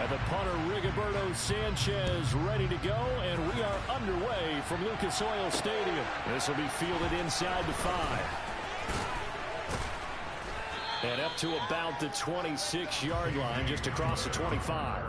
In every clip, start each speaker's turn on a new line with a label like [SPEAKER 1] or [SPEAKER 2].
[SPEAKER 1] And the punter, Rigoberto Sanchez, ready to go, and we are underway from Lucas Oil Stadium. This will be fielded inside the 5. And up to about the 26-yard line, just across the 25.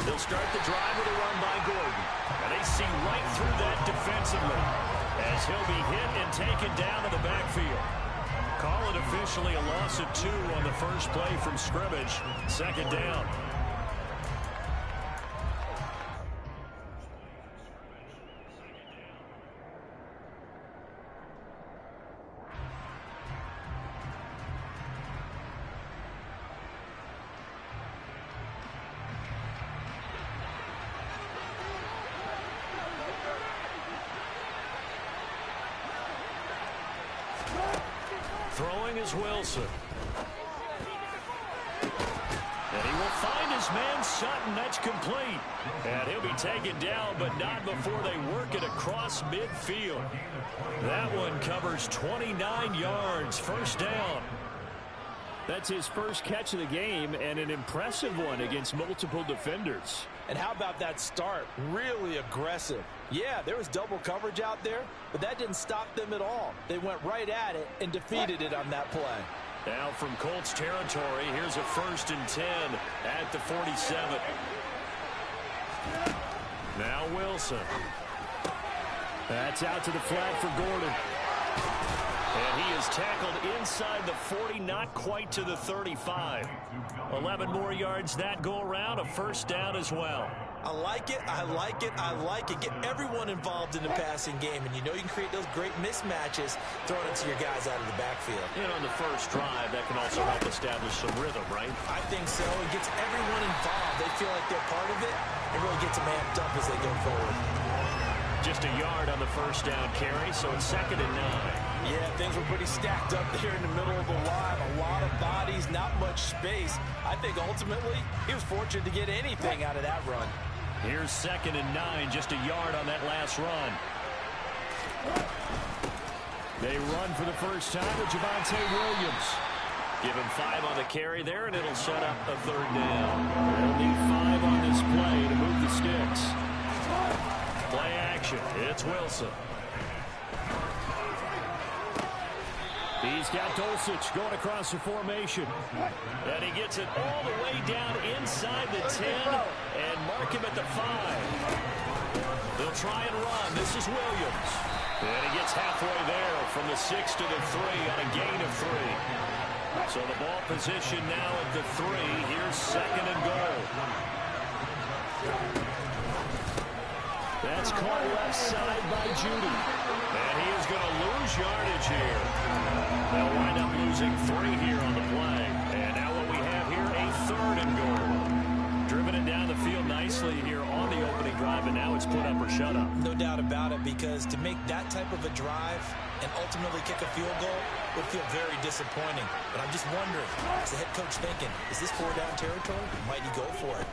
[SPEAKER 1] They'll start the drive with a run by Gordon. And they see right through that defensively as he'll be hit and taken down to the backfield. Call it officially a loss of 2 on the first play from scrimmage. Second down. Throwing is Wilson. And he will find his man Sutton. That's complete. And he'll be taken down, but not before they work it across midfield. That one covers 29 yards. First down. That's his first catch of the game, and an impressive one against multiple defenders.
[SPEAKER 2] And how about that start? Really aggressive. Yeah, there was double coverage out there, but that didn't stop them at all. They went right at it and defeated it on that play.
[SPEAKER 1] Now from Colts territory, here's a 1st and 10 at the 47. Now Wilson. That's out to the flat for Gordon. And he is tackled inside the 40, not quite to the 35. 11 more yards that go around, a first down as well.
[SPEAKER 2] I like it, I like it, I like it. Get everyone involved in the passing game, and you know you can create those great mismatches throwing it to your guys out of the backfield.
[SPEAKER 1] And on the first drive, that can also help establish some rhythm, right?
[SPEAKER 2] I think so. It gets everyone involved. They feel like they're part of it. It really gets them amped up as they go forward.
[SPEAKER 1] Just a yard on the first down carry, so it's 2nd and 9.
[SPEAKER 2] Yeah, things were pretty stacked up there in the middle of the line. A lot of bodies, not much space. I think ultimately he was fortunate to get anything out of that run.
[SPEAKER 1] Here's 2nd and 9, just a yard on that last run. They run for the first time with Javonte Williams. Give him 5 on the carry there, and it'll set up a 3rd down. They'll need 5 on this play to move the sticks. Play action. It's Wilson. He's got Dulcich going across the formation. And he gets it all the way down inside the 10 and mark him at the 5. They'll try and run. This is Williams. And he gets halfway there from the 6 to the 3 on a gain of 3. So the ball position now at the 3. Here's 2nd and goal. That's caught left side by Judy. And he is going to lose yardage here. They'll wind up losing 3 here on the play. And now what we have here, a 3rd and goal. Driven it down the field nicely here on the opening drive, and now it's put up or shut up.
[SPEAKER 2] No doubt about it, because to make that type of a drive and ultimately kick a field goal would feel very disappointing. But I'm just wondering, is the head coach thinking, is this 4-down territory? Might he go for it?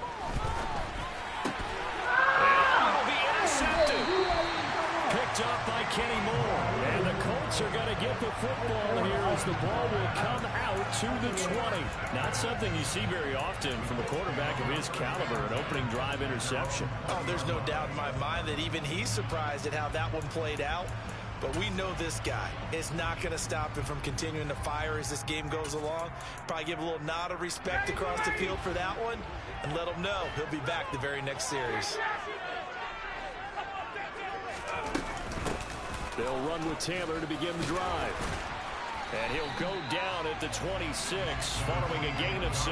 [SPEAKER 1] Picked up by Kenny Moore. And the Colts are going to get the football here as the ball will come out to the 20. Not something you see very often from a quarterback of his caliber, an opening drive interception.
[SPEAKER 2] Oh, there's no doubt in my mind that even he's surprised at how that one played out. But we know this guy is not going to stop him from continuing to fire as this game goes along. Probably give a little nod of respect across the field for that one and let him know he'll be back the very next series.
[SPEAKER 1] They'll run with Taylor to begin the drive. And he'll go down at the 26 following a gain of 6.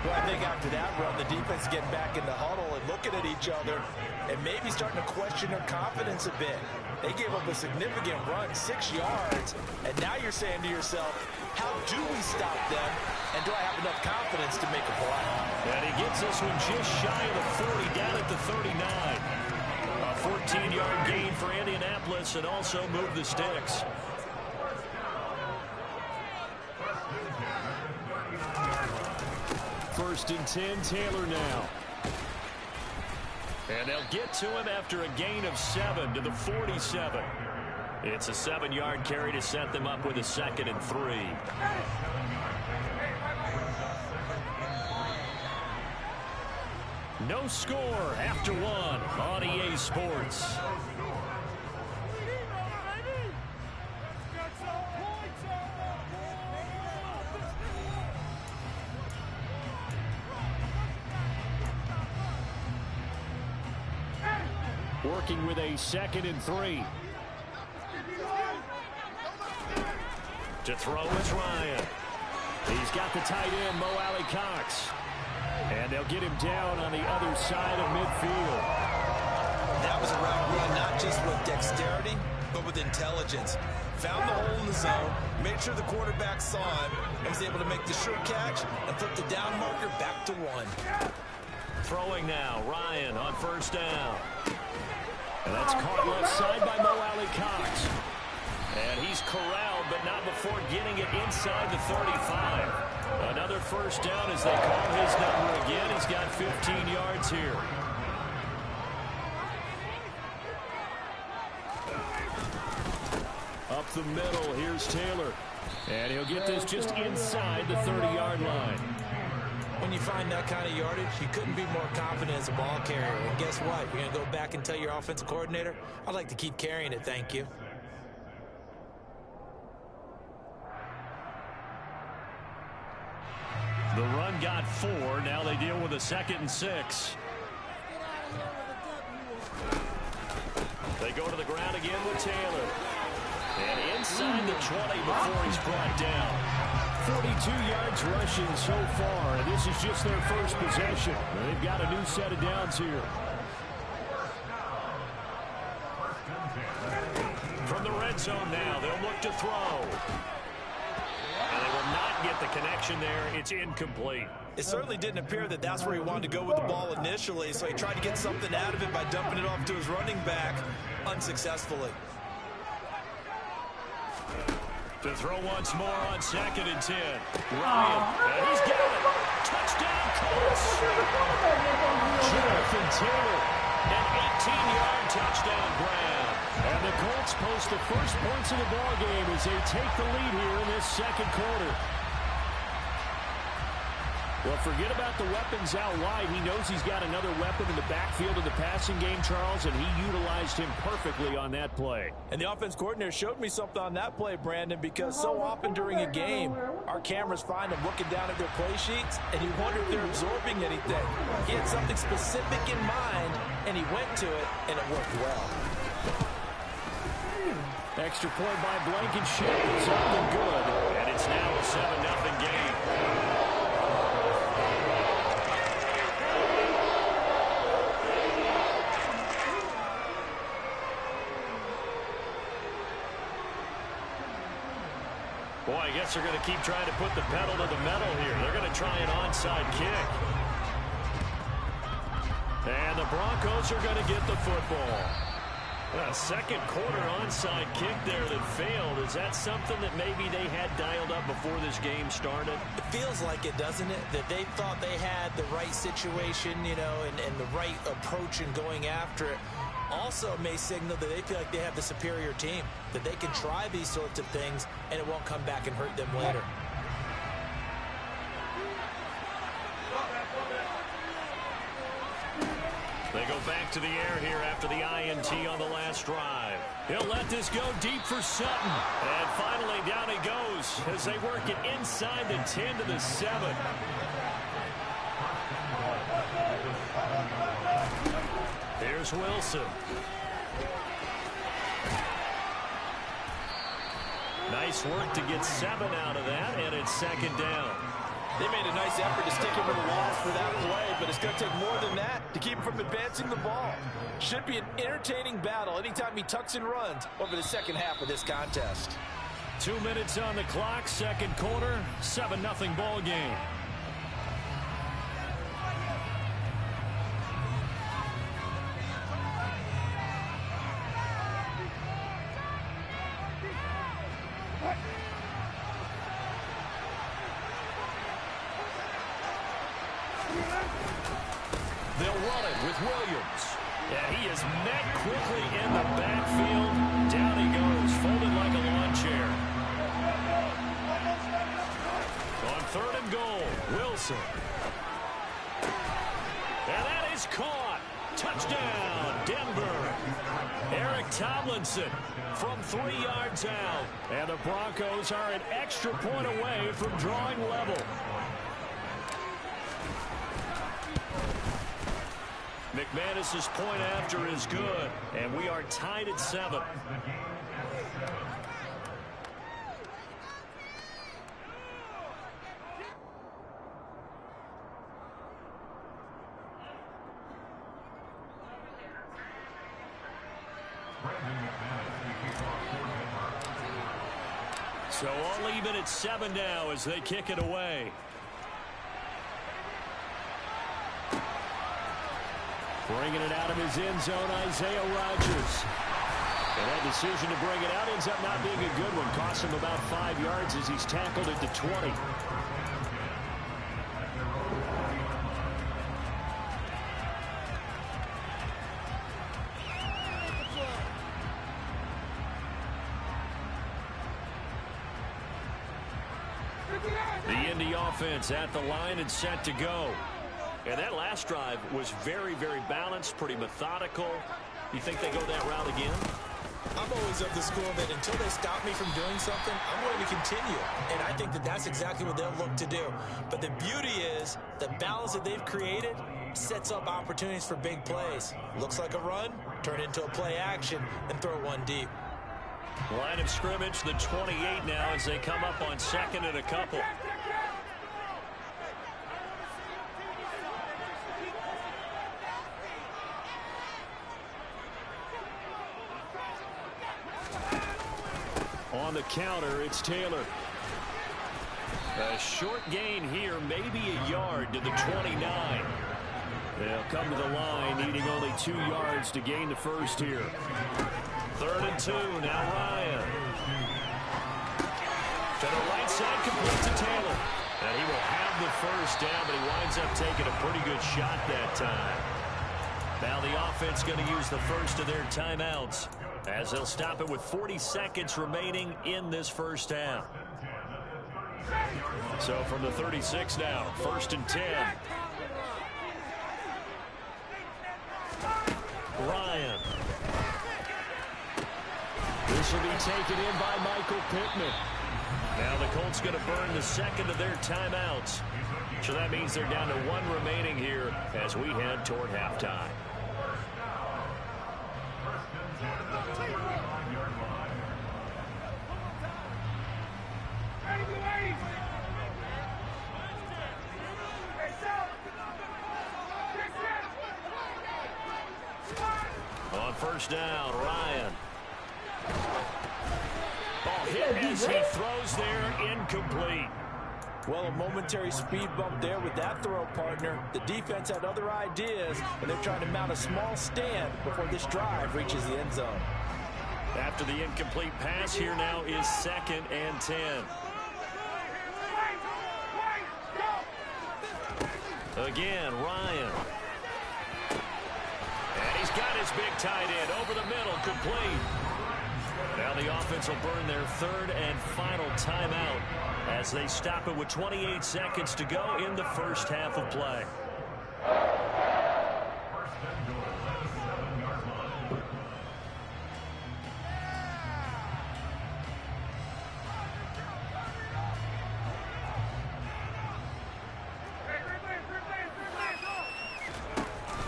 [SPEAKER 2] Well, I think after that run, the defense getting back in the huddle and looking at each other and maybe starting to question their confidence a bit. They gave up a significant run, 6 yards, and now you're saying to yourself, how do we stop them, and do I have enough confidence to make a play?
[SPEAKER 1] And he gets this one just shy of the 40, down at the 39. 14-yard gain for Indianapolis and also move the sticks. First and 10, Taylor now. And they'll get to him after a gain of 7 to the 47. It's a 7-yard carry to set them up with a 2nd and 3. No score after 1 on EA Sports. Working with a 2nd and 3. To throw is Ryan. He's got the tight end, Mo Alley-Cox. And they'll get him down on the other side of midfield.
[SPEAKER 2] That was a route run, not just with dexterity, but with intelligence. Found the hole in the zone, made sure the quarterback saw him, and was able to make the sure catch and flip the down marker back to 1.
[SPEAKER 1] Throwing now, Ryan on first down. And that's caught left side by Mo Alley-Cox. And he's corralled, but not before getting it inside the 35. Another first down as they call his number again. He's got 15 yards here. Up the middle, here's Taylor. And he'll get this just inside the 30-yard line.
[SPEAKER 2] When you find that kind of yardage, you couldn't be more confident as a ball carrier. And guess what? You're going to go back and tell your offensive coordinator, I'd like to keep carrying it, thank you.
[SPEAKER 1] The run got 4. Now they deal with a 2nd and 6. They go to the ground again with Taylor. And inside the 20 before he's brought down. 42 yards rushing so far. And this is just their first possession. They've got a new set of downs here. From the red zone now, they'll look to throw. And they will not get the connection there. It's incomplete.
[SPEAKER 2] It certainly didn't appear that that's where he wanted to go with the ball initially, so he tried to get something out of it by dumping it off to his running back unsuccessfully.
[SPEAKER 1] To throw once more on 2nd and 10. Ryan, and he's got it. Touchdown, Colts. Jonathan Taylor, an 18-yard touchdown grab. And the Colts post the first points of the ball game as they take the lead here in this 2nd quarter. Well, forget about the weapons out wide. He knows he's got another weapon in the backfield of the passing game, Charles, and he utilized him perfectly on that play.
[SPEAKER 2] And the offense coordinator showed me something on that play, Brandon, because so often during a game, our cameras find them looking down at their play sheets, and you wonder if they're absorbing anything. He had something specific in mind, and he went to it, and it worked well.
[SPEAKER 1] Extra point by Blankenship is up and good, and it's now a 7-0 game. Boy, I guess they're going to keep trying to put the pedal to the metal here. They're going to try an onside kick. And the Broncos are going to get the football. A 2nd quarter onside kick there that failed. Is that something that maybe they had dialed up before this game started?
[SPEAKER 2] It feels like it, doesn't it? That they thought they had the right situation, you know, and the right approach in going after it. Also may signal that they feel like they have the superior team, that they can try these sorts of things and it won't come back and hurt them later.
[SPEAKER 1] They go back to the air here after the INT on the last drive. He'll let this go deep for Sutton. And finally down he goes as they work it inside the 10 to the 7. Here's Wilson. Nice work to get 7 out of that, and it's 2nd down.
[SPEAKER 2] They made a nice effort to stick him with the walls for that play, but it's going to take more than that to keep him from advancing the ball. Should be an entertaining battle anytime he tucks and runs over the second half of this contest.
[SPEAKER 1] 2 minutes on the clock, 2nd quarter, 7-0 ball game. They'll run it with Williams. And he is met quickly in the backfield. Down he goes, folded like a lawn chair. On 3rd and goal, Wilson. And that is caught. Touchdown, Denver. Eric Tomlinson from 3 yards out. And the Broncos are an extra point away from drawing level. McManus's point after is good, and we are tied at 7. So all even at 7 now as they kick it away. Bringing it out of his end zone, Isaiah Rodgers. And that decision to bring it out ends up not being a good one. Costs him about 5 yards as he's tackled at the 20. The Indy offense at the line and set to go. And that last drive was very, very balanced, pretty methodical. You think they go that route again?
[SPEAKER 2] I'm always of the school that until they stop me from doing something, I'm going to continue. And I think that that's exactly what they'll look to do. But the beauty is the balance that they've created sets up opportunities for big plays. Looks like a run, turn into a play action, and throw one deep.
[SPEAKER 1] Line of scrimmage, the 28 now as they come up on 2nd and a couple. On the counter, it's Taylor. A short gain here, maybe a yard to the 29. They'll come to the line, needing only 2 yards to gain the first here. 3rd and 2, now Ryan. To the right side, complete to Taylor. And he will have the first down, but he winds up taking a pretty good shot that time. Now the offense going to use the first of their timeouts as they'll stop it with 40 seconds remaining in this first half. So from the 36 now, 1st and 10. Ryan. This will be taken in by Michael Pittman. Now the Colts going to burn the second of their timeouts. So that means they're down to 1 remaining here as we head toward halftime. On 1st down, Ryan. Ball hit as he throws there, incomplete.
[SPEAKER 2] Well, a momentary speed bump there with that throw, partner. The defense had other ideas, and they're trying to mount a small stand before this drive reaches the end zone.
[SPEAKER 1] After the incomplete pass, here now is 2nd and 10. Again, Ryan. And he's got his big tight end over the middle, complete. Now the offense will burn their 3rd and final timeout as they stop it with 28 seconds to go in the first half of play.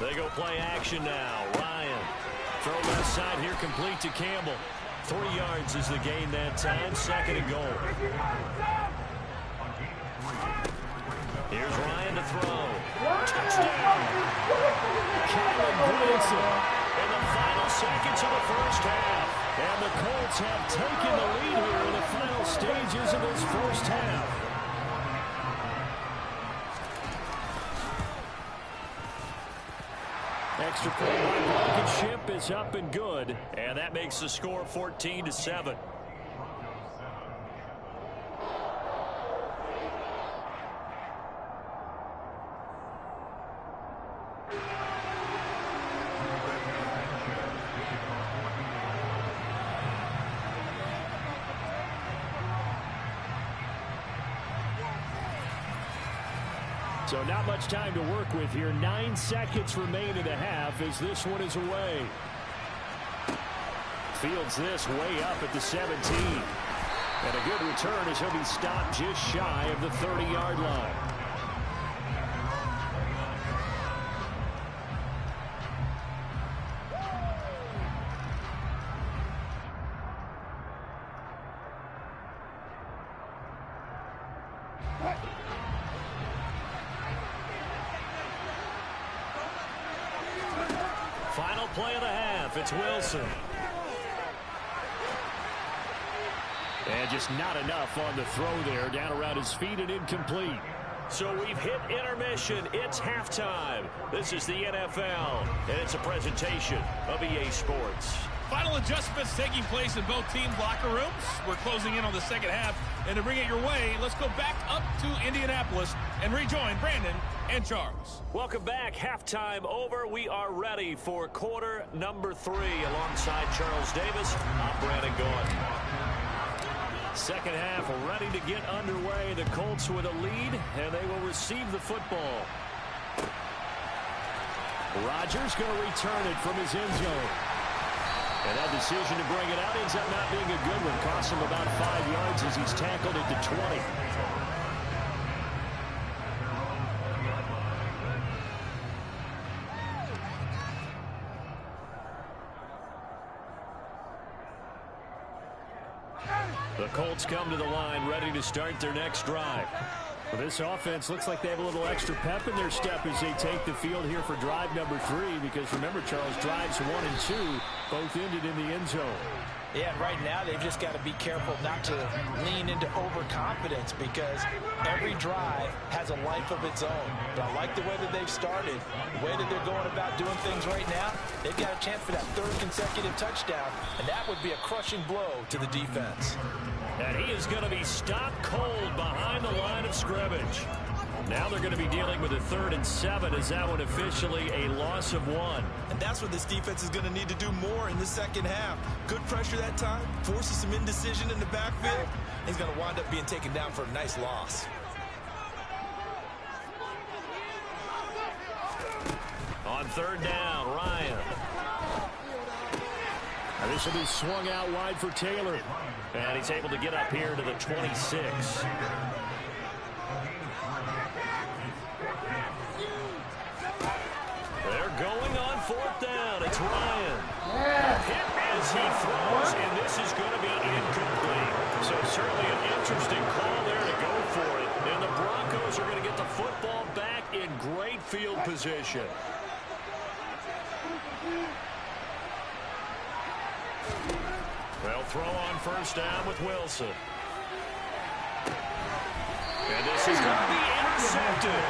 [SPEAKER 1] They go play action now. Ryan. Throw left side here, complete to Campbell. 3 yards is the gain that time. 2nd and goal. Here's Ryan to throw. Touchdown. Calvin Brinson in the final seconds of the first half. And the Colts have taken the lead here in the final stages of this first half. Extra point by Blankenship is up and good, and that makes the score 14-7. So not much time to work with here. 9 seconds remain in the half as this one is away. Fields this way up at the 17. And a good return as he'll be stopped just shy of the 30-yard line. Final play of the half. It's Wilson. And just not enough on the throw there. Down around his feet and incomplete. So we've hit intermission. It's halftime. This is the NFL, and it's a presentation of EA Sports.
[SPEAKER 3] Final adjustments taking place in both teams' locker rooms. We're closing in on the second half. And to bring it your way, let's go back up to Indianapolis and rejoin Brandon and Charles.
[SPEAKER 1] Welcome back. Halftime over. We are ready for quarter number 3. Alongside Charles Davis, I'm Brandon Gaudin. Second half ready to get underway. The Colts with a lead, and they will receive the football. Rodgers going to return it from his end zone. And that decision to bring it out ends up not being a good one. Costs him about 5 yards as he's tackled at the 20. The Colts come to the line ready to start their next drive. Well, this offense looks like they have a little extra pep in their step as they take the field here for drive number 3. Because remember, Charles, drives 1 and 2 both ended in the end zone.
[SPEAKER 2] Yeah, and right now they've just got to be careful not to lean into overconfidence because every drive has a life of its own. But I like the way that they've started, the way that they're going about doing things right now. They've got a chance for that 3rd consecutive touchdown, and that would be a crushing blow to the defense.
[SPEAKER 1] And he is going to be stopped cold behind the line of scrimmage. Now they're going to be dealing with a 3rd and 7 as that one officially a loss of 1.
[SPEAKER 2] And that's what this defense is going to need to do more in the second half. Good pressure that time, forces some indecision in the backfield. He's going to wind up being taken down for a nice loss.
[SPEAKER 1] On 3rd down, Ryan. And this will be swung out wide for Taylor. And he's able to get up here to the 26. They're going on 4th down. It's Ryan. Hit as he throws, and this is going to be incomplete. So certainly an interesting call there to go for it. And the Broncos are going to get the football back in great field position. They'll throw on 1st down with Wilson. And this is going to be intercepted.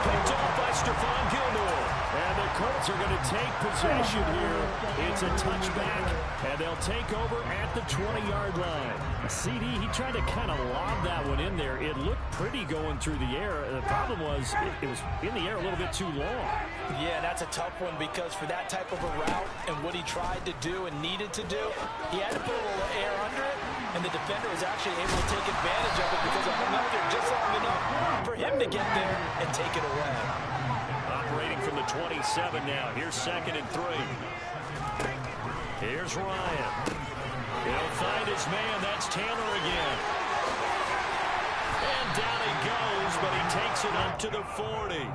[SPEAKER 1] Picked off by Stephon Gilmore. And the Colts are going to take possession here. It's a touchback, and they'll take over at the 20-yard line. CD, he tried to kind of lob that one in there. It looked pretty going through the air. The problem was it was in the air a little bit too long.
[SPEAKER 2] Yeah, that's a tough one because for that type of a route and what he tried to do and needed to do, he had to put a little air under it, and the defender was actually able to take advantage of it because it hung up there just long enough for him to get there and take it away.
[SPEAKER 1] Operating from the 27 now. Here's 2nd and 3. Here's Ryan. He'll find his man. That's Taylor again. And down he goes, but he takes it up to the 40.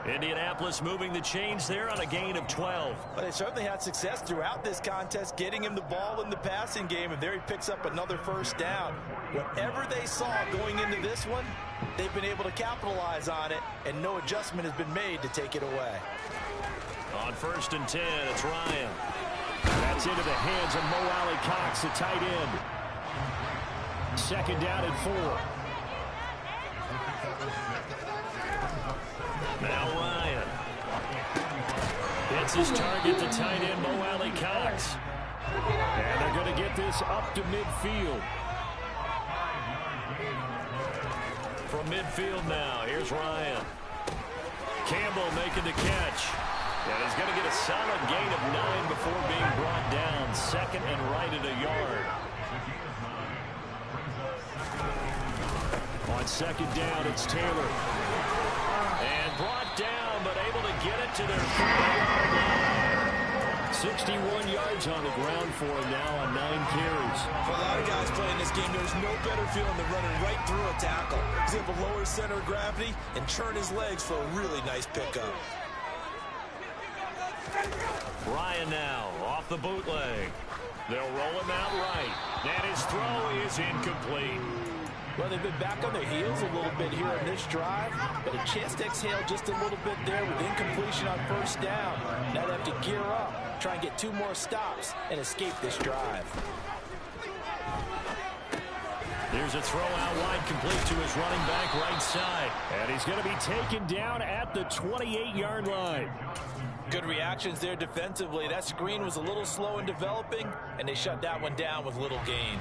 [SPEAKER 1] Indianapolis moving the chains there on a gain of 12.
[SPEAKER 2] Well, they certainly had success throughout this contest, getting him the ball in the passing game, and there he picks up another 1st down. Whatever they saw going into this one, they've been able to capitalize on it, and no adjustment has been made to take it away.
[SPEAKER 1] On 1st and 10, it's Ryan. That's into the hands of Mo Alley Cox, the tight end. 2nd down and 4. Now Ryan. Hits his target, the tight end, Mo Alley Cox. And they're going to get this up to midfield. From midfield now, here's Ryan. Campbell making the catch. And he's going to get a solid gain of 9 before being brought down. 2nd and right at a yard. On 2nd down, it's Taylor. brought down, but able to get it to their 30-yard line. 61 yards on the ground for him now on 9 carries.
[SPEAKER 2] For a lot of guys playing this game, there's no better feeling than running right through a tackle. He's able to lower his center of gravity and turn his legs for a really nice pickup.
[SPEAKER 1] Ryan now off the bootleg. They'll roll him out right. And his throw is incomplete.
[SPEAKER 2] Well, they've been back on their heels a little bit here on this drive, but a chance to exhale just a little bit there with incompletion on first down. Now they have to gear up, try and get 2 more stops, and escape this drive.
[SPEAKER 1] Here's a throw out wide, complete to his running back right side. And he's going to be taken down at the 28-yard line.
[SPEAKER 2] Good reactions there defensively. That screen was a little slow in developing, and they shut that one down with little gain.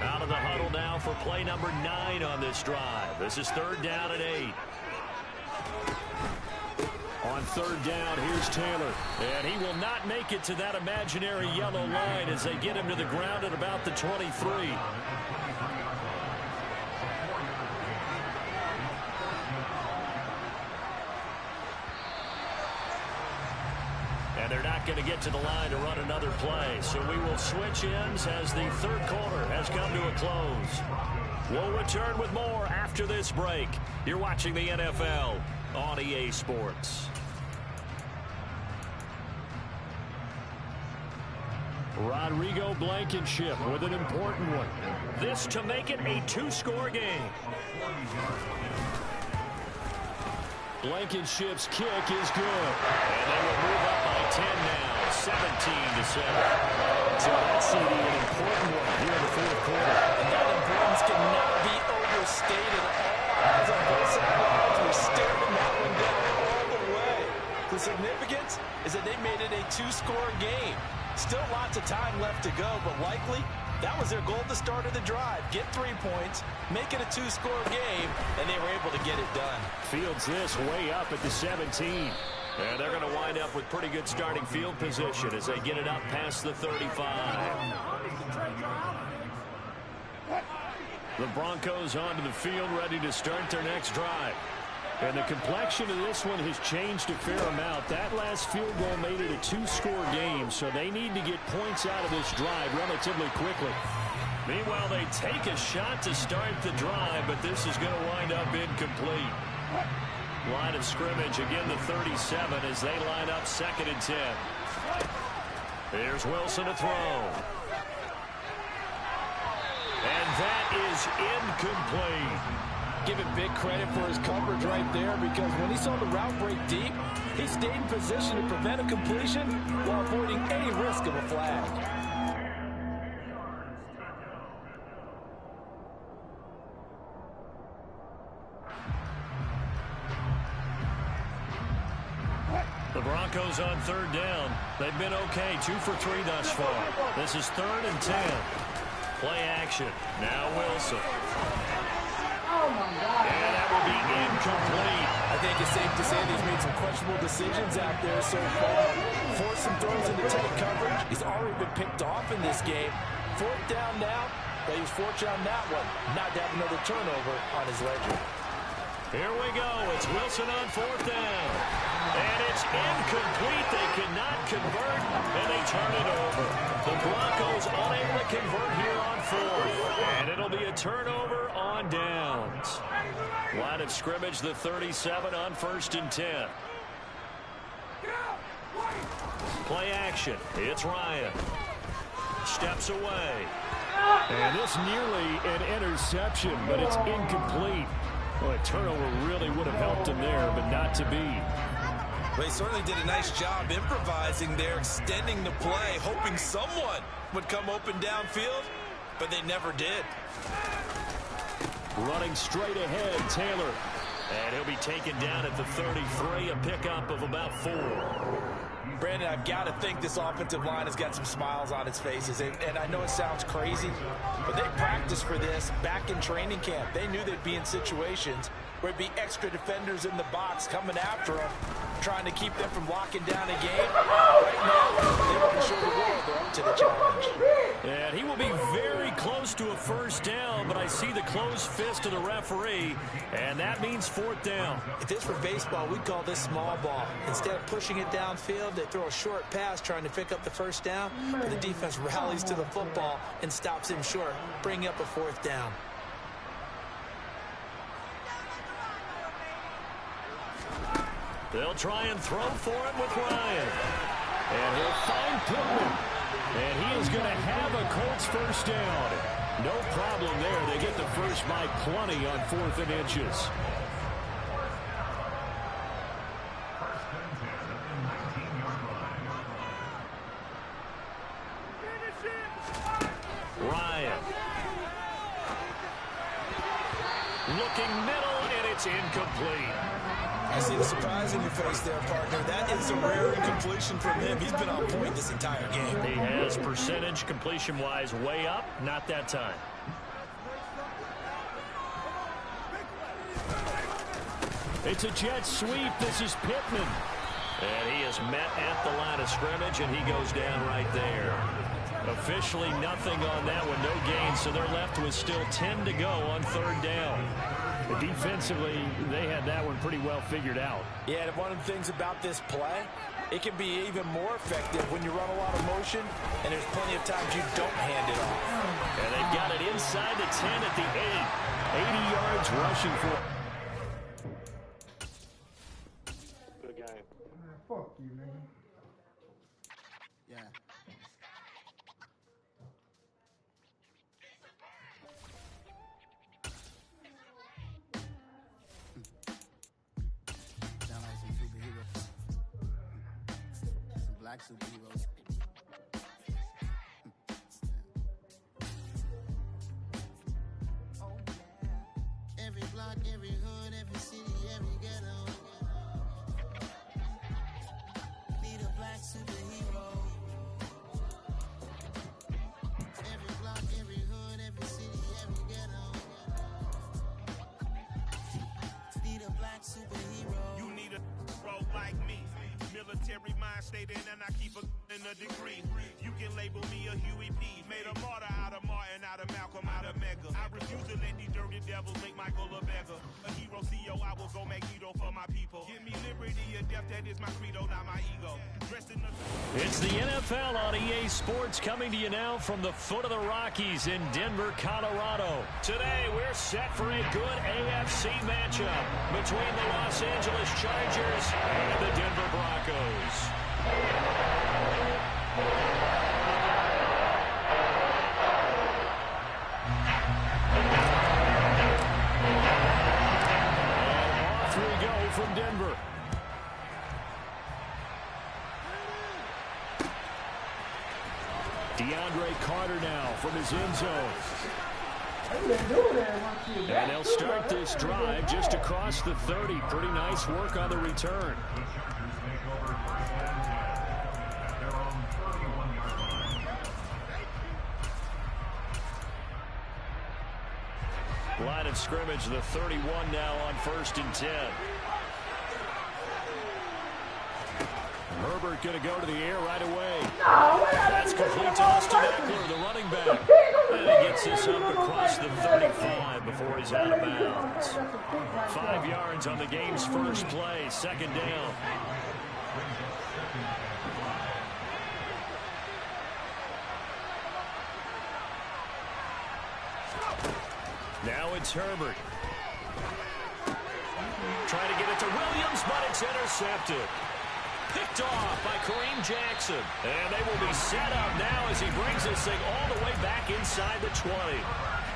[SPEAKER 1] Out of the huddle now for play number 9 on this drive. This is 3rd down and 8. On 3rd down, here's Taylor. And he will not make it to that imaginary yellow line as they get him to the ground at about the 23. And they're not going to get to the line to run another play. So we will switch ends as the 3rd quarter has come to a close. We'll return with more after this break. You're watching the NFL on EA Sports. Rodrigo Blankenship with an important one. This to make it a 2-score game. Blankenship's kick is good. And they will move up by 10 now, 17-7. So that's an important one here in the 4th quarter.
[SPEAKER 2] And that importance cannot be overstated. All eyes on both sides were staring that one down all the way. The significance is that they made it a 2-score game. Still lots of time left to go, but likely that was their goal at the start of the drive. Get 3 points, make it a 2-score game, and they were able to get it done.
[SPEAKER 1] Fields this way up at the 17. And they're going to wind up with pretty good starting field position as they get it up past the 35. The Broncos onto the field, ready to start their next drive. And the complexion of this one has changed a fair amount. That last field goal made it a 2-score game, so they need to get points out of this drive relatively quickly. Meanwhile, they take a shot to start the drive, but this is going to wind up incomplete. Line of scrimmage, again the 37 as they line up 2nd and 10. Here's Wilson to throw. And that is incomplete.
[SPEAKER 2] Give him big credit for his coverage right there, because when he saw the route break deep, he stayed in position to prevent a completion while avoiding any risk of a flag.
[SPEAKER 1] The Broncos on 3rd down. They've been okay, 2 for 3 thus far. This is 3rd and 10. Play action. Now Wilson. And that will be incomplete.
[SPEAKER 2] I think it's safe to say that he's made some questionable decisions out there so far. Forced some throws into tight coverage. He's already been picked off in this game. 4th down now, but he was fortunate on that one not to have another turnover on his ledger.
[SPEAKER 1] Here we go. It's Wilson on 4th down. And it's incomplete. They cannot convert, and they turn it over. The Broncos unable to convert here on 4th. And it'll be a turnover on downs. Line of scrimmage, the 37 on 1st and 10. Play action. It's Ryan. Steps away. And this nearly an interception, but it's incomplete. Well, a turnover really would have helped him there, but not to be.
[SPEAKER 2] They certainly did a nice job improvising there, extending the play, hoping someone would come open downfield, but they never did.
[SPEAKER 1] Running straight ahead, Taylor. And he'll be taken down at the 33, a pickup of about 4.
[SPEAKER 2] Brandon, I've got to think this offensive line has got some smiles on its faces. And I know it sounds crazy, but they practiced for this back in training camp. They knew they'd be in situations where it'd be extra defenders in the box coming after them, trying to keep them from locking down a game. Right now, they want to show the world they're up to the challenge.
[SPEAKER 1] And he will be very close to a 1st I see the closed fist of the referee, and that means 4th down.
[SPEAKER 2] If this were baseball, we'd call this small ball. Instead of pushing it downfield, they throw a short pass trying to pick up the 1st down, but the defense rallies to the football and stops him short, bringing up a 4th down.
[SPEAKER 1] They'll try and throw for him with Ryan. And he'll find Pittman. And he is going to have a Colts 1st down. No problem there. They get the first by plenty on 4th and inches. Ryan. Looking middle, and it's incomplete.
[SPEAKER 2] I see the surprise in your face there, partner. That is a rare incompletion from him. He's been on point this entire game.
[SPEAKER 1] He has percentage completion-wise way up. Not that time. It's a jet sweep. This is Pittman. And he is met at the line of scrimmage, and he goes down right there. Officially nothing on that one. No gain, so they're left with still 10 to go on 3rd down. Defensively, they had that one pretty well figured out.
[SPEAKER 2] Yeah, and one of the things about this play, it can be even more effective when you run a lot of motion, and there's plenty of times you don't hand it off.
[SPEAKER 1] And they've got it inside the 10 at the 8. 80 yards rushing for.
[SPEAKER 4] Good game.
[SPEAKER 5] Fuck you, nigga.
[SPEAKER 4] Yeah. Black superheroes. Every block, every hood, every city, every ghetto. Need a black superhero. Every block, every hood, every city, every ghetto. Need a black superhero.
[SPEAKER 6] You need a bro like me. Military mind state and I keep in a degree. You can label me a Huey P. Made a martyr out of Martin, out of Malcolm, out of Mega. I refuse to let these dirty devils make Michael a beggar. A hero CEO, I will go Magneto for my people. Give me liberty or death, that is my credo, not my ego. Dressed in the...
[SPEAKER 1] It's the NFL on EA Sports, coming to you now from the foot of the Rockies in Denver, Colorado. Today, we're set for a good AFC matchup between the Los Angeles Chargers and the Denver Broncos. And off we go from Denver. DeAndre Carter now from his end zone. And they'll start this drive just across the 30. Pretty nice work on the return. Line of scrimmage, the 31 now on 1st and 10. Herbert going to go to the air right away. That's complete to Austin Eckler, the running back. And he gets this up across the 35 before he's out of bounds. 5 yards on the game's first play, 2nd down. Now it's Herbert. Trying to get it to Williams, but it's intercepted. Picked off by Kareem Jackson. And they will be set up now as he brings this thing all the way back inside the 20.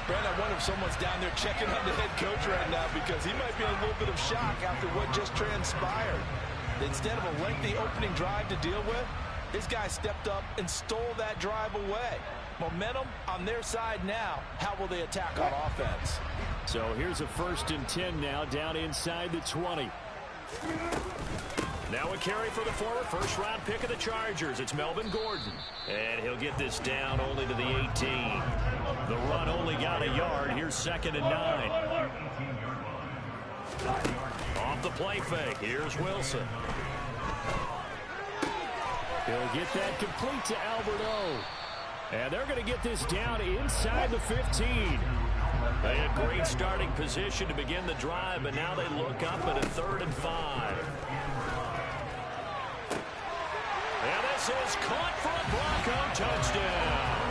[SPEAKER 2] Brent, I wonder if someone's down there checking on the head coach right now, because he might be in a little bit of shock after what just transpired. Instead of a lengthy opening drive to deal with, this guy stepped up and stole that drive away. Momentum on their side now. How will they attack on offense?
[SPEAKER 1] So here's a 1st and 10 now, down inside the 20. Now a carry for the former first-round pick of the Chargers. It's Melvin Gordon. And he'll get this down only to the 18. The run only got a yard. Here's 2nd and 9. Off the play fake. Here's Wilson. He'll get that complete to Albert O. And they're going to get this down inside the 15. They had great starting position to begin the drive, but now they look up at a 3rd and 5. And this is caught for a Bronco touchdown.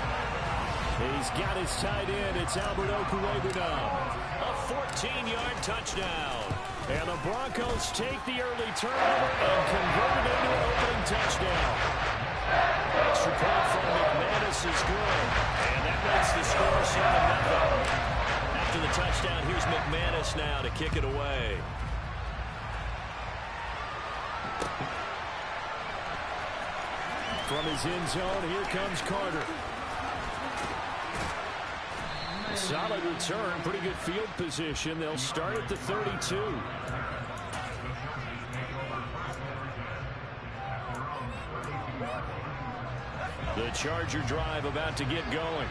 [SPEAKER 1] He's got his tight end. It's Albert Okwuegbunam. A 14-yard touchdown. And the Broncos take the early turnover and convert it into an opening touchdown. Extra point from McManus is good. And that makes the score 7-0. After the touchdown, here's McManus now to kick it away. From his end zone, here comes Carter. Solid return, pretty good field position. They'll start at the 32. The Charger drive about to get going.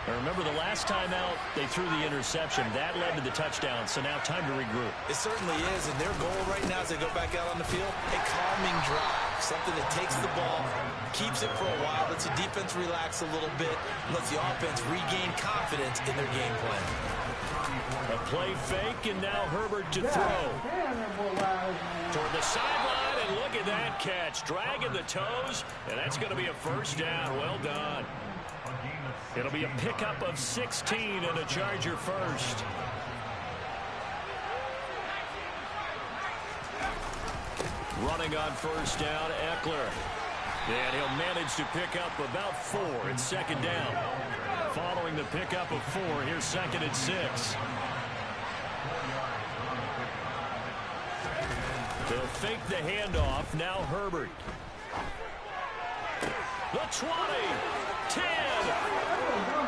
[SPEAKER 1] Now remember, the last time out, they threw the interception. That led to the touchdown, so now time to regroup.
[SPEAKER 2] It certainly is, and their goal right now as they go back out on the field, a calming drive. Something that takes the ball, keeps it for a while, lets the defense relax a little bit, lets the offense regain confidence in their game plan.
[SPEAKER 1] A play fake, and now Herbert to throw. Toward the sideline, and look at that catch. Dragging the toes, and that's going to be a first down. Well done. It'll be a pickup of 16 and a Charger first. Running on first down, Eckler. And he'll manage to pick up about 4. It's 2nd down. Following the pickup of 4, here's 2nd and 6. They'll fake the handoff. Now Herbert. The 20, 10,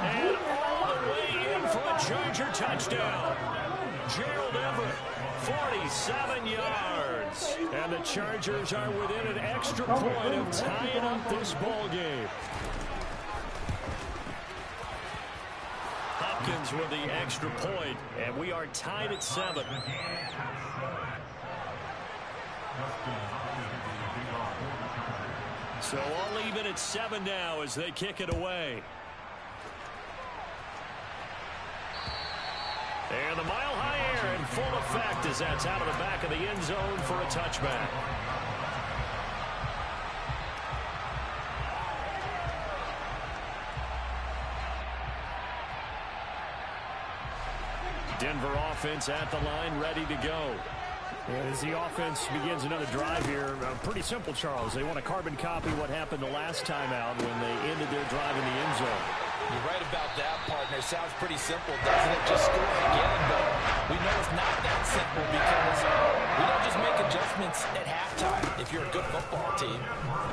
[SPEAKER 1] and all the way in for a Charger touchdown. Gerald Everett, 47 yards. And the Chargers are within an extra point of tying up this ball game. Hopkins with the extra point, and we are tied at 7. So all even at 7 now as they kick it away. And the mile-high air in full effect as that's out of the back of the end zone for a touchback. Denver offense at the line, ready to go.
[SPEAKER 5] As the offense begins another drive here, pretty simple, Charles. They want to carbon copy what happened the last time out when they ended their drive in the end zone.
[SPEAKER 2] You're right about that, partner. Sounds pretty simple, doesn't it? Just score again, but we know it's not that simple because we don't just make adjustments at halftime. If you're a good football team,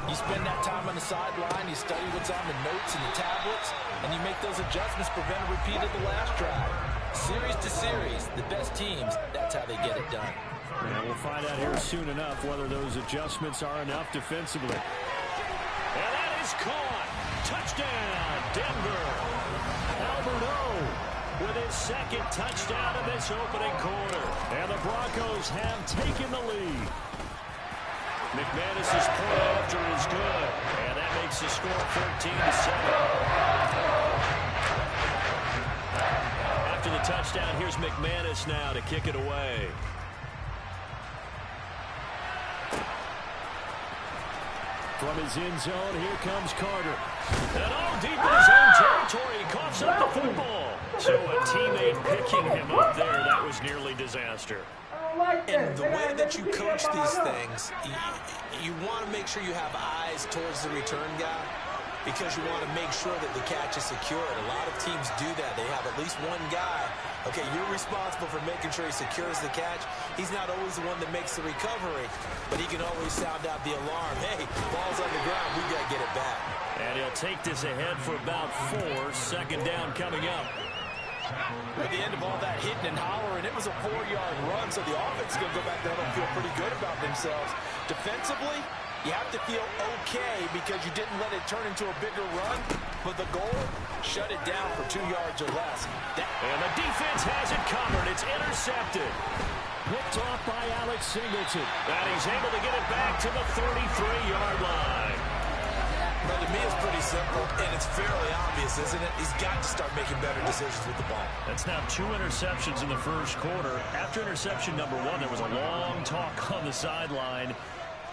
[SPEAKER 2] you spend that time on the sideline, you study what's on the notes and the tablets, and you make those adjustments, prevent a repeat of the last drive. Series to series, the best teams, that's how they get it done.
[SPEAKER 5] And we'll find out here soon enough whether those adjustments are enough defensively.
[SPEAKER 1] And that is caught. Touchdown, Denver. Albert O with his 2nd touchdown in this opening quarter. And the Broncos have taken the lead. McManus's point after is good. And that makes the score 14-7. After the touchdown, here's McManus now to kick it away.
[SPEAKER 5] From his end zone, here comes Carter.
[SPEAKER 1] And all deep in his own territory, he coughs up the football. So a teammate picking him up there, that was nearly disaster.
[SPEAKER 2] And the way that you coach these things, you want to make sure you have eyes towards the return guy because you want to make sure that the catch is secured. A lot of teams do that. They have at least one guy. Okay, you're responsible for making sure he secures the catch. He's not always the one that makes the recovery, but he can always sound out the alarm. Hey, ball's on the ground. We got to get it back.
[SPEAKER 1] And he'll take this ahead for about 4. 2nd down coming up.
[SPEAKER 2] At the end of all that hitting and hollering, it was a 4-yard run, so the offense is going to go back there and feel pretty good about themselves. Defensively, you have to feel okay because you didn't let it turn into a bigger run, but the goal, shut it down for 2 yards or less.
[SPEAKER 1] And the defense has it covered. It's intercepted.
[SPEAKER 5] Picked off by Alex Singleton.
[SPEAKER 1] And he's able to get it back to the 33-yard line.
[SPEAKER 2] But to me, it's pretty simple, and it's fairly obvious obvious, isn't it? He's got to start making better decisions with the ball.
[SPEAKER 5] That's now 2 interceptions in the first quarter. After interception number 1, there was a long talk on the sideline.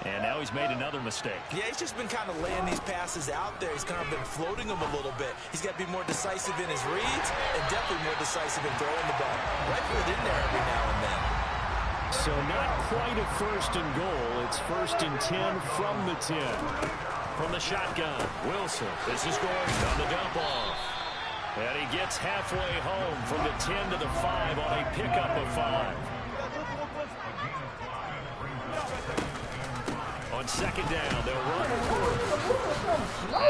[SPEAKER 5] And now he's made another mistake.
[SPEAKER 2] Yeah, he's just been kind of laying these passes out there. He's kind of been floating them a little bit. He's got to be more decisive in his reads and definitely more decisive in throwing the ball. Rifle it in there every now and then.
[SPEAKER 5] So not quite a first and goal. It's 1st and 10 from the 10. From the shotgun, Wilson. This is going on the dump off. And he gets halfway home from the 10 to the 5 on a pickup of 5. On 2nd down, they'll run.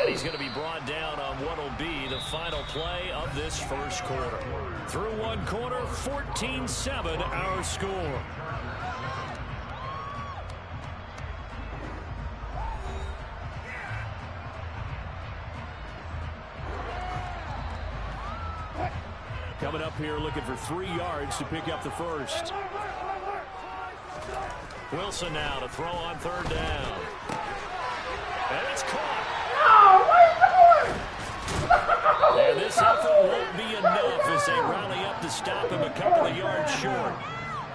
[SPEAKER 5] And he's going to be brought down on what will be the final play of this first quarter. Through 1 quarter, 14-7 our score. Coming up here looking for 3 yards to pick up the first. Wilson now to throw on 3rd down. And it's caught. And this effort won't be enough as they rally up to stop him a couple of yards short.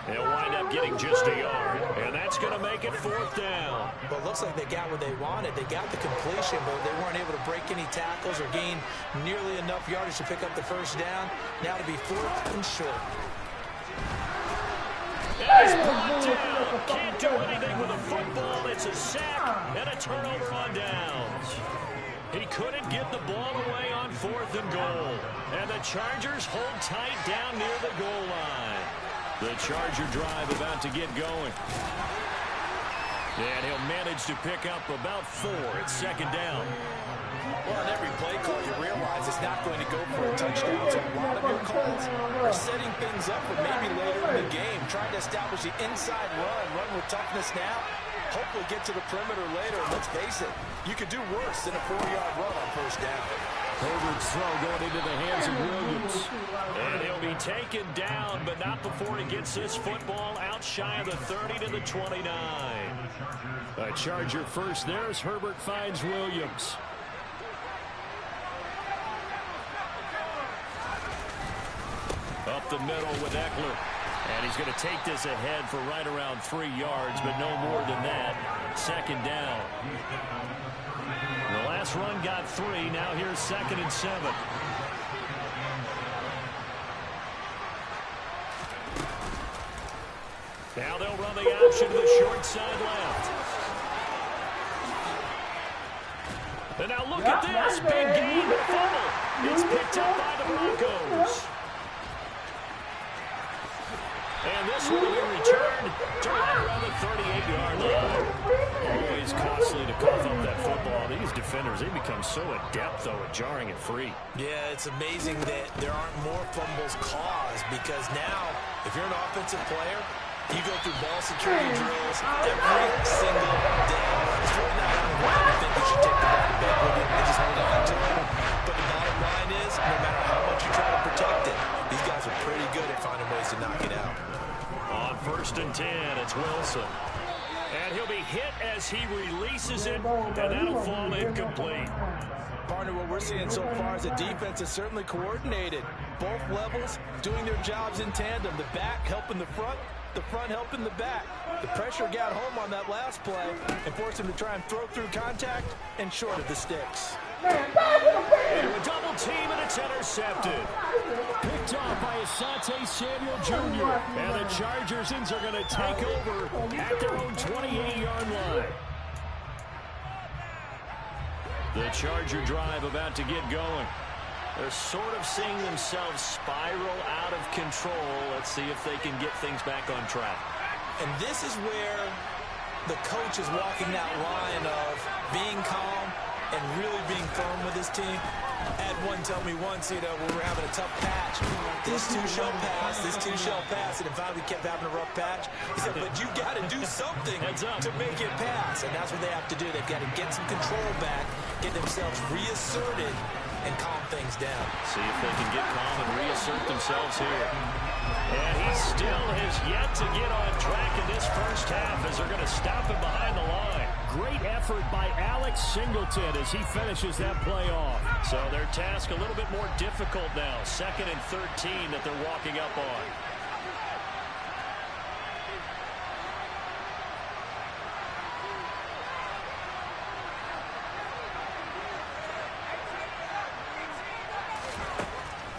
[SPEAKER 5] They'll wind up getting just a yard. And that's going to make it 4th down.
[SPEAKER 2] Well, it looks like they got what they wanted. They got the completion, but they weren't able to break any tackles or gain nearly enough yardage to pick up the first down. Now to be 4th and short.
[SPEAKER 5] He's brought down. Can't do anything with a football. It's a sack and a turnover on downs. He couldn't get the ball away on 4th and goal. And the Chargers hold tight down near the goal line. The Charger drive about to get going. And he'll manage to pick up about 4 at 2nd down.
[SPEAKER 2] Well, on every play call, you realize it's not going to go for a touchdown. So a lot of your calls are setting things up for maybe later in the game, trying to establish the inside run with toughness now, hopefully get to the perimeter later. And let's face it, you could do worse than a 4-yard run on 1st down.
[SPEAKER 5] Herbert's throw going into the hands of Williams. And he'll be taken down, but not before he gets this football out shy of the 30 to the 29. A Charger first there as Herbert finds Williams. Up the middle with Eckler. And he's going to take this ahead for right around 3 yards, but no more than that. 2nd down. The last run got 3. Now here's 2nd and 7. Now they'll run the option to the short side left. And now look at this. Big gain, but fumble. It's picked up by the Broncos. And this will be returned to right around the 38-yard line. Always costly to cough up that football. These defenders, they become so adept, though, at jarring it free.
[SPEAKER 2] Yeah, it's amazing that there aren't more fumbles caused because now, if you're an offensive player, you go through ball security drills every single day. It's really not out of line to think you should take the ball to bed with you and just hold on to it. But the bottom line is, no matter how much you try to protect it, these guys are pretty good at finding ways to knock it out.
[SPEAKER 5] On 1st and 10, it's Wilson. And he'll be hit as he releases it, and that'll fall incomplete.
[SPEAKER 2] Partner, what we're seeing so far is the defense is certainly coordinated. Both levels doing their jobs in tandem. The back helping the front helping the back. The pressure got home on that last play and forced him to try and throw through contact and short of the sticks.
[SPEAKER 5] Into a double team, and it's intercepted. Picked off by Asante Samuel Jr. And the Chargers are going to take over at their own 28-yard line. The Charger drive about to get going. They're sort of seeing themselves spiral out of control. Let's see if they can get things back on track.
[SPEAKER 2] And this is where the coach is walking that line of being calm and really being firm with his team. I had one tell me once, when we're having a tough patch, this too shall pass, this too shall pass, and finally we kept having a rough patch. He said, but you got to do something to make it pass, and that's what they have to do. They've got to get some control back, get themselves reasserted, and calm things down.
[SPEAKER 5] See if they can get calm and reassert themselves here.
[SPEAKER 1] And he still has yet to get on track in this first half as they're going to stop him behind the line.
[SPEAKER 5] Great effort by Alex Singleton as he finishes that play off.
[SPEAKER 1] So their task a little bit more difficult now. 2nd and 13 that they're walking up on.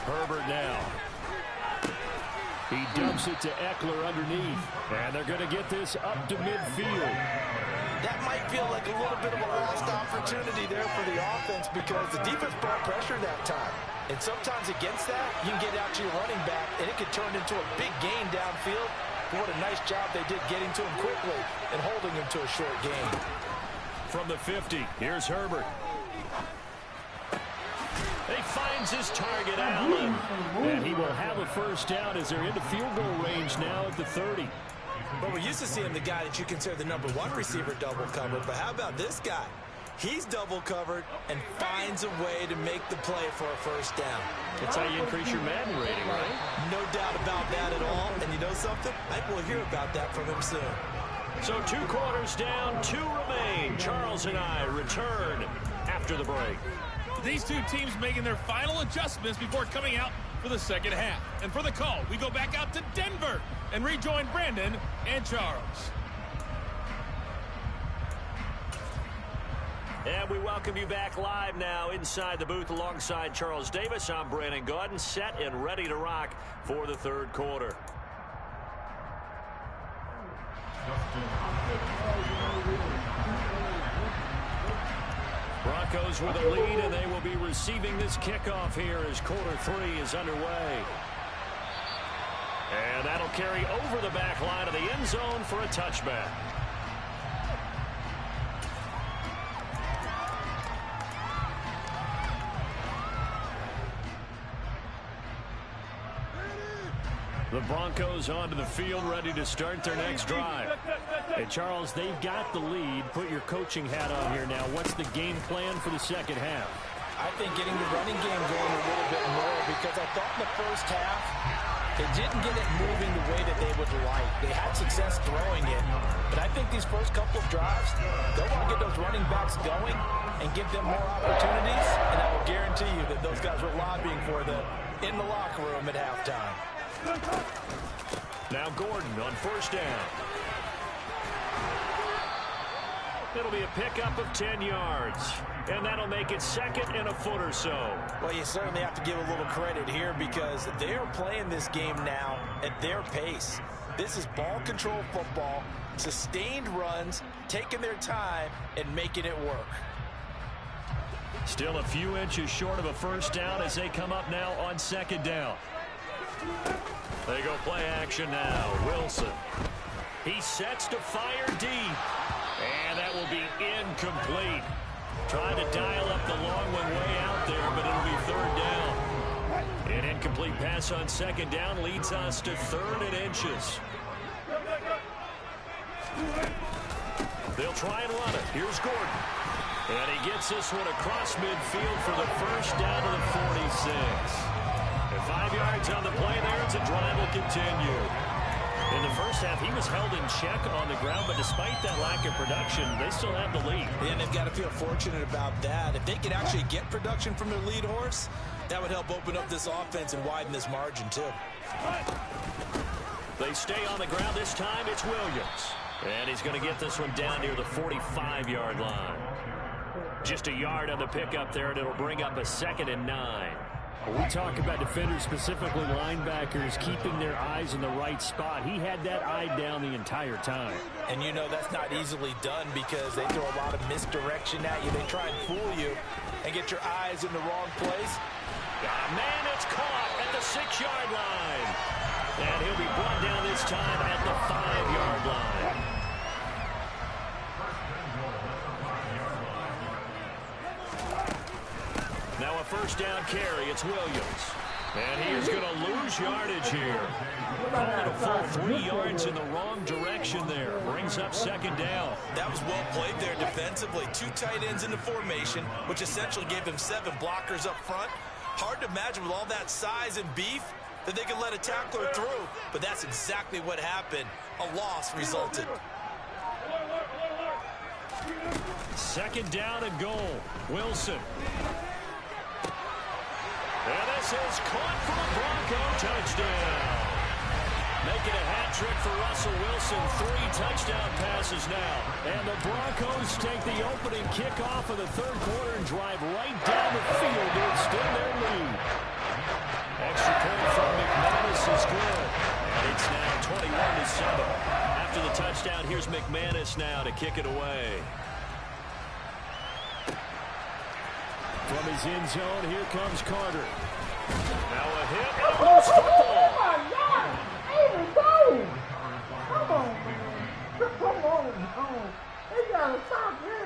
[SPEAKER 1] Herbert now. He dumps it to Eckler underneath. And they're going to get this up to midfield.
[SPEAKER 2] That might feel like a little bit of a lost opportunity there for the offense because the defense brought pressure that time. And sometimes against that, you can get out to your running back, and it could turn into a big gain downfield. But what a nice job they did getting to him quickly and holding him to a short gain.
[SPEAKER 1] From the 50, here's Herbert. He finds his target, Allen.
[SPEAKER 5] And he will have a first down as they're into field goal range now at the 30.
[SPEAKER 2] But we're used to seeing the guy that you consider the #1 receiver double covered. But how about this guy? He's double covered and finds a way to make the play for a first down.
[SPEAKER 1] That's how you increase your Madden rating, right?
[SPEAKER 2] No doubt about that at all. And you know something? I think we'll hear about that from him soon.
[SPEAKER 1] So 2 quarters down, 2 remain. Charles and I return after the break.
[SPEAKER 3] These two teams making their final adjustments before coming out for the second half. And for the call, we go back out to Denver and rejoin Brandon and Charles.
[SPEAKER 1] And we welcome you back live now inside the booth alongside Charles Davis. I'm Brandon Gaudin, set and ready to rock for the 3rd quarter. Broncos with a lead, and they will be receiving this kickoff here as quarter 3 is underway. And that'll carry over the back line of the end zone for a touchback. The Broncos onto the field, ready to start their next drive.
[SPEAKER 5] And Charles, they've got the lead. Put your coaching hat on here now. What's the game plan for the second half?
[SPEAKER 2] I think getting the running game going a little bit more because I thought in the first half they didn't get it moving the way that they would like. They had success throwing it, but I think these first couple of drives, they'll want to get those running backs going and give them more opportunities, and I will guarantee you that those guys were lobbying for them in the locker room at halftime.
[SPEAKER 1] Now Gordon on first down. It'll be a pickup of 10 yards. And that'll make it 2nd and a foot or so.
[SPEAKER 2] Well, you certainly have to give a little credit here because they are playing this game now at their pace. This is ball control football, sustained runs, taking their time, and making it work.
[SPEAKER 1] Still a few inches short of a first down as they come up now on 2nd down. They go play action now. Wilson. He sets to fire deep. And that will be incomplete. Trying to dial up the long one way out there, but it'll be 3rd down. An incomplete pass on 2nd down leads us to 3rd and inches. They'll try and run it. Here's Gordon. And he gets this one across midfield for the first down to the 46. And 5 yards on the play there as the drive will continue. In the first half, he was held in check on the ground, but despite that lack of production, they still have the lead.
[SPEAKER 2] And they've got to feel fortunate about that. If they can actually get production from their lead horse, that would help open up this offense and widen this margin, too.
[SPEAKER 1] They stay on the ground. This time it's Williams. And he's going to get this one down near the 45-yard line. Just a yard on the pickup there, and it'll bring up a 2nd and 9.
[SPEAKER 5] We talk about defenders, specifically linebackers, keeping their eyes in the right spot. He had that eye down the entire time.
[SPEAKER 2] And you know that's not easily done because they throw a lot of misdirection at you. They try and fool you and get your eyes in the wrong place.
[SPEAKER 1] Man, it's caught at the 6-yard line. And he'll be brought down this time at the 5-yard line. Now a first down carry. It's Williams. And he is going to lose yardage here. Call it a full 3 yards in the wrong direction there. Brings up 2nd down.
[SPEAKER 2] That was well played there defensively. 2 tight ends in the formation, which essentially gave them 7 blockers up front. Hard to imagine with all that size and beef, that they could let a tackler through, but that's exactly what happened. A loss resulted.
[SPEAKER 5] Second down and goal. Wilson. And this is caught for a Bronco touchdown. Making a hat trick for Russell Wilson. 3 touchdown passes now. And the Broncos take the opening kickoff of the third quarter and drive right down the field to extend their lead. Extra point from McManus is good. And it's now 21-7. After the touchdown, here's McManus now to kick it away. From his end zone, here comes Carter. Now a hit and a loose football.
[SPEAKER 7] Come on, man. Come on. They gotta stop that.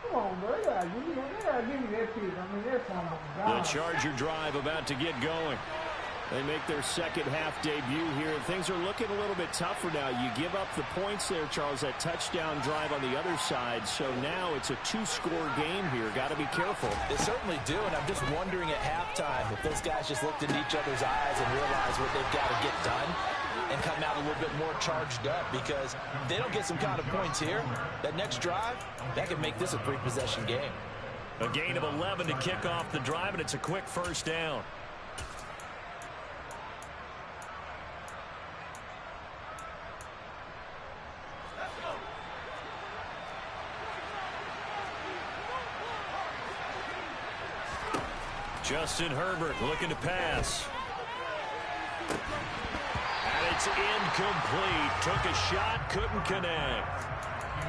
[SPEAKER 7] Come on, bro. They gotta give me that pick. I mean, that's on my God.
[SPEAKER 5] The Charger drive about to get going. They make their second half debut here. Things are looking a little bit tougher now. You give up the points there, Charles, that touchdown drive on the other side. So now it's a 2-score game here. Got to be careful.
[SPEAKER 2] They certainly do, and I'm just wondering at halftime if those guys just looked into each other's eyes and realized what they've got to get done and come out a little bit more charged up, because if they don't get some kind of points here, that next drive, that could make this a 3-possession game.
[SPEAKER 5] A gain of 11 to kick off the drive, and it's a quick first down. Justin Herbert looking to pass. And it's incomplete. Took a shot, couldn't connect.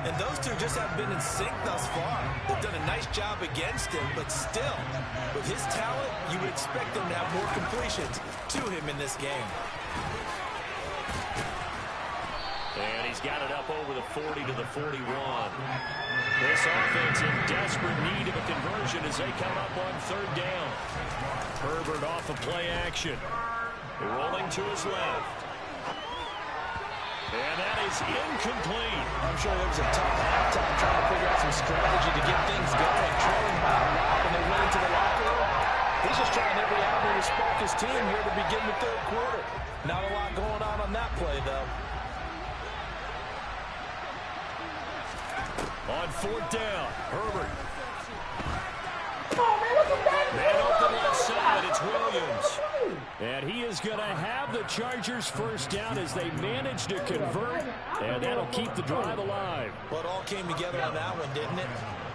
[SPEAKER 2] And those two just haven't been in sync thus far. They've done a nice job against him, but still, with his talent, you would expect them to have more completions to him in this game.
[SPEAKER 5] And he's got it up over the 40 to the 41. This offense in desperate need of a conversion as they come up on third down. Herbert off of play action. Rolling to his left. And that is incomplete.
[SPEAKER 2] I'm sure it was a tough halftime trying to figure out some strategy to get things going. Trailing by a lot when they went into the locker room. He's just trying every avenue to spark his team here to begin the third quarter. Not a lot going on that play, though.
[SPEAKER 5] On fourth down, Herbert.
[SPEAKER 7] Come on, man. Look at that.
[SPEAKER 5] Man open left side, it's Williams. And he is going to have the Chargers first down as they manage to convert. And that'll keep the drive alive.
[SPEAKER 2] Well, it all came together on that one, didn't it?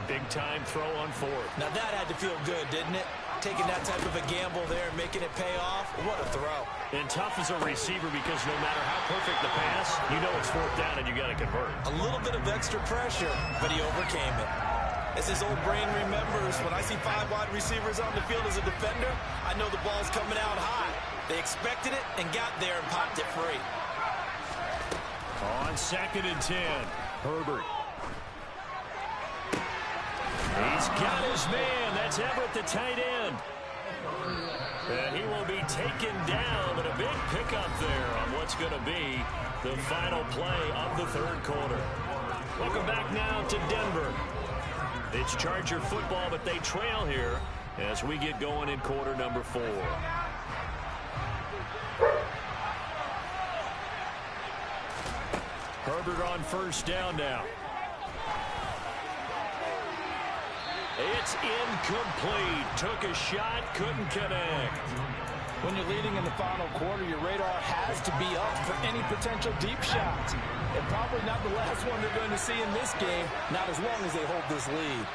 [SPEAKER 5] Big time throw on fourth.
[SPEAKER 2] Now that had to feel good, didn't it? Taking that type of a gamble there and making it pay off. What a throw.
[SPEAKER 5] And tough as a receiver because no matter how perfect the pass, you know it's fourth down and you got to convert.
[SPEAKER 2] A little bit of extra pressure, but he overcame it. As his old brain remembers, when I see 5 wide receivers on the field as a defender, I know the ball's coming out high. They expected it and got there and popped it free.
[SPEAKER 5] On 2nd and 10, Herbert. He's got his man. That's Everett, the tight end. And he will be taken down, but a big pickup there on what's going to be the final play of the third quarter. Welcome back now to Denver. It's Charger football, but they trail here as we get going in quarter number 4. Herbert on first down now. It's incomplete. Took a shot, couldn't connect.
[SPEAKER 2] When you're leading in the final quarter, your radar has to be up for any potential deep shots. And probably not the last one they're going to see in this game, not as long as they hold this lead.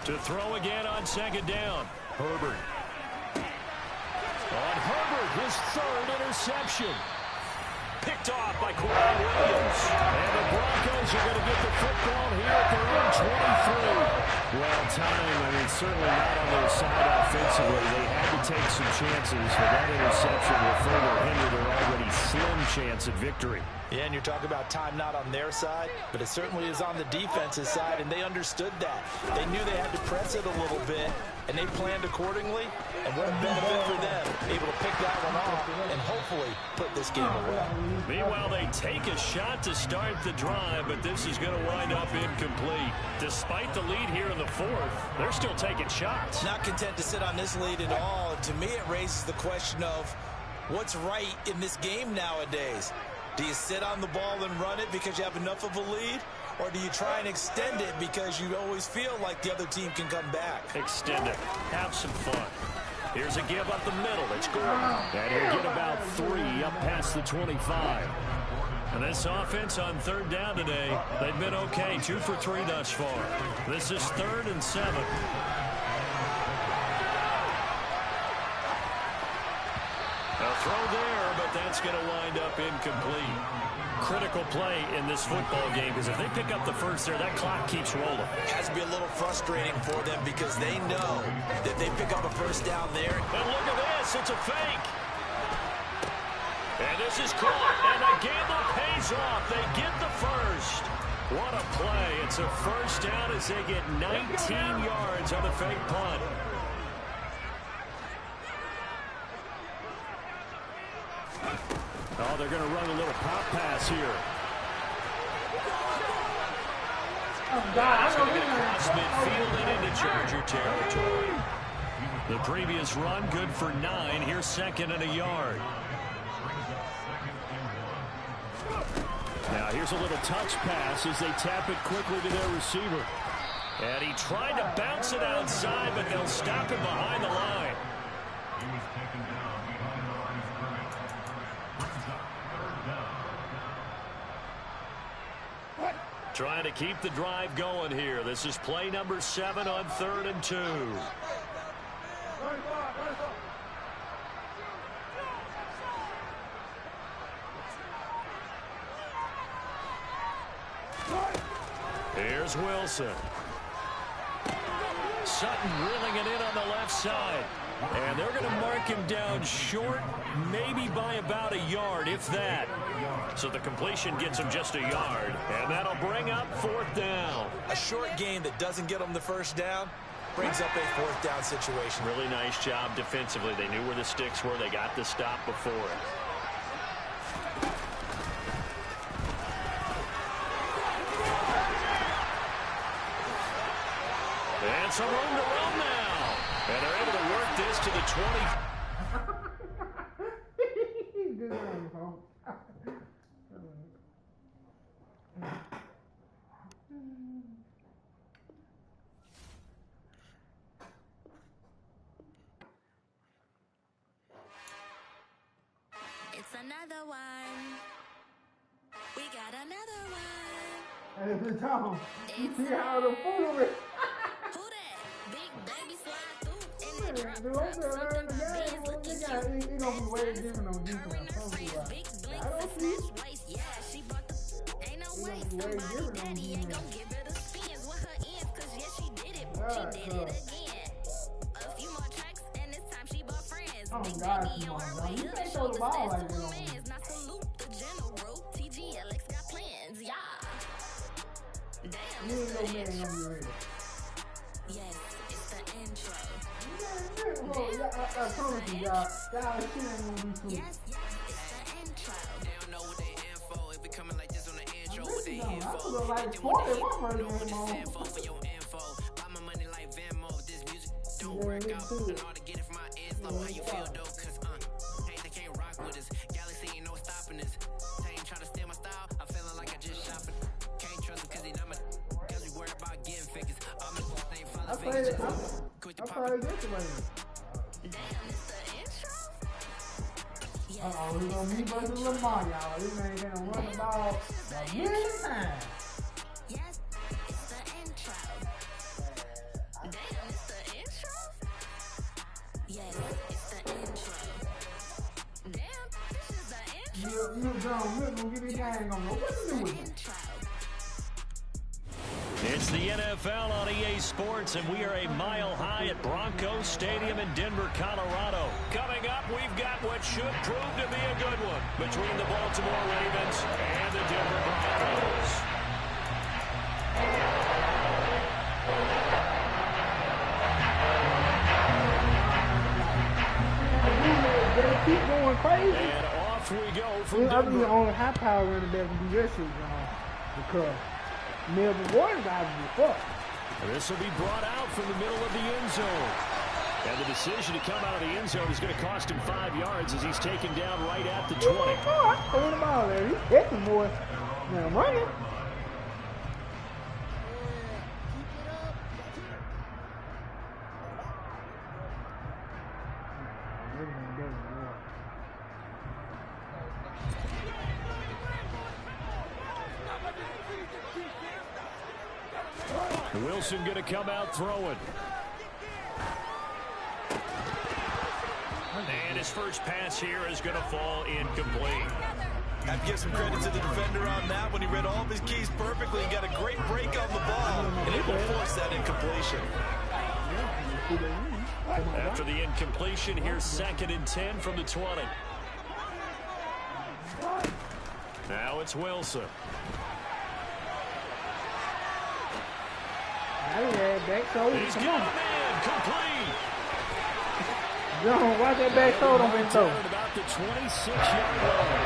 [SPEAKER 5] To throw again on 2nd down. Herbert. On Herbert, his 3rd interception. Picked off by Quinn Williams. And the Broncos are going to get the football here at their own 23. Well, time, certainly not on their side offensively. They had to take some chances, but that interception will further hinder their already slim chance at victory.
[SPEAKER 2] Yeah, and you're talking about time not on their side, but it certainly is on the defense's side, and they understood that. They knew they had to press it a little bit, and they planned accordingly, and what a benefit for them, able to pick that one off and hopefully put this game away.
[SPEAKER 5] Meanwhile, they take a shot to start the drive, but this is going to wind up incomplete. Despite the lead here in the fourth, they're still taking shots.
[SPEAKER 2] Not content to sit on this lead at all, and to me it raises the question of what's right in this game nowadays. Do you sit on the ball and run it because you have enough of a lead? Or do you try and extend it because you always feel like the other team can come back?
[SPEAKER 5] Extend it. Have some fun. Here's a give up the middle. It's Gordon. And he'll get about 3 up past the 25. And this offense on third down today, they've been okay. 2 for 3 thus far. This is 3rd and 7. A throw there, but that's going to wind up incomplete. Critical play in this football game, because if they pick up the first there, that clock keeps rolling.
[SPEAKER 2] It has to be a little frustrating for them because they know that they pick up a first down there.
[SPEAKER 5] And look at this, it's a fake. And this is caught, and the gamble pays off. They get the first. What a play. It's a first down as they get 19 yards on the fake punt. Oh, they're going to run a little pop pass here. It's going to get across midfield and into Charger territory. The previous run, good for 9. Here's 2nd and a yard. Now here's a little touch pass as they tap it quickly to their receiver. And he tried to bounce it outside, but they'll stop him behind the line. Trying to keep the drive going here. This is play number 7 on 3rd and 2. Here's Wilson. Sutton reeling it in on the left side. And they're going to mark him down short, maybe by about a yard, if that. So the completion gets him just a yard. And that'll bring up 4th down.
[SPEAKER 2] A short game that doesn't get them the first down brings up a 4th down situation.
[SPEAKER 5] Really nice job defensively. They knew where the sticks were. They got the stop before it. And some room to run now. And they're able to work this to the 20.
[SPEAKER 8] It's another one. We got another one.
[SPEAKER 7] And it's a Tom. You see how the fool is.
[SPEAKER 8] Who that? Big baby slide through in the drop.
[SPEAKER 7] Dude, I'm gonna learn the game. He gonna be way different on defense.
[SPEAKER 8] Big blink for snatch waist. Yeah, she bought the ain't no way. Somebody daddy ain't gonna give her the spins with her ends. Cause yeah, she did it. She did it again. A few more tracks and this time she bought friends.
[SPEAKER 7] Oh
[SPEAKER 8] Big
[SPEAKER 7] God,
[SPEAKER 8] baby on her way.
[SPEAKER 7] you can't throw the ball like that.
[SPEAKER 8] Now salute the general. TGLX got plans. Yeah. Damn,
[SPEAKER 7] You ain't no
[SPEAKER 8] it's the
[SPEAKER 7] man
[SPEAKER 8] intro.
[SPEAKER 7] gonna be ready.
[SPEAKER 8] Yes, it's the intro.
[SPEAKER 7] I promise you, y'all, shit ain't gonna be cool.
[SPEAKER 8] Yes, it's the intro.
[SPEAKER 9] They don't know what they in for. If we coming like this on the intro, what they in
[SPEAKER 7] I
[SPEAKER 9] for?
[SPEAKER 7] feel like
[SPEAKER 9] They want
[SPEAKER 7] 40
[SPEAKER 9] they
[SPEAKER 7] my first
[SPEAKER 9] know what
[SPEAKER 7] game
[SPEAKER 9] it
[SPEAKER 7] on.
[SPEAKER 9] stand for your info. Buy my money like Venmo. If this music don't work out, and all to get it from my ends. Love how you feel though, cause hey, they can't rock with us. Galaxy ain't no stopping this. They ain't trying to steal my style. I'm feeling like I just shopping. Can't trust him cause he not my. Cause we worried about getting figures. All my ain't
[SPEAKER 7] I
[SPEAKER 9] follow
[SPEAKER 7] played it.
[SPEAKER 9] figures. Quit the
[SPEAKER 7] I
[SPEAKER 9] pop.
[SPEAKER 7] played this way.
[SPEAKER 8] Damn, it's the intro. Yes,
[SPEAKER 7] Uh-oh, we gonna be versus Lamar, y'all. This man gonna run the ball a million times.
[SPEAKER 8] yes, it's the intro. Damn, it's the intro. Yes, it's the intro. Damn, this is the intro.
[SPEAKER 7] You John, look, gonna get this guy ain't gonna know what to do with it.
[SPEAKER 8] Intro.
[SPEAKER 5] It's the NFL on EA Sports, and we are a mile high at Broncos Stadium in Denver, Colorado. Coming up, we've got what should prove to be a good one between the Baltimore Ravens and the Denver Broncos.
[SPEAKER 7] Keep going crazy.
[SPEAKER 5] And off we go from
[SPEAKER 7] Denver.
[SPEAKER 5] Denver.
[SPEAKER 7] The only high power running back can do that shit, y'all. Because Melvin Gordon got to be fucked.
[SPEAKER 5] This will be brought out from the middle of the end zone. And the decision to come out of the end zone is going to cost him 5 yards as he's taken down right at the 20.
[SPEAKER 7] Throwing the ball there. He's catching more than running.
[SPEAKER 5] Wilson going to come out throwing. And his first pass here is going to fall incomplete.
[SPEAKER 2] I have to give some credit to the defender on that when he read all of his keys perfectly and got a great break on the ball and able to force that incompletion.
[SPEAKER 5] After the incompletion, here's 2nd and 10 from the 20. Now it's Wilson.
[SPEAKER 7] He's
[SPEAKER 5] got a man complete.
[SPEAKER 7] John, watch that back shoulder on him throw.
[SPEAKER 5] About the 26-yard line.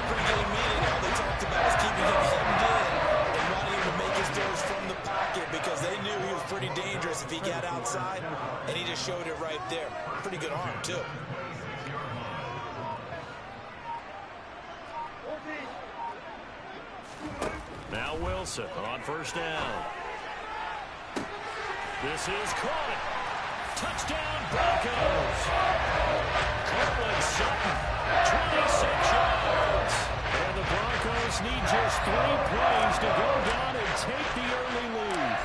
[SPEAKER 2] Pretty good meeting. All they talked about is keeping him hemmed in and wanting him to make his throws from the pocket because they knew he was pretty dangerous if he got outside, and he just showed it right there. Pretty good arm, too.
[SPEAKER 5] Now Wilson on first down. This is caught. Touchdown, Broncos. Cortland Sutton, 26 yards. And the Broncos need just 3 plays to go down and take the early lead.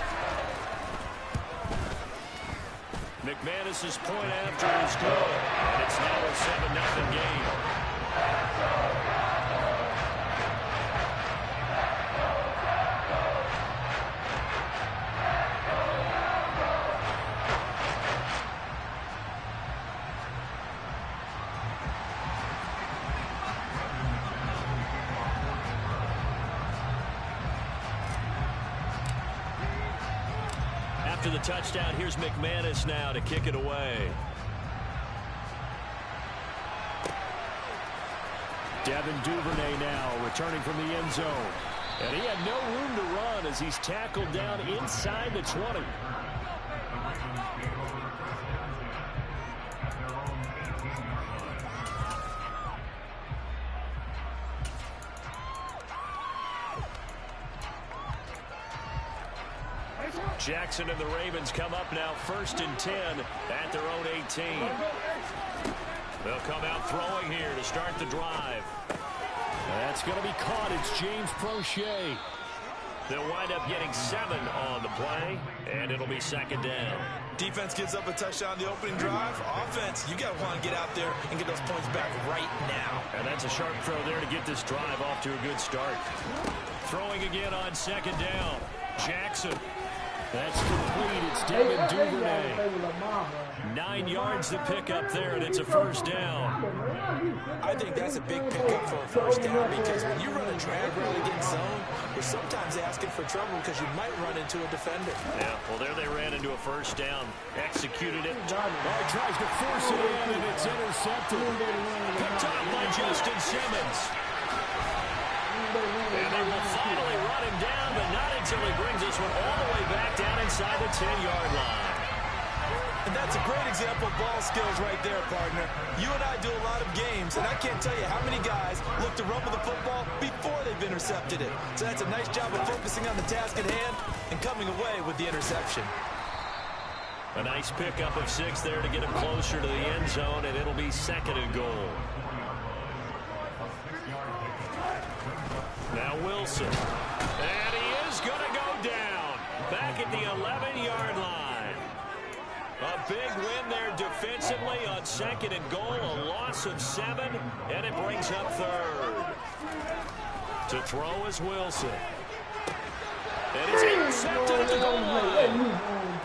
[SPEAKER 5] McManus's point after is good. And it's now a 7-0 game. After the touchdown, here's McManus now to kick it away. Devin Duvernay now returning from the end zone. And he had no room to run as he's tackled down inside the 20. Jackson and the Ravens come up now 1st and 10 at their own 18. They'll come out throwing here to start the drive. That's going to be caught. It's James Prochet. They'll wind up getting 7 on the play, and it'll be 2nd down.
[SPEAKER 2] Defense gives up a touchdown the opening drive. Offense, you got to want to get out there and get those points back right now.
[SPEAKER 5] And that's a sharp throw there to get this drive off to a good start. Throwing again on 2nd down. Jackson. That's complete. It's Devin Duvernay. 9 yards to pick up there, and it's a first down.
[SPEAKER 2] I think that's a big pickup for a first down because when you run a drag route against zone, you're sometimes asking for trouble because you might run into a defender.
[SPEAKER 5] Yeah, well, there they ran into a first down. Executed it. Tries to force it in, and it's intercepted. Picked up by Justin Simmons. And they will finally run him down, but not until he brings this one all the way back down inside the 10-yard line.
[SPEAKER 2] And that's a great example of ball skills right there, partner. You and I do a lot of games, and I can't tell you how many guys look to run with the football before they've intercepted it. So that's a nice job of focusing on the task at hand and coming away with the interception.
[SPEAKER 5] A nice pickup of 6 there to get him closer to the end zone, and it'll be 2nd and goal. Now Wilson. And he is going to go down. Back at the 11-yard line. A big win there defensively on 2nd and goal. A loss of 7, and it brings up 3rd. To throw is Wilson.
[SPEAKER 1] And it's intercepted at the goal line.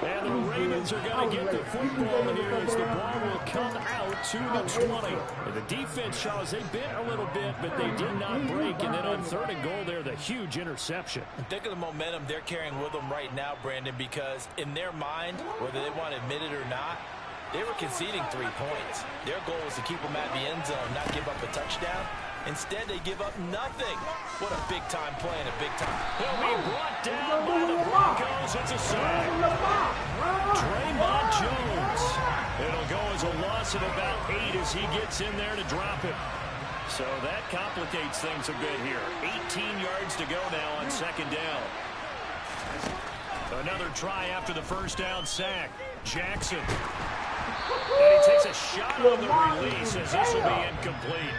[SPEAKER 1] And the Ravens are going to get the football here as the ball will come out to the 20. And the defense, Charles, they bit a little bit, but they did not break. And then on 3rd and goal there, the huge interception.
[SPEAKER 2] Think of the momentum they're carrying with them right now, Brandon, because in their mind, whether they want to admit it or not, they were conceding 3 points. Their goal was to keep them at the end zone, not give up a touchdown. Instead, they give up nothing. What a big-time play and a big-time.
[SPEAKER 1] He'll be brought down by the Broncos. It's a sack. Draymond Jones. It'll go as a loss of about 8 as he gets in there to drop it. So that complicates things a bit here. 18 yards to go now on 2nd down. Another try after the first down sack. Jackson. And he takes a shot on the release as this will be incomplete.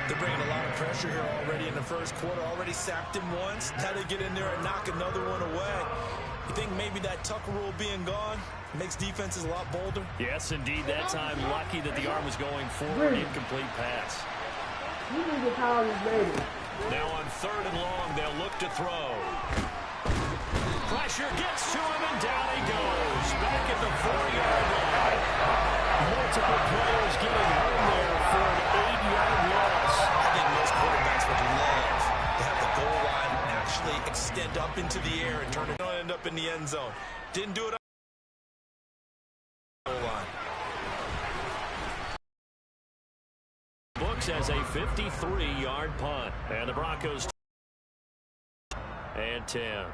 [SPEAKER 2] They're bringing a lot of pressure here already in the first quarter. Already sacked him once. How to get in there and knock another one away. You think maybe that Tucker rule being gone makes defenses a lot bolder?
[SPEAKER 1] Yes, indeed. That time, lucky that the arm was going forward. Incomplete pass.
[SPEAKER 7] You need to call this lady.
[SPEAKER 1] Now on 3rd and long, they'll look to throw. Pressure gets to him, and down he goes. Back at the 4-yard line. Multiple players getting home there for an 8-yard loss.
[SPEAKER 2] I think most quarterbacks would love to have the goal line actually extend up into the air and turn it on and end up in the end zone. Didn't do it on the goal line.
[SPEAKER 1] Books as a 53-yard punt. And the Broncos and 10.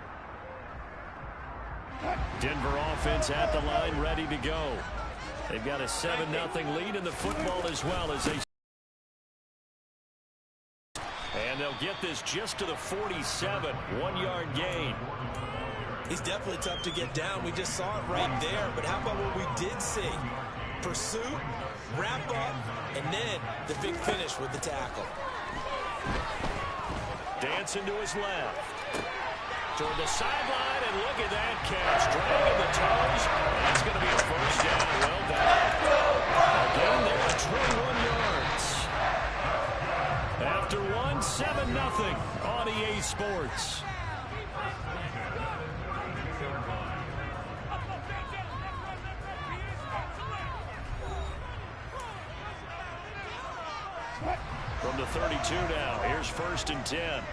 [SPEAKER 1] Denver offense at the line, ready to go. They've got a 7-0 lead in the football as well as they. And they'll get this just to the 47, 1-yard gain.
[SPEAKER 2] He's definitely tough to get down. We just saw it right there. But how about what we did see? Pursuit, wrap up, and then the big finish with the tackle.
[SPEAKER 1] Dancing to his left. Toward the sideline, and look at that catch. Dragging the toes. That's going to be a first down. Well done. Again, there at 21 yards. After one, 7-0 on EA Sports. From the 32 now, here's 1st and 10.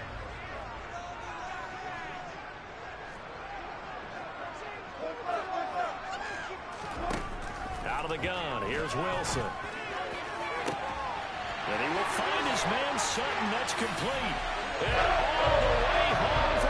[SPEAKER 1] Out of the gun, here's Wilson. And he will find his man Sutton. That's complete. And all the way home for...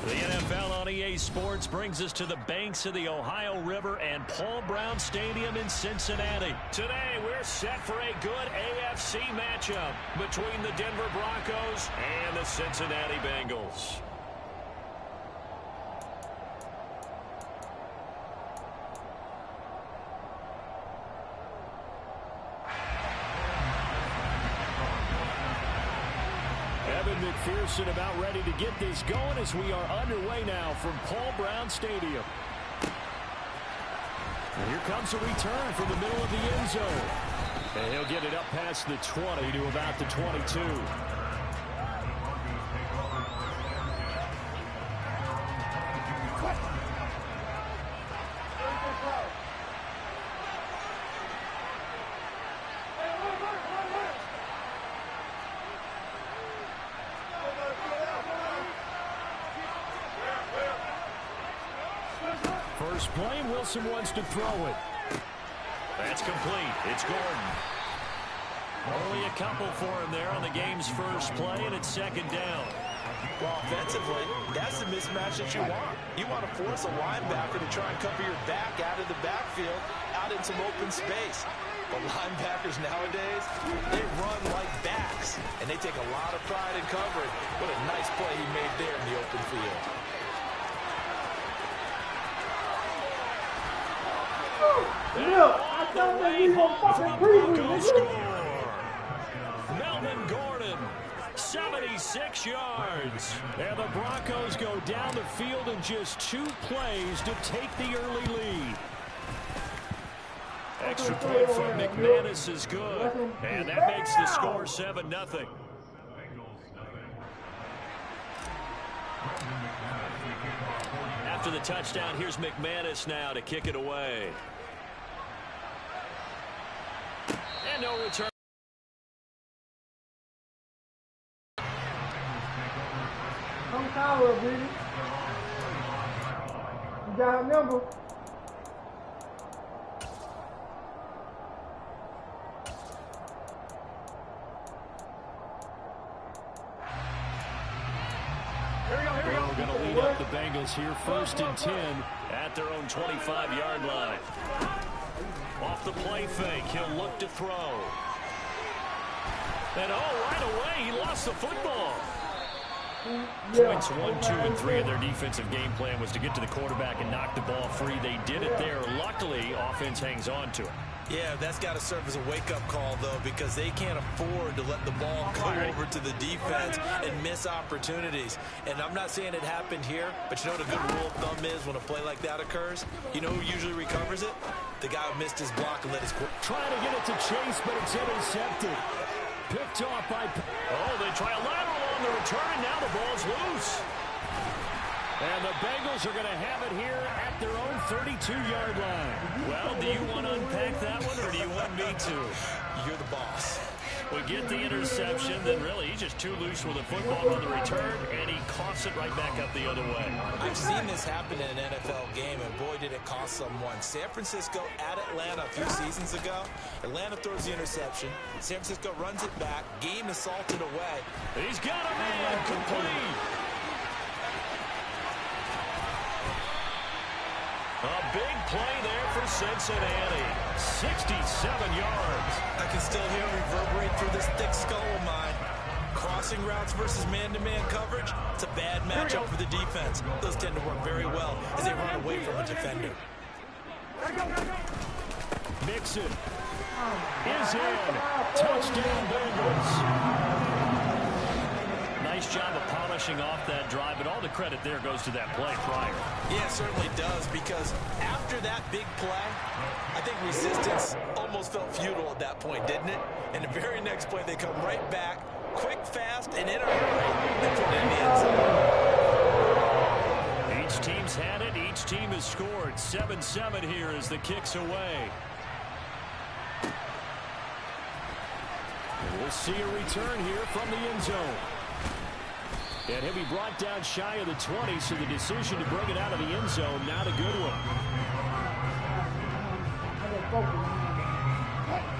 [SPEAKER 1] The NFL on EA Sports brings us to the banks of the Ohio River and Paul Brown Stadium in Cincinnati. Today, we're set for a good AFC matchup between the Denver Broncos and the Cincinnati Bengals. McPherson about ready to get this going as we are underway now from Paul Brown Stadium. And here comes a return from the middle of the end zone. And he'll get it up past the 20 to about the 22. First play, Wilson wants to throw it. That's complete. It's Gordon. Only a couple for him there on the game's first play, and it's 2nd down.
[SPEAKER 2] Well, offensively, that's the mismatch that you want. You want to force a linebacker to try and cover your back out of the backfield, out in some open space. But linebackers nowadays, they run like backs, and they take a lot of pride in covering. What a nice play he made there in the open field.
[SPEAKER 7] I don't think he's gonna fucking preview
[SPEAKER 1] score. Melvin Gordon, 76 yards. And the Broncos go down the field in just 2 plays to take the early lead. Extra point from McManus is good, and that makes the score 7-0. After the touchdown, here's McManus now to kick it away. And no return.
[SPEAKER 7] Come Tyler, baby. You got her number.
[SPEAKER 1] We're going to lead up the Bengals here, 1st and 10 at their own 25-yard line. Off the play fake, he'll look to throw. And right away, he lost the football. Points 1, 2, and 3 of their defensive game plan was to get to the quarterback and knock the ball free. They did it there. Luckily, offense hangs on to it.
[SPEAKER 2] Yeah, that's got to serve as a wake-up call, though, because they can't afford to let the ball go over to the defense and miss opportunities. And I'm not saying it happened here, but you know what a good rule of thumb is when a play like that occurs? You know who usually recovers it? The guy who missed his block and let his quarterback.
[SPEAKER 1] Trying to get it to Chase, but it's intercepted. Picked off by... they try a lateral on the return, and now the ball's loose. And the Bengals are going to have it here at their own 32-yard line. Well, do you want to unpack that one, or do you want me to?
[SPEAKER 2] You're the boss.
[SPEAKER 1] We get the interception, then really he's just too loose with the football on the return, and he coughs it right back up the other way.
[SPEAKER 2] I've seen this happen in an NFL game, and boy, did it cost someone. San Francisco at Atlanta a few seasons ago. Atlanta throws the interception. San Francisco runs it back. Game is salted away.
[SPEAKER 1] He's got a man complete. A big play there for Cincinnati. 67 yards.
[SPEAKER 2] I can still hear it reverberate through this thick skull of mine. Crossing routes versus man-to-man coverage, it's a bad matchup for the defense. Those tend to work very well as they run away from a defender.
[SPEAKER 1] Mixon is in. Touchdown Bengals. Nice job of polishing off that drive, but all the credit there goes to that play prior.
[SPEAKER 2] Yeah, it certainly does, because after that big play, I think resistance almost felt futile at that point, didn't it? And the very next play, they come right back, quick, fast, and in a hurry, and put it in the end zone.
[SPEAKER 1] Each team's had it. Each team has scored. 7-7 here as the kick's away. And we'll see a return here from the end zone. And he'll be brought down shy of the 20, so the decision to bring it out of the end zone, not a good one.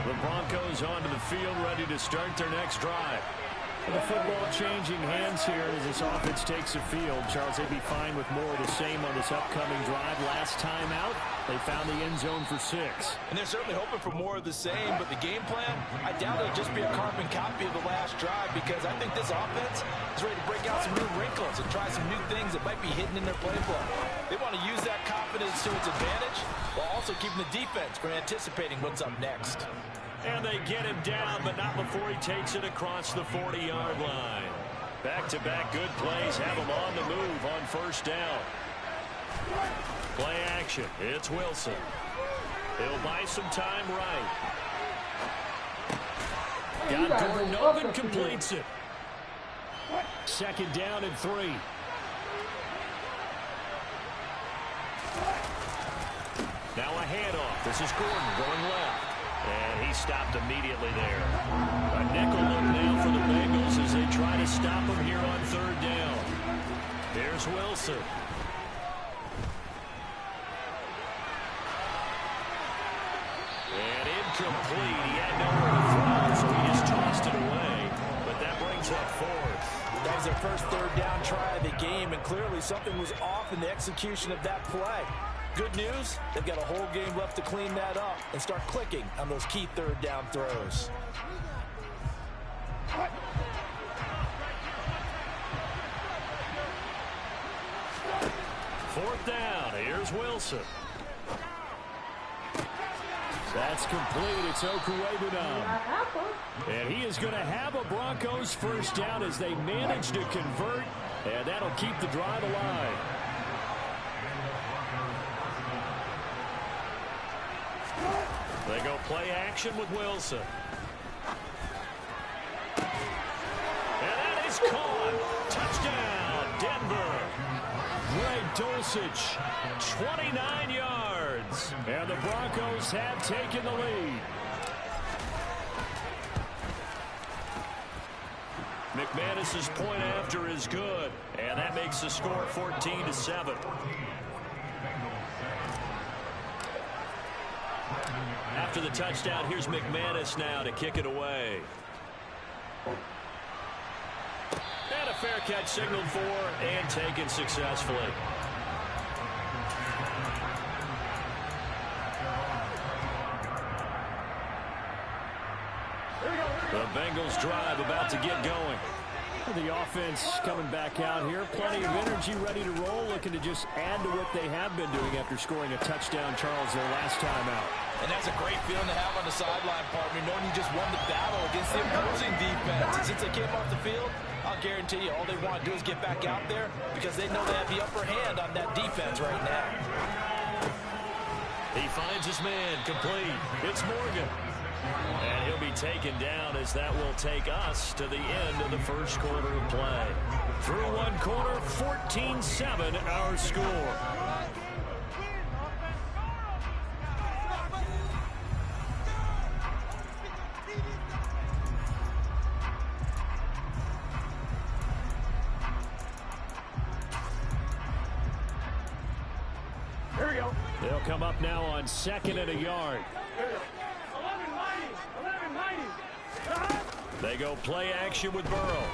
[SPEAKER 1] The Broncos onto the field, ready to start their next drive. The football changing hands here as this offense takes the field. Charles, they'd be fine with more of the same on this upcoming drive. Last time out, they found the end zone for 6.
[SPEAKER 2] And they're certainly hoping for more of the same, but the game plan, I doubt it'll just be a carbon copy of the last drive, because I think this offense is ready to break out some new wrinkles and try some new things that might be hidden in their playbook. They want to use that confidence to its advantage while also keeping the defense from anticipating what's up next.
[SPEAKER 1] And they get him down, but not before he takes it across the 40-yard line. Back-to-back good plays have him on the move on first down. Play action. It's Wilson. He'll buy some time right. Got Gordon open, completes it. 2nd down and 3. Now a handoff. This is Gordon going left. And he stopped immediately there. A nickel look now for the Bengals as they try to stop him here on 3rd down. Here's Wilson. And incomplete. He had nowhere to throw, so he just tossed it away. But that brings up 4th.
[SPEAKER 2] That was was their first third down try of the game, and clearly something was off in the execution of that play. Good news, they've got a whole game left to clean that up and start clicking on those key third down throws.
[SPEAKER 5] Fourth down. Here's Wilson. That's complete. It's Okuwebunam. And he is going to have a Broncos first down as they manage to convert, and that'll keep the drive alive. They go play action with Wilson. And that is caught. Touchdown, Denver. Greg Dulcich, 29 yards. And the Broncos have taken the lead. McManus's point after is good. And that makes the score 14-7. After the touchdown, here's McManus now to kick it away. And a fair catch signaled for and taken successfully. The Bengals drive about to get going. The offense coming back out here. Plenty of energy, ready to roll, looking to just add to what they have been doing after scoring a touchdown, Charles, their last time out.
[SPEAKER 2] And that's a great feeling to have on the sideline, partner, knowing you just won the battle against the opposing defense. And since they came off the field, I'll guarantee you all they want to do is get back out there because they know they have the upper hand on that defense right now.
[SPEAKER 5] He finds his man complete. It's Morgan. And he'll be taken down as that will take us to the end of the first quarter of play. Through one quarter, 14-7 our score.
[SPEAKER 7] Here we go.
[SPEAKER 5] They'll come up now on 2nd and a yard. They go play action with Burrow.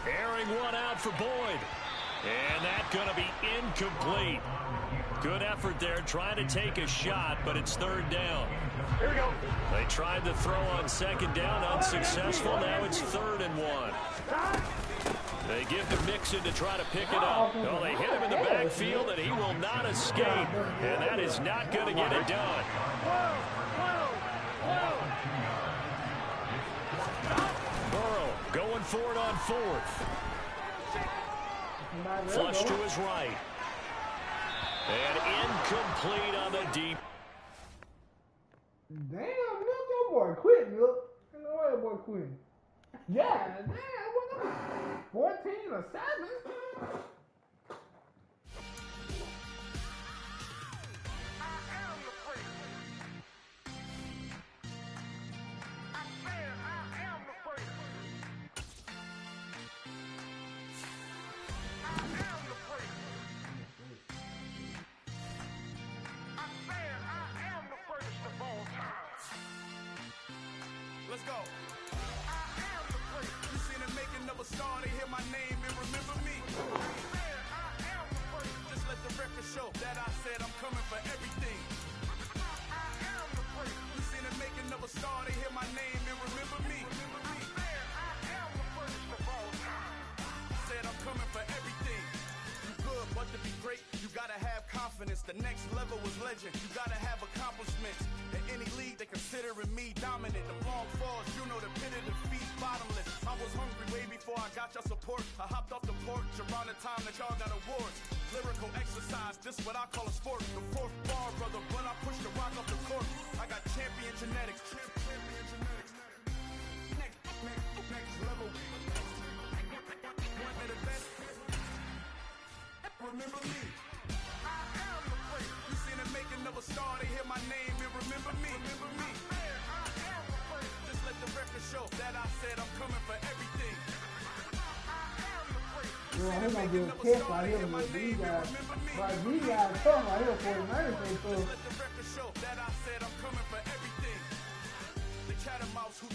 [SPEAKER 5] Airing one out for Boyd. And that's going to be incomplete. Good effort there trying to take a shot, but it's 3rd down.
[SPEAKER 7] Here we go.
[SPEAKER 5] They tried to throw on 2nd down, unsuccessful. Now it's 3rd and 1. They give to Mixon to try to pick it up. Well, they hit him in the backfield, and he will not escape. And that is not going to get it done. Burrow going for it on 4th. Flush to his right. And incomplete on the deep.
[SPEAKER 7] Damn, look, your boy quit, look. Look that boy quit. Yeah, damn, what up? 14 or 7?
[SPEAKER 6] Let's go. I am the first. You seen the making of a star, they hear my name and remember me. I am the first. Just let the record show that I said I'm coming for everything. I am the first. You seen the making of a star, they hear my name and remember me. I am the first of all time. Said I'm coming for everything. You good, but to be great, you gotta have confidence. The next level was legend. You gotta have accomplishments. In any league, they considering me dominant. The long falls, you know the pit of defeat, bottomless. I was hungry way before I got your support. I hopped off the porch around the time that y'all got awards. Lyrical exercise, this what I call a sport. The 4th bar, brother, when I push the rock off the court. I got champion genetics. Champion genetics. Next level. One of the best. Remember me. I am the first. You seen the making of a star, they hear my name and remember me. Remember me. I am the first. Just let the record show that I said I'm coming for everything. I am the first.
[SPEAKER 7] Yeah, he's gonna get a kick right here with these guys. Like these guys come right here for the United States.
[SPEAKER 6] Let the record show that I said I'm coming for everything. The Catamounts
[SPEAKER 1] The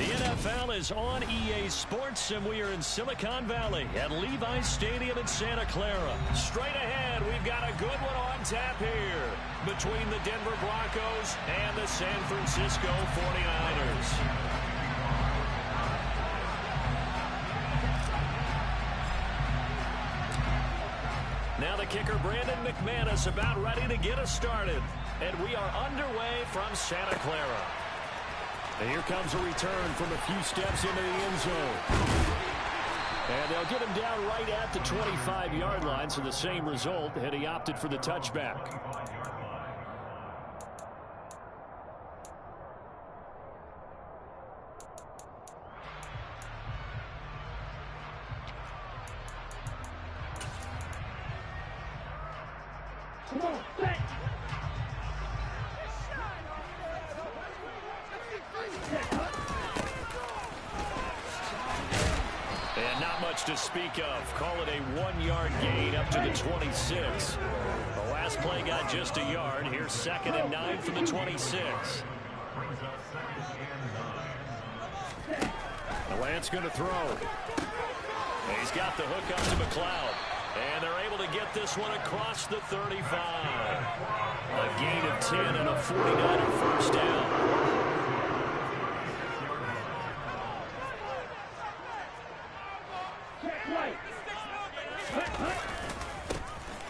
[SPEAKER 1] NFL is on EA Sports, and we are in Silicon Valley at Levi's Stadium in Santa Clara. Straight ahead, we've got a good one on tap here between the Denver Broncos and the San Francisco 49ers. Now the kicker, Brandon McManus, about ready to get us started. And we are underway from Santa Clara. And here comes a return from a few steps into the end zone. And they'll get him down right at the 25-yard line, so the same result, and he opted for the touchback. And not much to speak of. Call it a 1-yard gain up to the 26. The last play got just a yard. Here's 2nd and 9 from the 26. Lance going to throw. He's got the hook up to McLeod. And they're able to get this one across the 35. A gain of 10 and a 49er first down.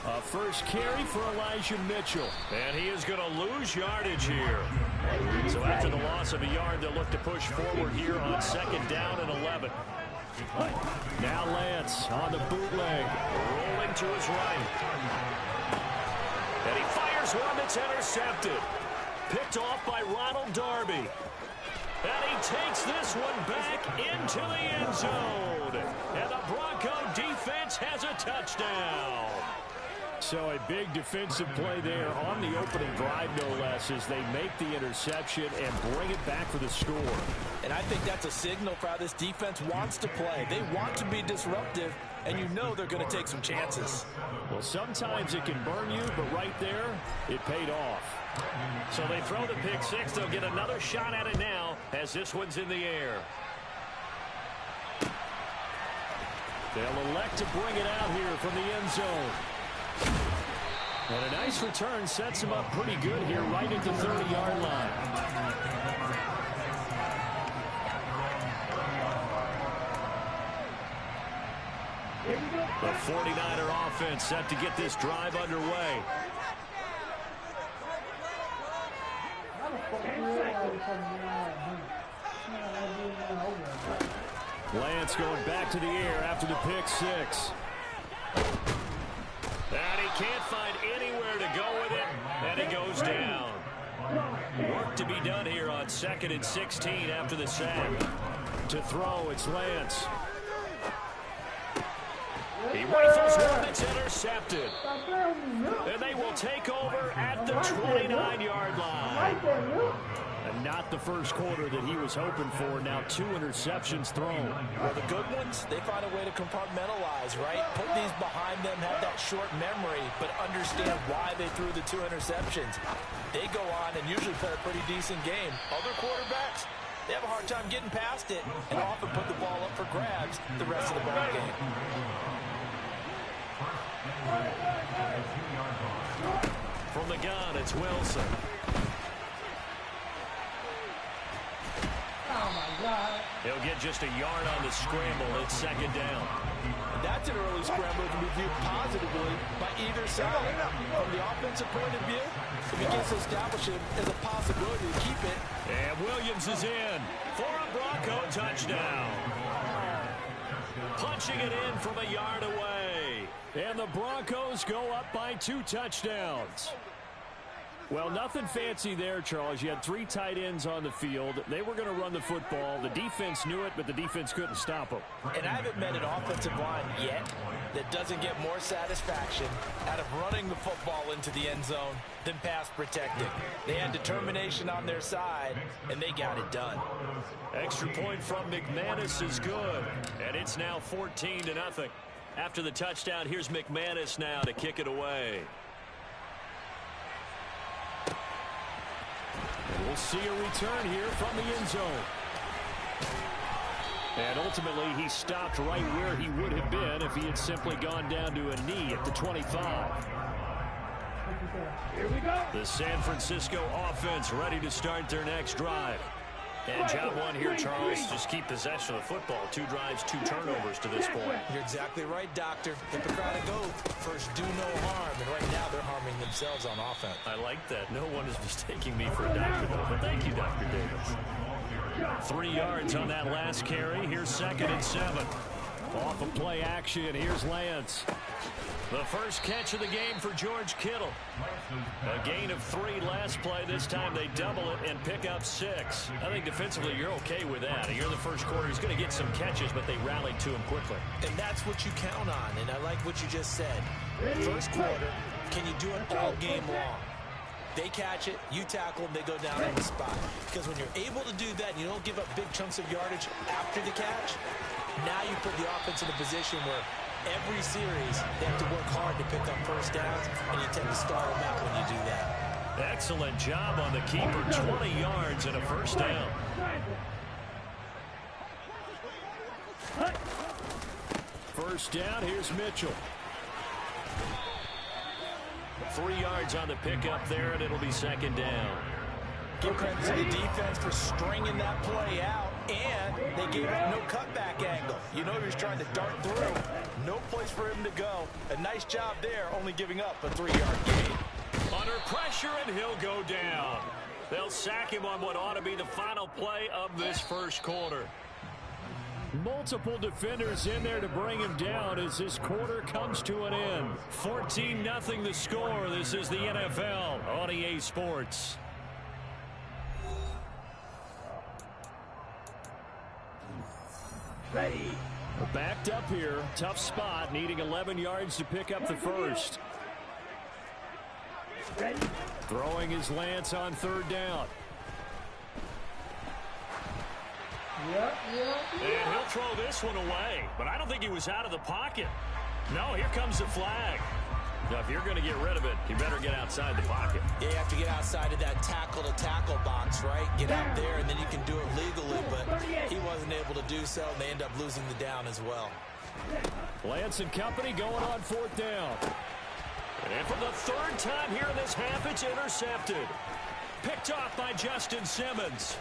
[SPEAKER 1] A first carry for Elijah Mitchell. And he is going to lose yardage here. So after the loss of a yard, they'll look to push forward here on 2nd down and 11. Now Lance on the bootleg, rolling to his right. And he fires one that's intercepted. Picked off by Ronald Darby. And he takes this one back into the end zone. And the Bronco defense has a touchdown. So a big defensive play there on the opening drive, no less, as they make the interception and bring it back for the score.
[SPEAKER 2] And I think that's a signal for how this defense wants to play. They want to be disruptive, and you know they're going to take some chances.
[SPEAKER 1] Well, sometimes it can burn you, but right there, it paid off. So they throw the pick six. They'll get another shot at it now as this one's in the air. They'll elect to bring it out here from the end zone. And a nice return sets him up pretty good here right at the 30-yard line. The 49er offense set to get this drive underway. Lance going back to the air after the pick six. And he can't find anywhere to go with it, and he goes down. Work to be done here on 2nd and 16 after the sack. To throw, it's Lance. He rifles one that's intercepted. And they will take over at the 29-yard line. And not the first quarter that he was hoping for. Now 2 interceptions thrown.
[SPEAKER 2] Well, the good ones, they find a way to compartmentalize, right? Put these behind them, have that short memory, but understand why they threw the 2 interceptions. They go on and usually play a pretty decent game. Other quarterbacks, they have a hard time getting past it and often put the ball up for grabs the rest of the ball game.
[SPEAKER 1] From the gun, it's Wilson. He'll get just a yard on the scramble. It's 2nd down.
[SPEAKER 2] That's an early scramble that can be viewed positively by either side. From the offensive point of view, it begins to establish it as a possibility to keep it.
[SPEAKER 1] And Williams is in for a Bronco touchdown. Punching it in from a yard away. And the Broncos go up by 2 touchdowns. Well, nothing fancy there, Charles. You had 3 tight ends on the field. They were going to run the football. The defense knew it, but the defense couldn't stop them.
[SPEAKER 2] And I haven't met an offensive line yet that doesn't get more satisfaction out of running the football into the end zone than pass protecting. They had determination on their side, and they got it done.
[SPEAKER 1] Extra point from McManus is good, and it's now 14-0. After the touchdown, here's McManus now to kick it away. We'll see a return here from the end zone. And ultimately, he stopped right where he would have been if he had simply gone down to a knee at the 25.
[SPEAKER 7] Here we go.
[SPEAKER 1] The San Francisco offense ready to start their next drive. And job one here, Charles, just keep possession of the football. 2 drives, 2 turnovers to this point.
[SPEAKER 2] You're exactly right, Doctor. Hippocratic oath. First, do no harm. And right now, they're harming themselves on offense.
[SPEAKER 1] I like that. No one is mistaking me for a doctor, though. But thank you, Dr. Davis. 3 yards on that last carry. Here's 2nd and 7. Off of play action, here's Lance. The first catch of the game for George Kittle. A gain of 3 last play. This time they double it and pick up 6. I think defensively you're okay with that. Here in the first quarter, he's going to get some catches, but they rallied to him quickly.
[SPEAKER 2] And that's what you count on, and I like what you just said. First quarter, can you do it all game long? They catch it, you tackle them, they go down on the spot. Because when you're able to do that and you don't give up big chunks of yardage after the catch, now you put the offense in a position where every series they have to work hard to pick up first downs, and you tend to stall them out when you do that.
[SPEAKER 1] Excellent job on the keeper. 20 yards and a first down. First down, here's Mitchell. 3 yards on the pickup there, and it'll be 2nd down.
[SPEAKER 2] Give credit to the defense for stringing that play out, and they gave it no cutback angle. You know he was trying to dart through. No place for him to go. A nice job there, only giving up a 3-yard gain.
[SPEAKER 1] Under pressure, and he'll go down. They'll sack him on what ought to be the final play of this first quarter. Multiple defenders in there to bring him down as this quarter comes to an end. 14-0 the score. This is the NFL on EA Sports.
[SPEAKER 7] Ready.
[SPEAKER 1] Backed up here. Tough spot. Needing 11 yards to pick up the first.
[SPEAKER 7] Ready.
[SPEAKER 1] Throwing his Lance on 3rd down.
[SPEAKER 7] Yep.
[SPEAKER 1] And he'll throw this one away. But I don't think he was out of the pocket. No, here comes the flag. Now, if you're going to get rid of it, you better get outside the pocket.
[SPEAKER 2] Yeah, you have to get outside of that tackle-to-tackle box, right? Get out there, and then you can do it legally. But he wasn't able to do so, and they end up losing the down as well.
[SPEAKER 1] Lance and company going on 4th down. And for the 3rd time here in this half, it's intercepted. Picked off by Justin Simmons.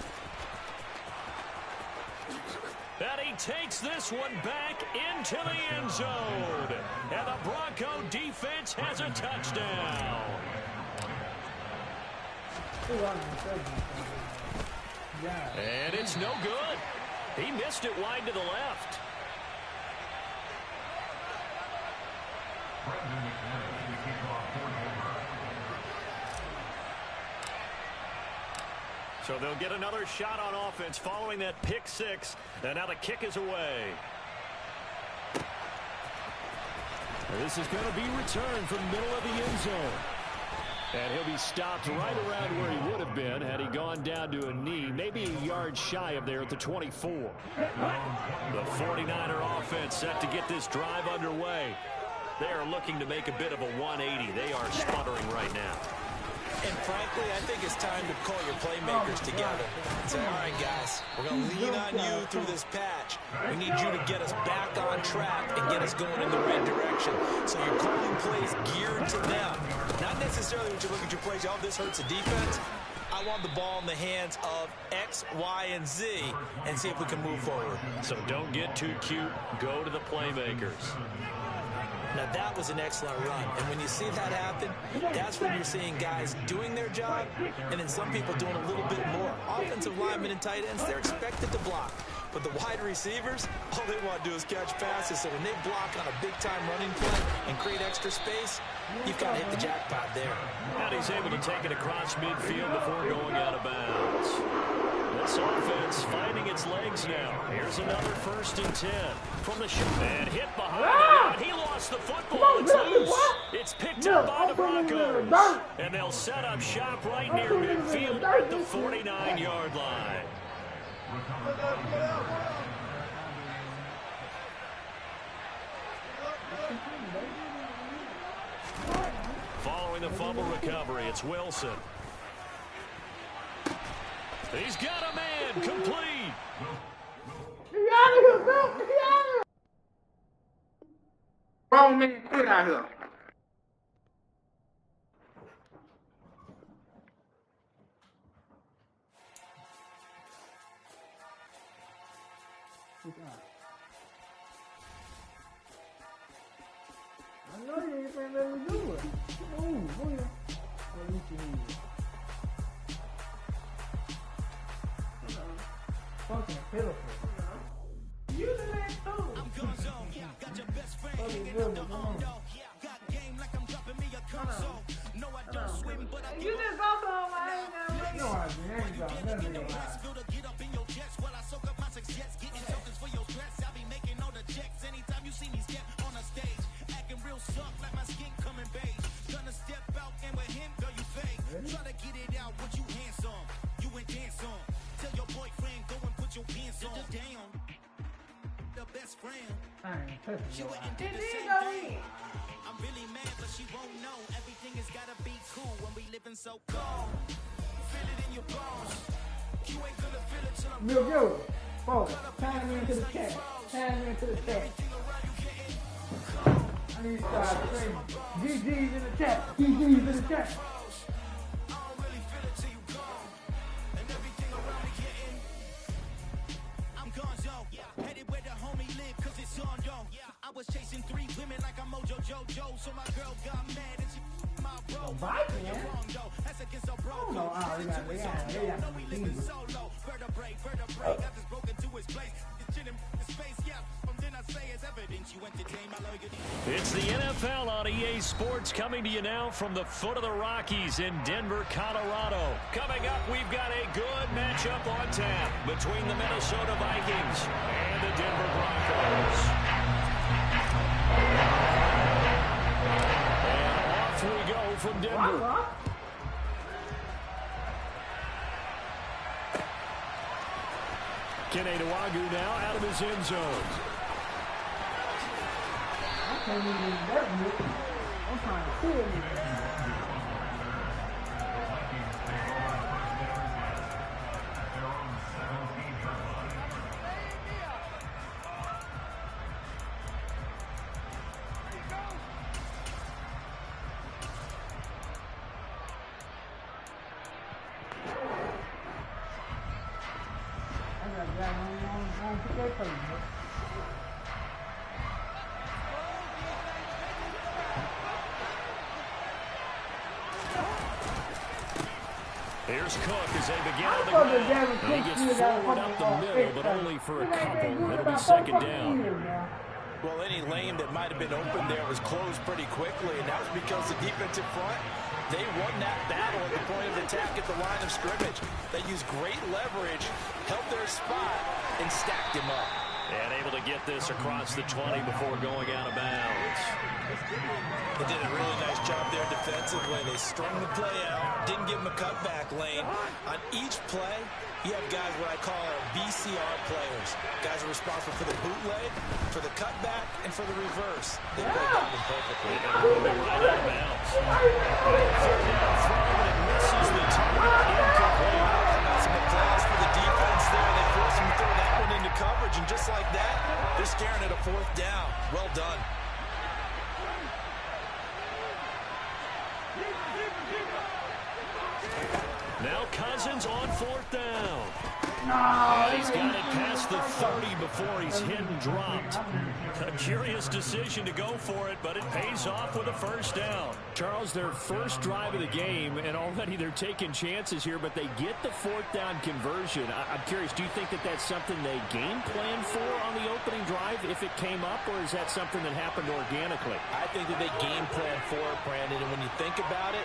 [SPEAKER 1] And he takes this one back into the end zone. And the Bronco defense has a touchdown. And it's no good. He missed it wide to the left. So they'll get another shot on offense following that pick 6. And now the kick is away. This is going to be returned from the middle of the end zone. And he'll be stopped right around where he would have been had he gone down to a knee, maybe a yard shy of there at the 24. The 49er offense set to get this drive underway. They are looking to make a bit of a 180. They are sputtering right now.
[SPEAKER 2] And frankly, I think it's time to call your playmakers together and say, all right, guys, we're going to lean on you through this patch. We need you to get us back on track and get us going in the right direction. So you're calling plays geared to them. Not necessarily when you look at your plays, oh, this hurts the defense. I want the ball in the hands of X, Y, and Z and see if we can move forward.
[SPEAKER 1] So don't get too cute. Go to the playmakers.
[SPEAKER 2] Now, that was an excellent run. And when you see that happen, that's when you're seeing guys doing their job and then some people doing a little bit more. Offensive linemen and tight ends, they're expected to block. But the wide receivers, all they want to do is catch passes. So when they block on a big-time running play and create extra space, you've got to hit the jackpot there.
[SPEAKER 1] And he's able to take it across midfield before going out of bounds. This offense finding its legs now. Here's another 1st and 10 from the shot. And hit behind him. He lost the football. It's loose. It's picked up by the Broncos. And they'll set up shop right near midfield at the 49-yard line. Following the fumble recovery, it's Wilson. He's got a man complete.
[SPEAKER 7] He out of here, Bill. He out of here. Wrong man quit out here. I know you ain't gonna let me do it. Ooh, booyah. What you need? Fucking pitiful. You the man too. I'm going zone. Got your best friend hanging out the window. Got game like I'm dropping me a console. No, I don't swim, but I you just go home. I ain't gonna no, I ain't got nothing to get up in your chest while I soak up my success. Getting tokens for your stress. I be making all the checks anytime you see me step on a stage. Acting real soft like my skin coming beige. Gonna step out and with him, girl, you fake. Try to get it out, what you handsome. You ain't dance on. Tell your boyfriend, go and put your pants on. Down. The best friend. She went and did the same thing. I'm really mad, but she won't know. Everything has gotta be cool when we living so cold. Feel it in your bones. You ain't gonna feel it till I'm gone. Folks, time me into the chat. Time me into the chat. I need to start saying GG's in the chat. GG's in the chat. I was chasing 3 women like I'm Mojo Jojo, so my girl got mad and she my bro. That's against a bro. No, we got we living solo. Vertebrae, got this broken to his place. This shit in his face, yeah. From then I say it's evidence you entertain my loyalty. It's the NFL on EA Sports coming to you now from the foot of the Rockies in Denver, Colorado. Coming up, we've got a good matchup on tap between the Minnesota Vikings and the Denver Broncos. And off we go from Denver. Kenny Nwagu now out of his end zone. I can't even that much. I'm trying to kill you. Here's Cook as they begin on the ground. He gets forward up the middle, but only for a couple. It'll be second down.
[SPEAKER 2] Well, any lane that might have been open there was closed pretty quickly, and that was because the defensive front, they won that battle at the point of attack at the line of scrimmage. They used great leverage, held their spot, and stacked him up.
[SPEAKER 1] And able to get this across the 20 before going out of bounds.
[SPEAKER 2] They did a really nice job there defensively. They strung the play out, didn't give him a cutback lane. On each play, you have guys what I call our VCR players. Guys are responsible for the bootleg, for the cutback, and for the reverse. They played that one perfectly.
[SPEAKER 1] And moving right out of bounds. Third down throw, and it misses the target. Incomplete.
[SPEAKER 2] Some applause for the defense there. They forced him to throw that one into coverage, and just like that, they're staring at a 4th down. Well done.
[SPEAKER 1] Now Cousins on 4th down. And he's got it past the 30 before he's hit and dropped. A curious decision to go for it, but it pays off with a 1st down. Charles, their first drive of the game, and already they're taking chances here, but they get the 4th down conversion. I'm curious, do you think that that's something they game plan for on the opening drive if it came up, or is that something that happened organically?
[SPEAKER 2] I think that they game plan for it, Brandon, and when you think about it,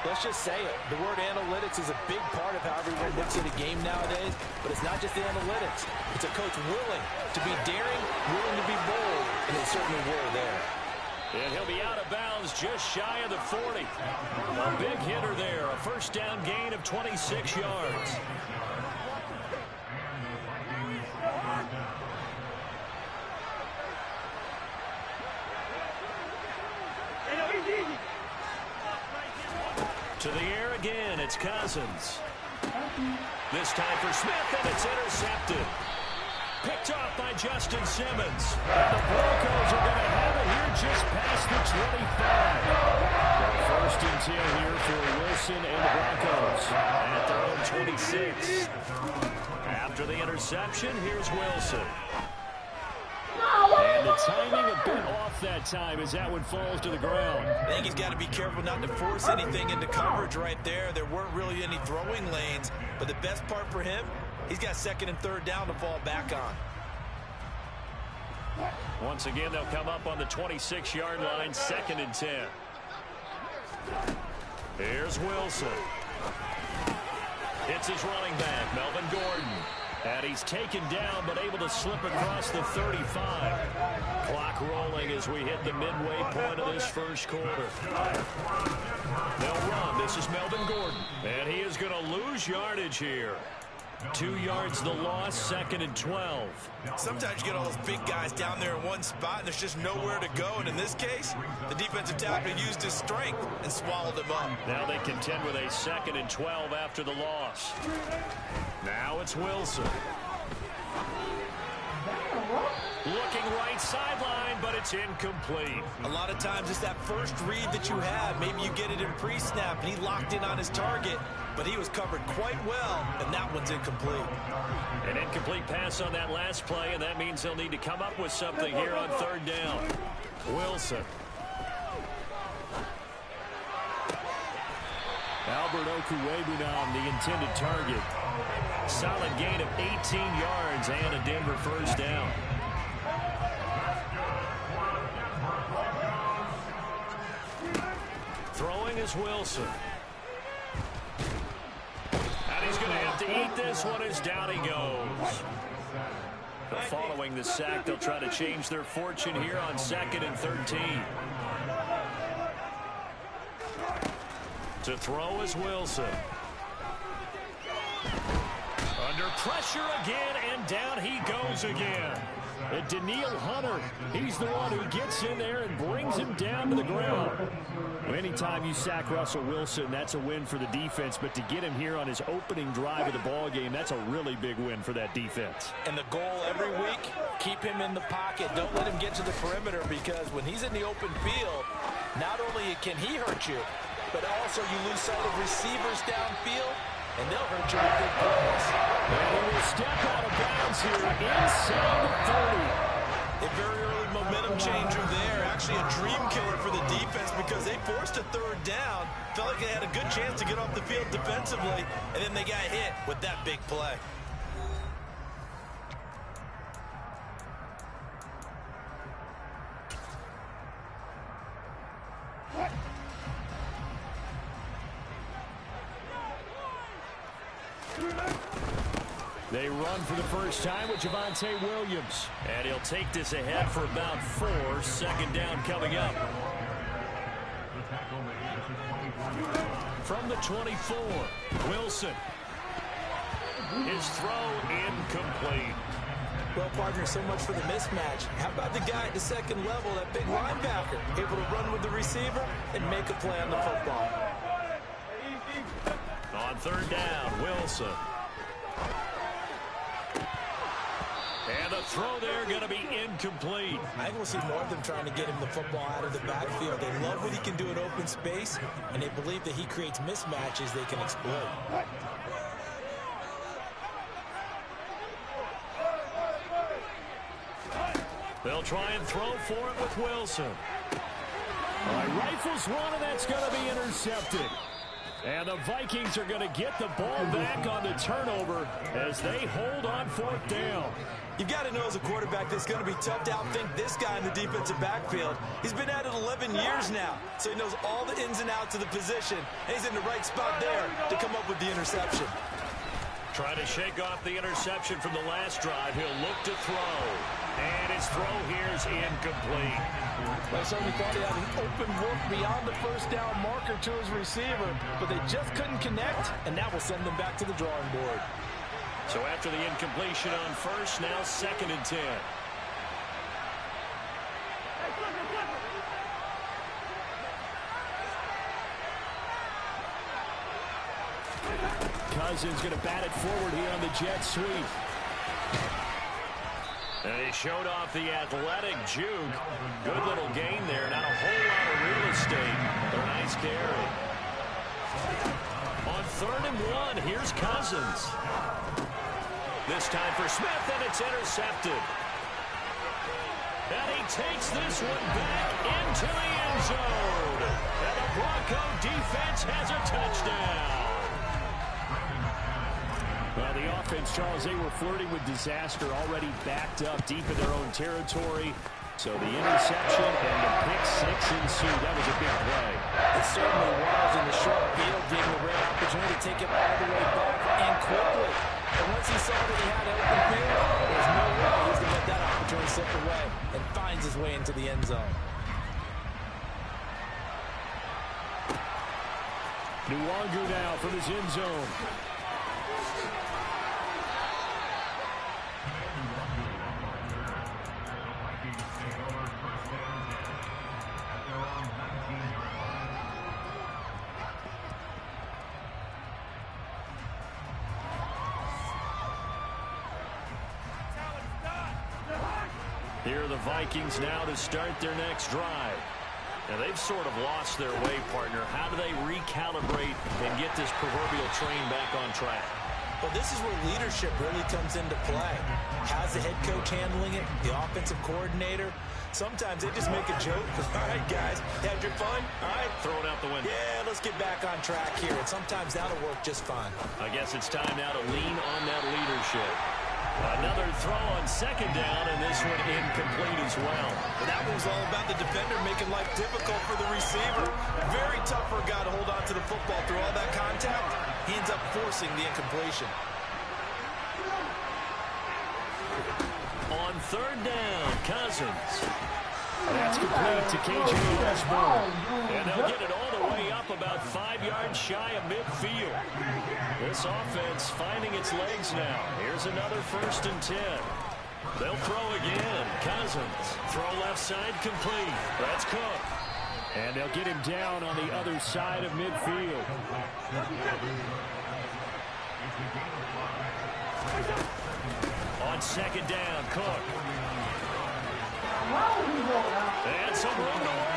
[SPEAKER 2] let's just say it. The word analytics is a big part of how everyone looks at a game nowadays, but it's not just the analytics. It's a coach willing to be daring, willing to be bold, and they certainly were there.
[SPEAKER 1] And he'll be out of bounds just shy of the 40. A big hitter there, a 1st down gain of 26 yards. To the air again, it's Cousins. This time for Smith, and it's intercepted. Picked off by Justin Simmons. And the Broncos are going to have it here just past the 25. First and 10 here for Wilson and the Broncos at their own 26. After the interception, here's Wilson. And the timing a bit off that time as that one falls to the ground.
[SPEAKER 2] I think he's got to be careful not to force anything into coverage right there. There weren't really any throwing lanes, but the best part for him, he's got second and third down to fall back on.
[SPEAKER 1] Once again, they'll come up on the 26-yard line, second and 10. Here's Wilson. Hits his running back, Melvin Gordon. And he's taken down, but able to slip across the 35. Clock rolling as we hit the midway point of this first quarter. They'll run. This is Melvin Gordon. And he is going to lose yardage here. 2 yards the loss, second and 12.
[SPEAKER 2] Sometimes you get all those big guys down there in one spot, and there's just nowhere to go. And in this case, the defensive tackle used his strength and swallowed him up.
[SPEAKER 1] Now they contend with a second and 12 after the loss. Now it's Wilson. Looking right sideline, but it's incomplete.
[SPEAKER 2] A lot of times it's that first read that you have. Maybe you get it in pre-snap, and he locked in on his target, but he was covered quite well, and that one's incomplete.
[SPEAKER 1] An incomplete pass on that last play, and that means they'll need to come up with something here on third down. Wilson. Albert Okuwebunam, the intended target. Solid gain of 18 yards and a Denver first down. Throwing is Wilson. And he's going to have to eat this one as down he goes. But following the sack, they'll try to change their fortune here on second and 13. To throw is Wilson. Under pressure again, and down he goes again. And Daniil Hunter, he's the one who gets in there and brings him down to the ground. Anytime you sack Russell Wilson, that's a win for the defense. But to get him here on his opening drive of the ball game, that's a really big win for that defense.
[SPEAKER 2] And the goal every week, keep him in the pocket. Don't let him get to the perimeter, because when he's in the open field, not only can he hurt you, but also you lose sight of receivers downfield, and they'll hurt you with big plays.
[SPEAKER 1] And he will step out of bounds here inside the 30.
[SPEAKER 2] A very early momentum changer there. Actually a dream killer for the defense, because they forced a third down. Felt like they had a good chance to get off the field defensively, and then they got hit with that big play.
[SPEAKER 1] They run for the first time with Javonte Williams. And he'll take this ahead for about 4. Second down coming up. From the 24, Wilson. His throw incomplete.
[SPEAKER 2] Well, partner, so much for the mismatch. How about the guy at the second level, that big linebacker, able to run with the receiver and make a play on the football?
[SPEAKER 1] On third down, Wilson. And the throw there going to be incomplete.
[SPEAKER 2] I think we'll see more of them trying to get him the football out of the backfield. They love what he can do in open space, and they believe that he creates mismatches they can exploit.
[SPEAKER 1] They'll try and throw for it with Wilson. All right, rifles one, and that's going to be intercepted. And the Vikings are going to get the ball back on the turnover as they hold on fourth down.
[SPEAKER 2] You've got to know as a quarterback that it's going to be tough to outthink this guy in the defensive backfield. He's been at it 11 years now, so he knows all the ins and outs of the position, and he's in the right spot there to come up with the interception.
[SPEAKER 1] Trying to shake off the interception from the last drive. He'll look to throw. And his throw here is incomplete.
[SPEAKER 2] Well, I certainly thought he had an open look beyond the first down marker to his receiver, but they just couldn't connect, and that will send them back to the drawing board.
[SPEAKER 1] So after the incompletion on first, now second and 10. Robinson's going to bat it forward here on the jet sweep. And he showed off the athletic juke. Good little gain there. Not a whole lot of real estate, but a nice carry. On 3rd and 1, here's Cousins. This time for Smith, and it's intercepted. And he takes this one back into the end zone. And the Bronco defense has a touchdown. Well, the offense, Charles, they were flirting with disaster, already backed up deep in their own territory. So the interception and the pick six ensued. That was a big play.
[SPEAKER 2] It certainly was, in the short field, gave him a rare opportunity to take it all the way back and quickly. And once he saw that he had an open field, there's no way he's going to let that opportunity slip away, and finds his way into the end zone.
[SPEAKER 1] Nwangu now from his end zone. Here are the Vikings now to start their next drive. Now, they've sort of lost their way, partner. How do they recalibrate and get this proverbial train back on track?
[SPEAKER 2] Well, this is where leadership really comes into play. How's the head coach handling it? The offensive coordinator? Sometimes they just make a joke. All right, guys, had your fun? All right.
[SPEAKER 1] Throw it out the window.
[SPEAKER 2] Yeah, let's get back on track here. And sometimes that'll work just fine.
[SPEAKER 1] I guess it's time now to lean on that leadership. Another throw on 2nd down, and this one incomplete as well.
[SPEAKER 2] But that one was all about the defender making life difficult for the receiver. Very tough for a guy to hold on to the football through all that contact. He ends up forcing the incompletion.
[SPEAKER 1] On 3rd down, Cousins. That's complete to KJ Osborne. And they'll get it all the way up about 5 yards shy of midfield. This offense finding its legs now. Here's another 1st and 10. They'll throw again. Cousins. Throw left side complete. That's Cook. And they'll get him down on the other side of midfield. On 2nd down, Cook. And some room to work.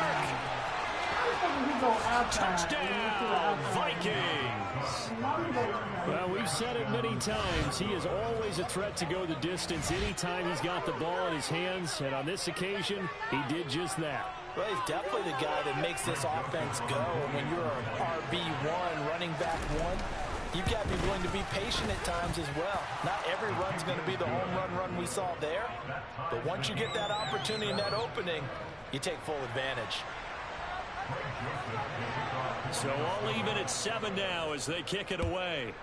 [SPEAKER 1] Touchdown, Vikings. Well, we've said it many times. He is always a threat to go the distance anytime he's got the ball in his hands. And on this occasion, he did just that.
[SPEAKER 2] Well, he's definitely the guy that makes this offense go. And when you're an RB1, running back one, you've got to be willing to be patient at times as well. Not every run's going to be the home run we saw there. But once you get that opportunity and that opening, you take full advantage.
[SPEAKER 1] So all even at 7 now as they kick it away.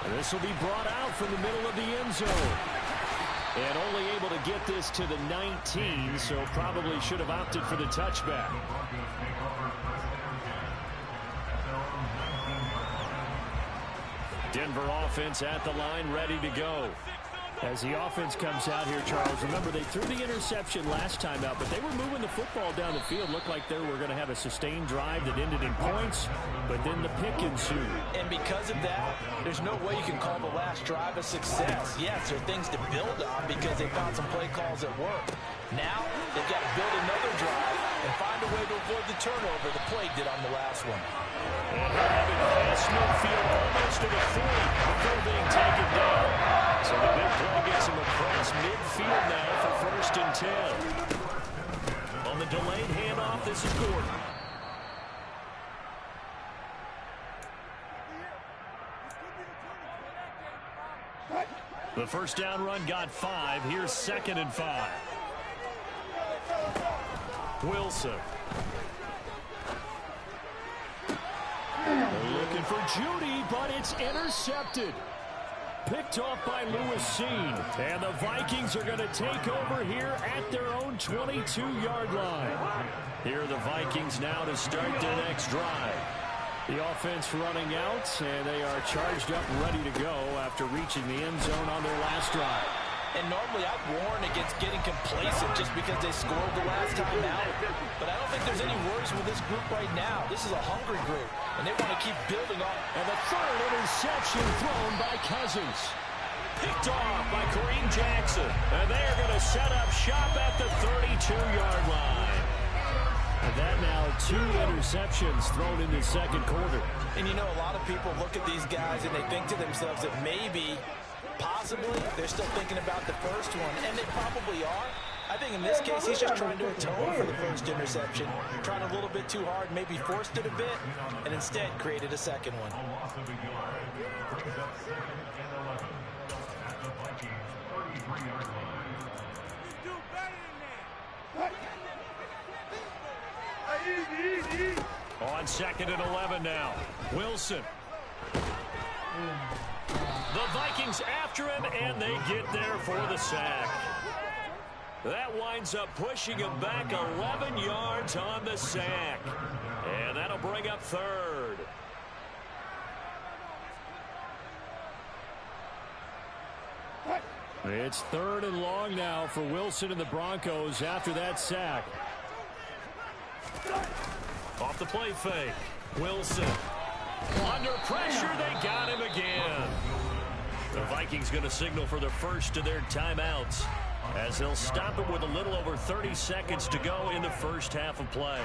[SPEAKER 1] And this will be brought out from the middle of the end zone. And only able to get this to the 19, so probably should have opted for the touchback. Denver offense at the line, ready to go. As the offense comes out here, Charles, remember they threw the interception last time out, but they were moving the football down the field. Looked like they were going to have a sustained drive that ended in points, but then the pick ensued.
[SPEAKER 2] And because of that, there's no way you can call the last drive a success. Yes, there are things to build on because they found some play calls that work. Now, they've got to build another drive and find a way to avoid the turnover the play did on the last one.
[SPEAKER 1] And they're having pass midfield almost to the 40 before being taken down. So the big play gets him across midfield now for 1st and 10. On the delayed handoff, this is Gordon. The first down run got 5. Here's 2nd and 5. Wilson. Looking for Judy, but it's intercepted. Picked off by Lewis Seen. And the Vikings are going to take over here at their own 22-yard line. Here are the Vikings now to start their next drive. The offense running out, and they are charged up ready to go after reaching the end zone on their last drive.
[SPEAKER 2] And normally I'd warn against getting complacent just because they scored the last time out. But I don't think there's any worries with this group right now. This is a hungry group, and they want to keep building on.
[SPEAKER 5] And the third interception thrown by Cousins. Picked off by Kareem Jackson. And they're going to set up shop at the 32-yard line. And that now 2 interceptions thrown in the second quarter.
[SPEAKER 2] And you know, a lot of people look at these guys and they think to themselves that maybe, possibly, they're still thinking about the first one. And they probably are. I think in this case, he's just trying to atone for the first interception. Tried a little bit too hard, maybe forced it a bit, and instead created a second one.
[SPEAKER 5] On 2nd and 11 now. Wilson. The Vikings after him, and they get there for the sack. That winds up pushing him back 11 yards on the sack. And that'll bring up 3rd. It's 3rd and long now for Wilson and the Broncos after that sack. Off the play fake. Wilson. Under pressure, they got him again. The Vikings going to signal for the first of their timeouts as they'll stop it with a little over 30 seconds to go in the first half of play.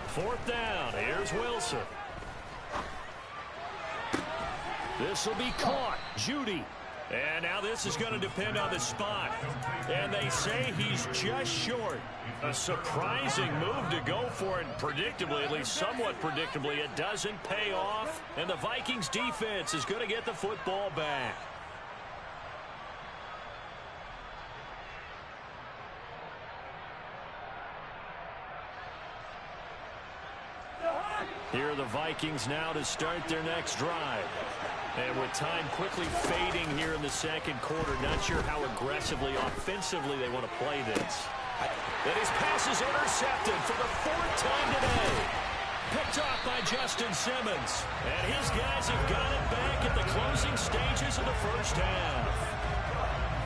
[SPEAKER 5] Fourth down. Here's Wilson. This will be caught. Judy. And now this is going to depend on the spot. And they say he's just short. A surprising move to go for it. Predictably, at least somewhat predictably, it doesn't pay off. And the Vikings defense is going to get the football back. Here are the Vikings now to start their next drive. And with time quickly fading here in the second quarter, not sure how aggressively, offensively they want to play this. And his pass is intercepted for the 4th time today. Picked off by Justin Simmons. And his guys have got it back at the closing stages of the first half.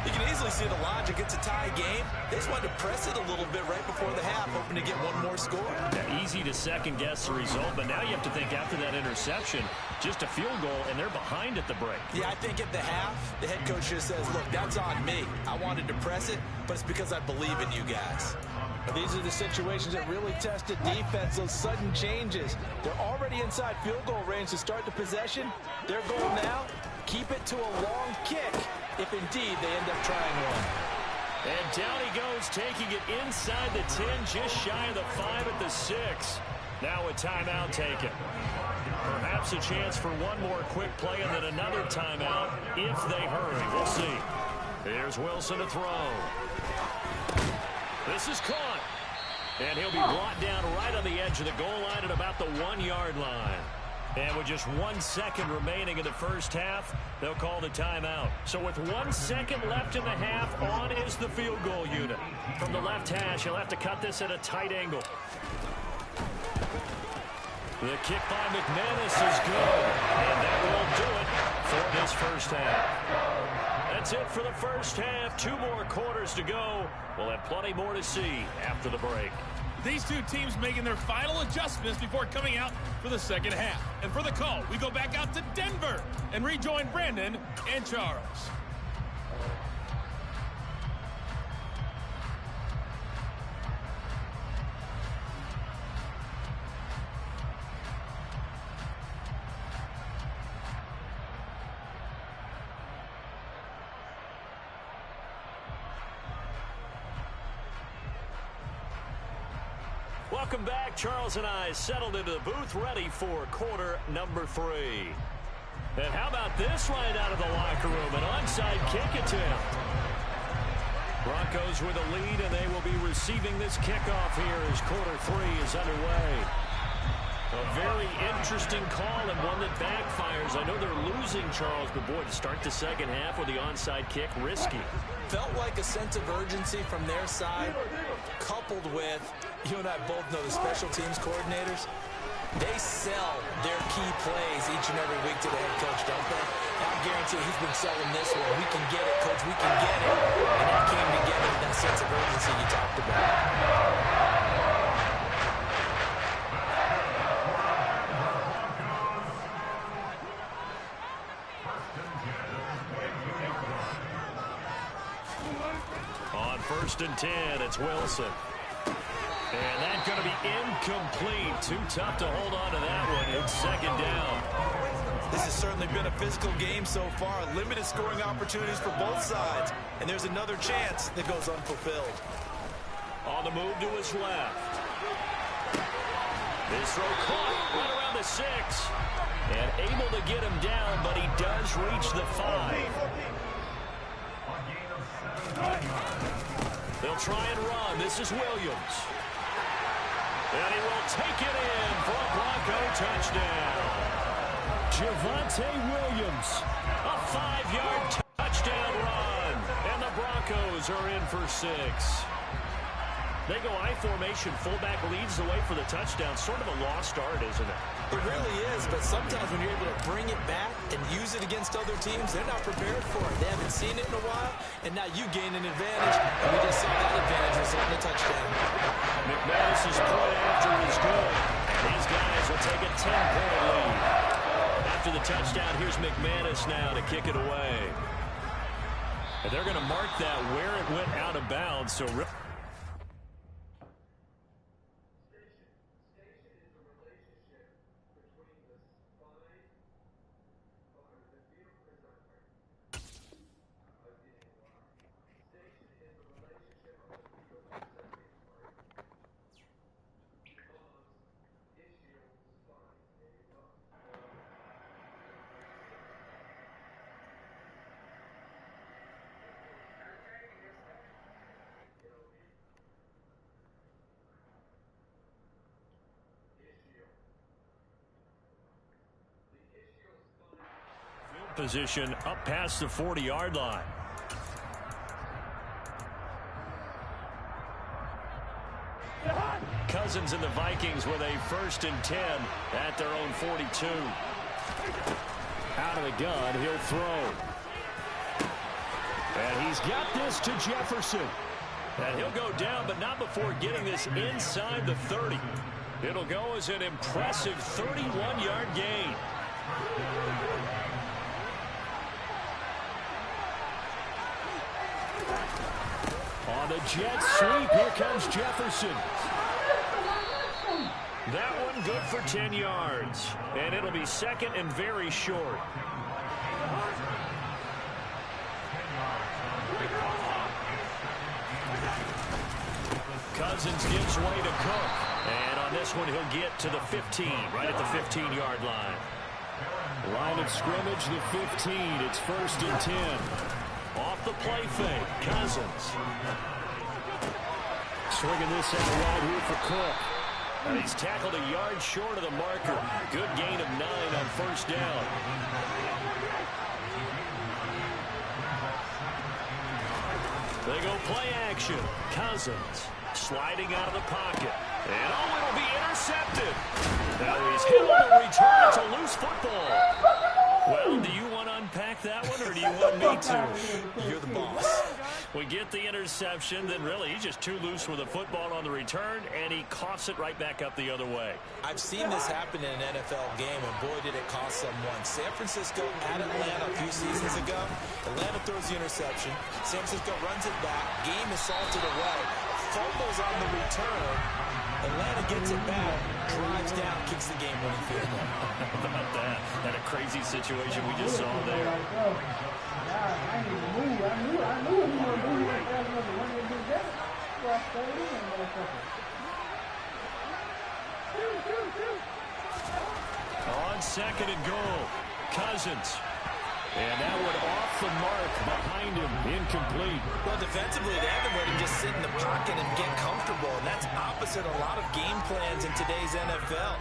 [SPEAKER 2] You can easily see the logic. It's a tie game. They just wanted to press it a little bit right before the half, hoping to get one more score.
[SPEAKER 5] Yeah, easy to second-guess the result, but now you have to think after that interception, just a field goal, and they're behind at the break.
[SPEAKER 2] Yeah, I think at the half, the head coach just says, look, that's on me. I wanted to press it, but it's because I believe in you guys. But these are the situations that really test the defense, those sudden changes. They're already inside field goal range to start the possession. Their goal now, keep it to a long kick, if indeed they end up trying one.
[SPEAKER 5] And down he goes, taking it inside the 10, just shy of the 5 at the 6. Now a timeout taken. Perhaps a chance for one more quick play and then another timeout if they hurry. We'll see. Here's Wilson to throw. This is caught. And he'll be brought down right on the edge of the goal line at about the 1-yard line. And with just 1 second remaining in the first half, they'll call the timeout. So with 1 second left in the half, on is the field goal unit. From the left hash, he'll have to cut this at a tight angle. The kick by McManus is good. And that will do it for this first half. That's it for the first half. 2 more quarters to go. We'll have plenty more to see after the break.
[SPEAKER 3] These two teams making their final adjustments before coming out for the second half. And for the call, we go back out to Denver and rejoin Brandon and Charles.
[SPEAKER 5] Welcome back. Charles and I settled into the booth, ready for quarter number 3. And how about this right out of the locker room? An onside kick attempt. Broncos with a lead, and they will be receiving this kickoff here as quarter 3 is underway. A very interesting call and one that backfires. I know they're losing, Charles, but boy, to start the second half with the onside kick, risky.
[SPEAKER 2] Felt like a sense of urgency from their side, coupled with, you and I both know the special teams coordinators. They sell their key plays each and every week to the head coach, don't they? I guarantee he's been selling this one. We can get it, coach. We can get it. And that came together with that sense of urgency you talked about.
[SPEAKER 5] On 1st and 10, it's Wilson. And that's going to be incomplete. Too tough to hold on to that one. It's 2nd down.
[SPEAKER 2] This has certainly been a physical game so far. Limited scoring opportunities for both sides. And there's another chance that goes unfulfilled.
[SPEAKER 5] On the move to his left. This throw caught right around the 6. And able to get him down, but he does reach the 5. They'll try and run. This is Williams. And he will take it in for a Bronco touchdown. Javonte Williams, a 5-yard touchdown run. And the Broncos are in for 6. They go I formation. Fullback leads the way for the touchdown. Sort of a lost art, isn't it?
[SPEAKER 2] It really is, but sometimes when you're able to bring it back and use it against other teams, they're not prepared for it. They haven't seen it in a while, and now you gain an advantage, and we just saw that advantage result in a touchdown.
[SPEAKER 5] McManus's point after is good. These guys will take a 10-point lead. After the touchdown, here's McManus now to kick it away. And they're going to mark that where it went out of bounds, so position up past the 40-yard line. Cousins and the Vikings with a 1st and 10 at their own 42. Out of the gun, he'll throw. And he's got this to Jefferson. And he'll go down, but not before getting this inside the 30. It'll go as an impressive 31-yard gain. On the jet sweep, here comes Jefferson. That one good for 10 yards. And it'll be 2nd and very short. Cousins gives way to Cook. And on this one, he'll get to the 15, right at the 15-yard line. Line of scrimmage, the 15. It's 1st and 10. Off the play fake, Cousins. Swinging this out wide here for Cook. And he's tackled a yard short of the marker. Good gain of 9 on 1st down. They go play action. Cousins sliding out of the pocket. And it'll be intercepted. Now he's hit on the return. It's a loose football. Well, do you want to unpack that one, or do you want me to?
[SPEAKER 2] You're the boss.
[SPEAKER 5] We get the interception, then really he's just too loose with the football on the return, and he coughs it right back up the other way.
[SPEAKER 2] I've seen this happen in an NFL game, and boy, did it cost someone. San Francisco at Atlanta a few seasons ago. Atlanta throws the interception. San Francisco runs it back. Game is salted away. Fumbles on the return. Atlanta gets it back, drives down, kicks the game-winning field goal.
[SPEAKER 5] How about that? That a crazy situation we just saw there.
[SPEAKER 7] I need to move. I knew he was going to move fast enough to run into that. So I stayed in that motherfucker.
[SPEAKER 5] On 2nd and goal, Cousins. And that one off the mark behind him, incomplete.
[SPEAKER 2] Well, defensively, they haven't let him just sit in the pocket and get comfortable, and that's opposite a lot of game plans in today's NFL.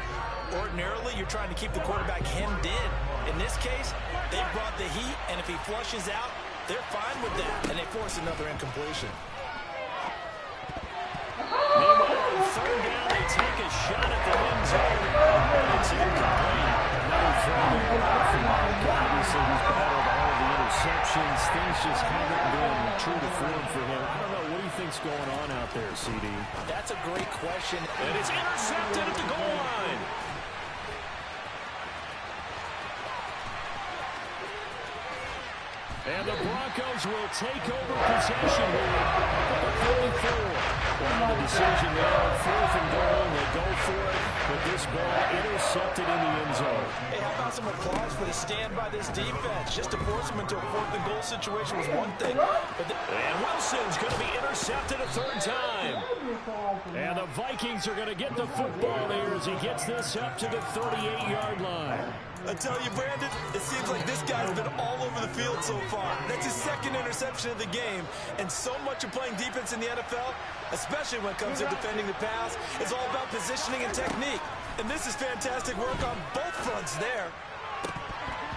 [SPEAKER 2] Ordinarily, you're trying to keep the quarterback hemmed in. In this case, they brought the heat, and if he flushes out, they're fine with that, and they force another incompletion.
[SPEAKER 5] Meanwhile, on 3rd down, they take a shot at the end zone.
[SPEAKER 1] Another throw there for Mike. Obviously, he's battled all of the interceptions. Things just haven't been true to form for him. I don't know. What do you think's going on out there, CD?
[SPEAKER 2] That's a great question.
[SPEAKER 5] And it's intercepted at the goal line. And the Broncos will take over possession here at the 44. Well, the decision there, 4th and goal. They go for it, but this ball intercepted in the end zone.
[SPEAKER 2] Hey, how about some applause for the stand by this defense? Just to force them into a 4th and goal situation was one thing.
[SPEAKER 5] And Wilson's going to be intercepted a 3rd time. And the Vikings are going to get the football there as he gets this up to the 38-yard line.
[SPEAKER 2] I tell you, Brandon, it seems like this guy's been all over the field so far. That's his 2nd interception of the game. And so much of playing defense in the NFL, especially when it comes to defending the pass, is all about positioning and technique. And this is fantastic work on both fronts there.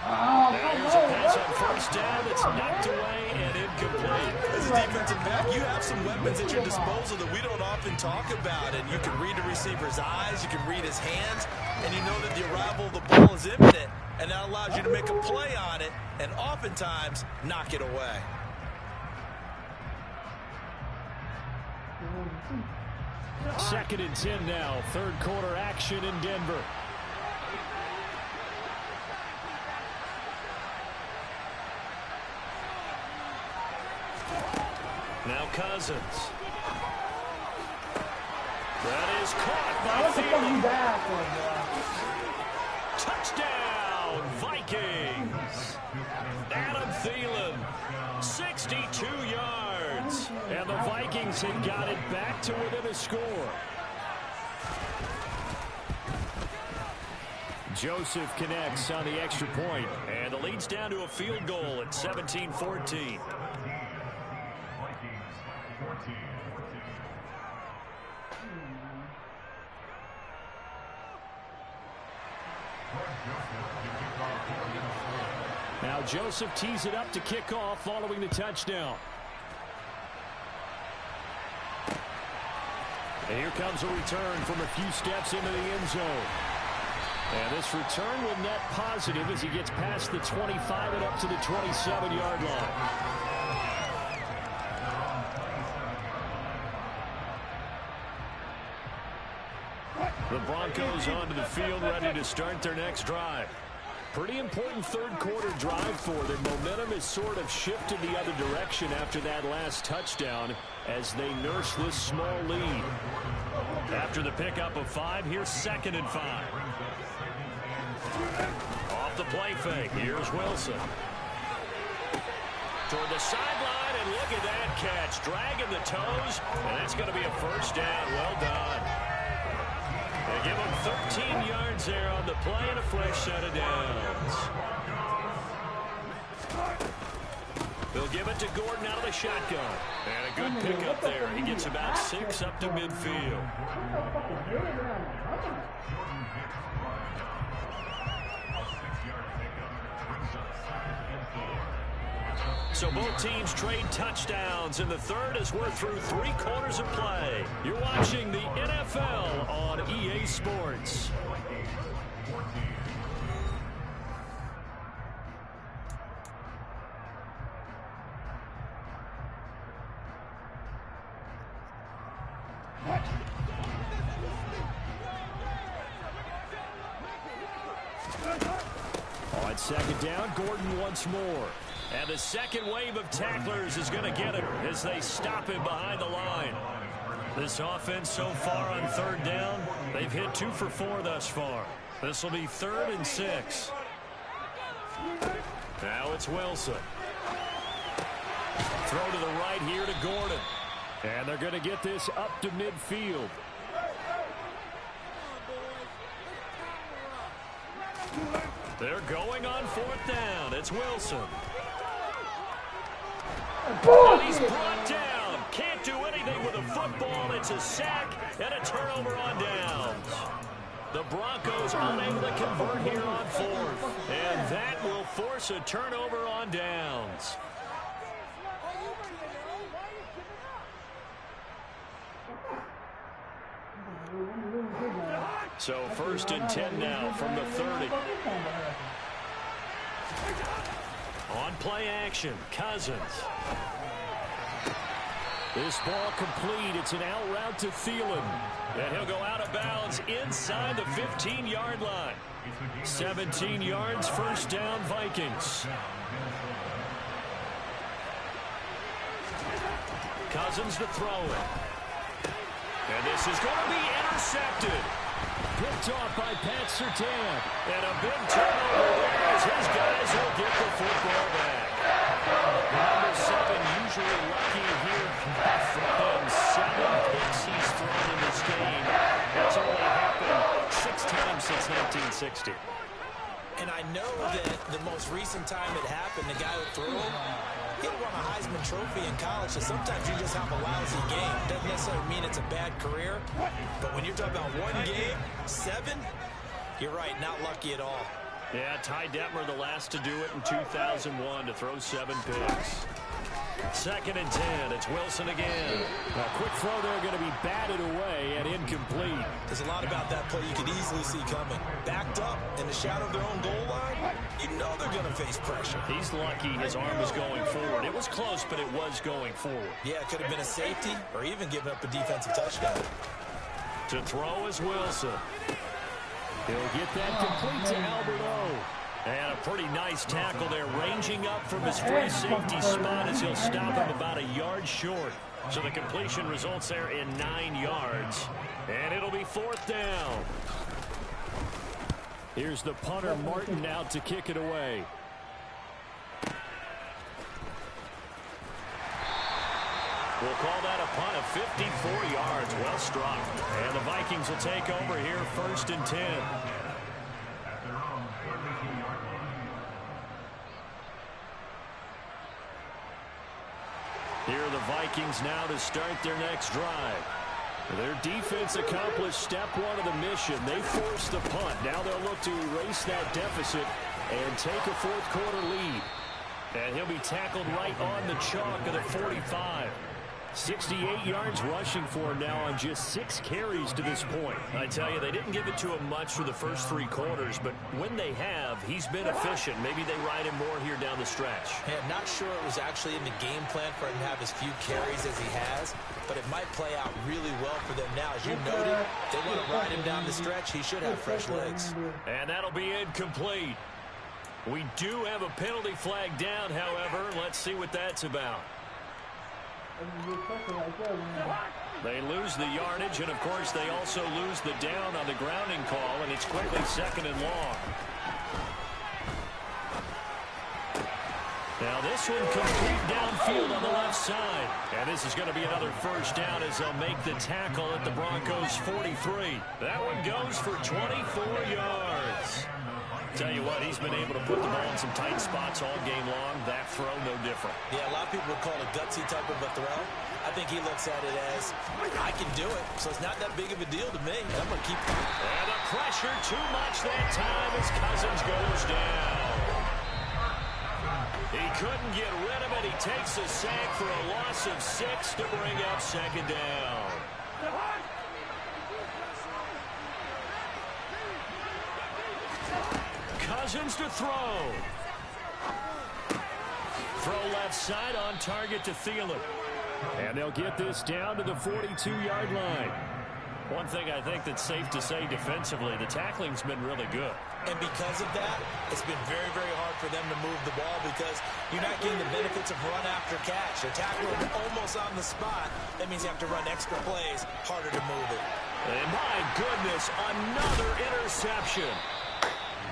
[SPEAKER 5] There's a pass on 1st down that's knocked away and incomplete.
[SPEAKER 2] As a defensive back, you have some weapons at your disposal that we don't often talk about. And you can read the receiver's eyes, you can read his hands, and you know that the arrival of the ball is imminent. And that allows you to make a play on it and oftentimes knock it away.
[SPEAKER 5] Second and 10 now. 3rd quarter action in Denver. Now Cousins. That is caught by Thielen. Touchdown, Vikings. Adam Thielen, 62 yards. And the Vikings have got it back to within a score. Joseph connects on the extra point, and the lead's down to a field goal at 17-14. Now Joseph tees it up to kick off following the touchdown. And here comes a return from a few steps into the end zone. And this return will net positive as he gets past the 25 and up to the 27-yard line. The Broncos onto the field, ready to start their next drive. Pretty important 3rd quarter drive for them. Momentum has sort of shifted the other direction after that last touchdown as they nurse this small lead. After the pickup of 5, here's 2nd and 5. Off the play fake, here's Wilson. Toward the sideline, and look at that catch. Dragging the toes, and that's going to be a 1st down. Well done. They give him 13 yards there on the play and a fresh set of downs. They'll give it to Gordon out of the shotgun. And a good pickup there. He gets about 6 up to midfield. So both teams trade touchdowns in the 3rd as we're through 3 quarters of play. You're watching the NFL on EA Sports. On 2nd down, Gordon once more. And the second wave of tacklers is going to get him as they stop him behind the line. This offense so far on 3rd down, they've hit 2 for 4 thus far. This will be 3rd and 6. Now it's Wilson. Throw to the right here to Gordon. And they're going to get this up to midfield. They're going on 4th down. It's Wilson. And he's brought down. Can't do anything with a football. It's a sack and a turnover on downs. The Broncos unable to convert here on 4th. And that will force a turnover on downs. So 1st and 10 now from the 30. On play action, Cousins. This ball complete. It's an out route to Thielen. And he'll go out of bounds inside the 15-yard line. 17 yards, 1st down, Vikings. Cousins to throw it. And this is going to be intercepted. Picked off by Pat Surtain. And a big turnover there as his guys will get the football back. Number 7 usually lucky here from 7 picks he's thrown in this game. That's only happened 6 times since 1960.
[SPEAKER 2] And I know that the most recent time it happened, the guy who threw him, he won a Heisman Trophy in college, so sometimes you just have a lousy game. Doesn't necessarily mean it's a bad career, but when you're talking about one game, 7, you're right, not lucky at all.
[SPEAKER 5] Yeah, Ty Detmer the last to do it in 2001 to throw 7 picks. 2nd and 10. It's Wilson again. A quick throw there going to be batted away and incomplete.
[SPEAKER 2] There's a lot about that play you could easily see coming. Backed up in the shadow of their own goal line, you know they're going to face pressure.
[SPEAKER 5] He's lucky his arm was going forward. It was close, but it was going forward.
[SPEAKER 2] Yeah, it could have been a safety or even given up a defensive touchdown.
[SPEAKER 5] To throw is Wilson. He'll get that complete to Albert O. And a pretty nice tackle there, ranging up from his free safety spot as he'll stop him about a yard short. So the completion results there in 9 yards. And it'll be 4th down. Here's the punter, Martin, out to kick it away. We'll call that a punt of 54 yards. Well struck. And the Vikings will take over here 1st and 10. Here are the Vikings now to start their next drive. Their defense accomplished step 1 of the mission. They forced the punt. Now they'll look to erase that deficit and take a 4th quarter lead. And he'll be tackled right on the chalk of the 45. 68 yards rushing for him now on just 6 carries to this point. I tell you, they didn't give it to him much for the first 3 quarters, but when they have, he's been efficient. Maybe they ride him more here down the stretch.
[SPEAKER 2] Yeah, not sure it was actually in the game plan for him to have as few carries as he has, but it might play out really well for them now. As you noted, they want to ride him down the stretch. He should have fresh legs.
[SPEAKER 5] And that'll be incomplete. We do have a penalty flag down, however. Let's see what that's about. They lose the yardage, and of course they also lose the down on the grounding call, and it's quickly 2nd and long. Now this one complete downfield on the left side. And this is going to be another 1st down as they'll make the tackle at the Broncos 43. That one goes for 24 yards. Tell you what, he's been able to put the ball in some tight spots all game long. That throw, no different.
[SPEAKER 2] Yeah, a lot of people would call it a gutsy type of a throw. I think he looks at it as, I can do it, so it's not that big of a deal to me. I'm going to keep it.
[SPEAKER 5] And the pressure too much that time as Cousins goes down. He couldn't get rid of it. He takes a sack for a loss of 6 to bring up 2nd down. Cousins to throw. Throw left side on target to Thielen. And they'll get this down to the 42-yard line. One thing I think that's safe to say defensively, the tackling's been really good.
[SPEAKER 2] And because of that, it's been very, very hard for them to move the ball because you're not getting the benefits of run after catch. They're tackling almost on the spot. That means you have to run extra plays, harder to move it.
[SPEAKER 5] And my goodness, another interception.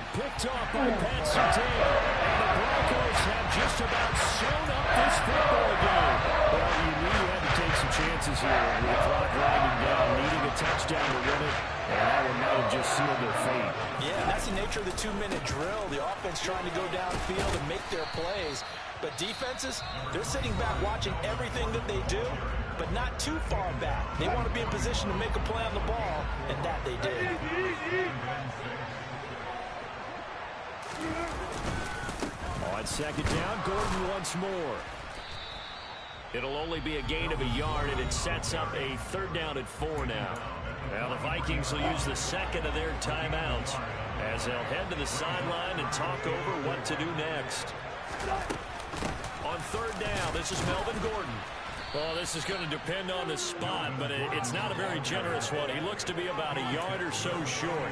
[SPEAKER 5] Picked off by Pat Surtain. And the Broncos have just about sewn up this football game. Well, you knew you had to take some chances here. The clock winding down, needing a touchdown to win it. And that one might have just sealed their fate.
[SPEAKER 2] Yeah, that's the nature of the 2-minute drill. The offense trying to go downfield and make their plays. But defenses, they're sitting back watching everything that they do, but not too far back. They want to be in position to make a play on the ball, and that they did.
[SPEAKER 5] On 2nd down, Gordon once more.
[SPEAKER 1] It'll only be a gain of a yard, and it sets up a 3rd down and 4 now. Now the Vikings will use the second of their timeouts as they'll head to the sideline and talk over what to do next. On 3rd down, this is Melvin Gordon. Well, this is going to depend on the spot, but it's not a very generous one. He looks to be about a yard or so short.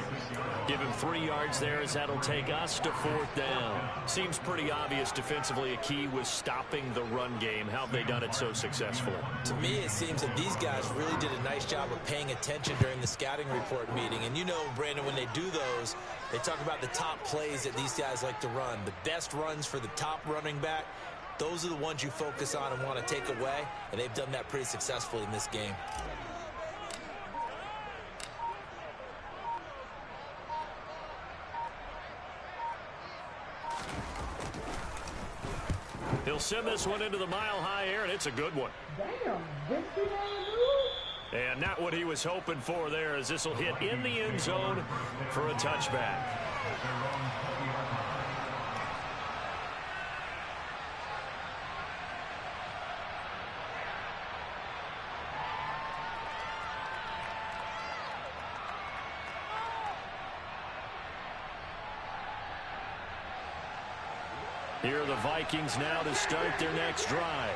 [SPEAKER 1] Give him 3 yards there as that'll take us to 4th down. Seems pretty obvious defensively a key was stopping the run game. How have they done it so successfully?
[SPEAKER 2] To me, it seems that these guys really did a nice job of paying attention during the scouting report meeting. And you know, Brandon, when they do those, they talk about the top plays that these guys like to run. The best runs for the top running back. Those are the ones you focus on and want to take away, and they've done that pretty successfully in this game.
[SPEAKER 1] He'll send this one into the mile-high air, and it's a good one.
[SPEAKER 7] Damn,
[SPEAKER 1] and not what he was hoping for there, as this will hit in the end zone for a touchback. Here are the Vikings now to start their next drive.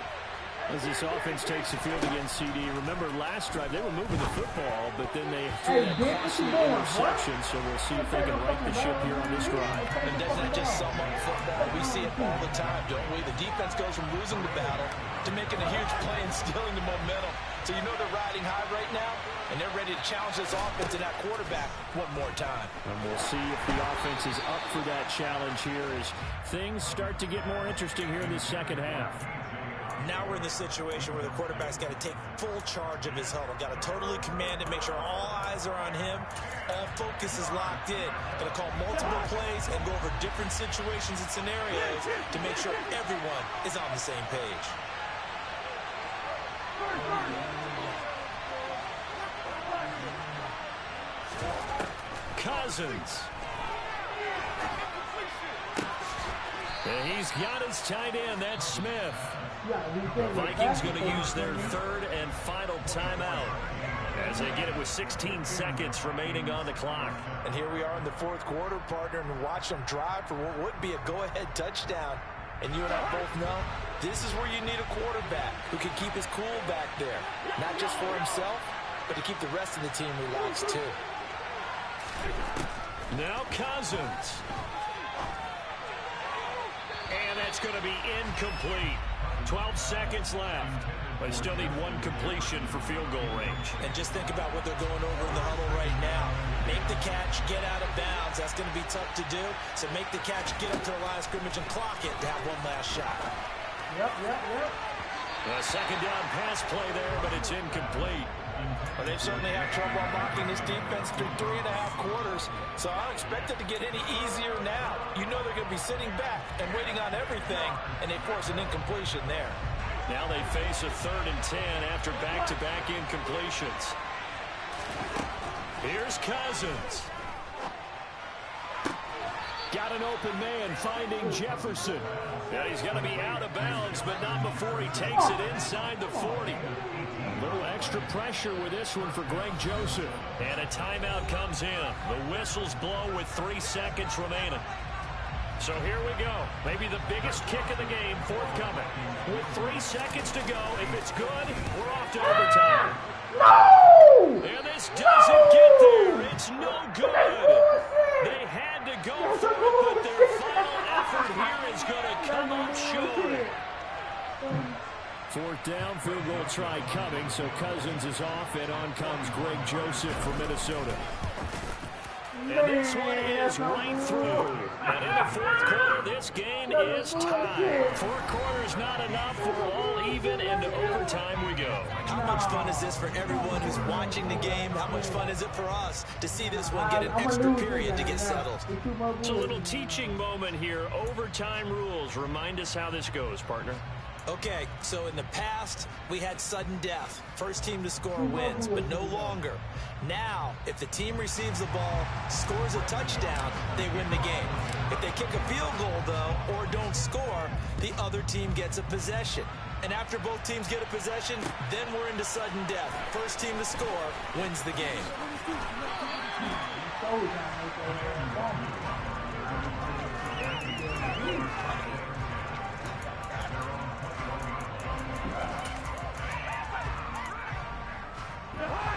[SPEAKER 1] As this offense takes the field against CD. Remember last drive, they were moving the football, but then they threw that costly interception, so we'll see if they can right the ship here on this drive.
[SPEAKER 2] And doesn't that just sum up football? We see it all the time, don't we? The defense goes from losing the battle to making a huge play and stealing the momentum. So you know they're riding high right now, and they're ready to challenge this offense and that quarterback one more time.
[SPEAKER 1] And we'll see if the offense is up for that challenge here as things start to get more interesting here in this second half.
[SPEAKER 2] Now we're in the situation where the quarterback's got to take full charge of his huddle. Got to totally command it, make sure all eyes are on him. All focus is locked in. Got to call multiple plays and go over different situations and scenarios to make sure everyone is on the same page.
[SPEAKER 1] Cousins. And he's got his tight end. That's Smith. The Vikings going to use their 3rd and final timeout as they get it with 16 seconds remaining on the clock.
[SPEAKER 2] And here we are in the 4th quarter, partner, and watch them drive for what would be a go-ahead touchdown. And you and I both know this is where you need a quarterback who can keep his cool back there. Not just for himself, but to keep the rest of the team relaxed too.
[SPEAKER 1] Now Cousins. And that's going to be incomplete. 12 seconds left. They still need 1 completion for field goal range.
[SPEAKER 2] And just think about what they're going over in the huddle right now. Make the catch, get out of bounds. That's going to be tough to do. So make the catch, get up to the line of scrimmage, and clock it to have one last shot.
[SPEAKER 7] Yep.
[SPEAKER 1] A second down pass play there, but it's incomplete.
[SPEAKER 2] Well, they've certainly had trouble unlocking this defense through 3.5 quarters, so I don't expect it to get any easier now. You know they're going to be sitting back and waiting on everything, and they force an incompletion there.
[SPEAKER 1] Now they face a 3rd and 10 after back-to-back incompletions. Here's Cousins. Got an open man finding Jefferson. Yeah, he's going to be out of bounds, but not before he takes it inside the 40. A little extra pressure with this one for Greg Joseph. And a timeout comes in. The whistles blow with 3 seconds remaining. So here we go. Maybe the biggest kick of the game forthcoming. With 3 seconds to go, if it's good, we're off to overtime.
[SPEAKER 7] No!
[SPEAKER 1] And this doesn't get there. It's no good. They had to go for it, but their final effort here is going to come up short. 4th down, field goal try coming, so Cousins is off, and on comes Greg Joseph from Minnesota. And this one is right through. And in the 4th quarter, this game is tied. 4 quarters not enough. We're all even, and to overtime we go.
[SPEAKER 2] How much fun is this for everyone who's watching the game? How much fun is it for us to see this one get an extra period to get settled?
[SPEAKER 1] It's a little teaching moment here. Overtime rules. Remind us how this goes, partner.
[SPEAKER 2] Okay, so in the past, we had sudden death. First team to score wins, but no longer. Now, if the team receives the ball, scores a touchdown, they win the game. If they kick a field goal, though, or don't score, the other team gets a possession. And after both teams get a possession, then we're into sudden death. First team to score wins the game.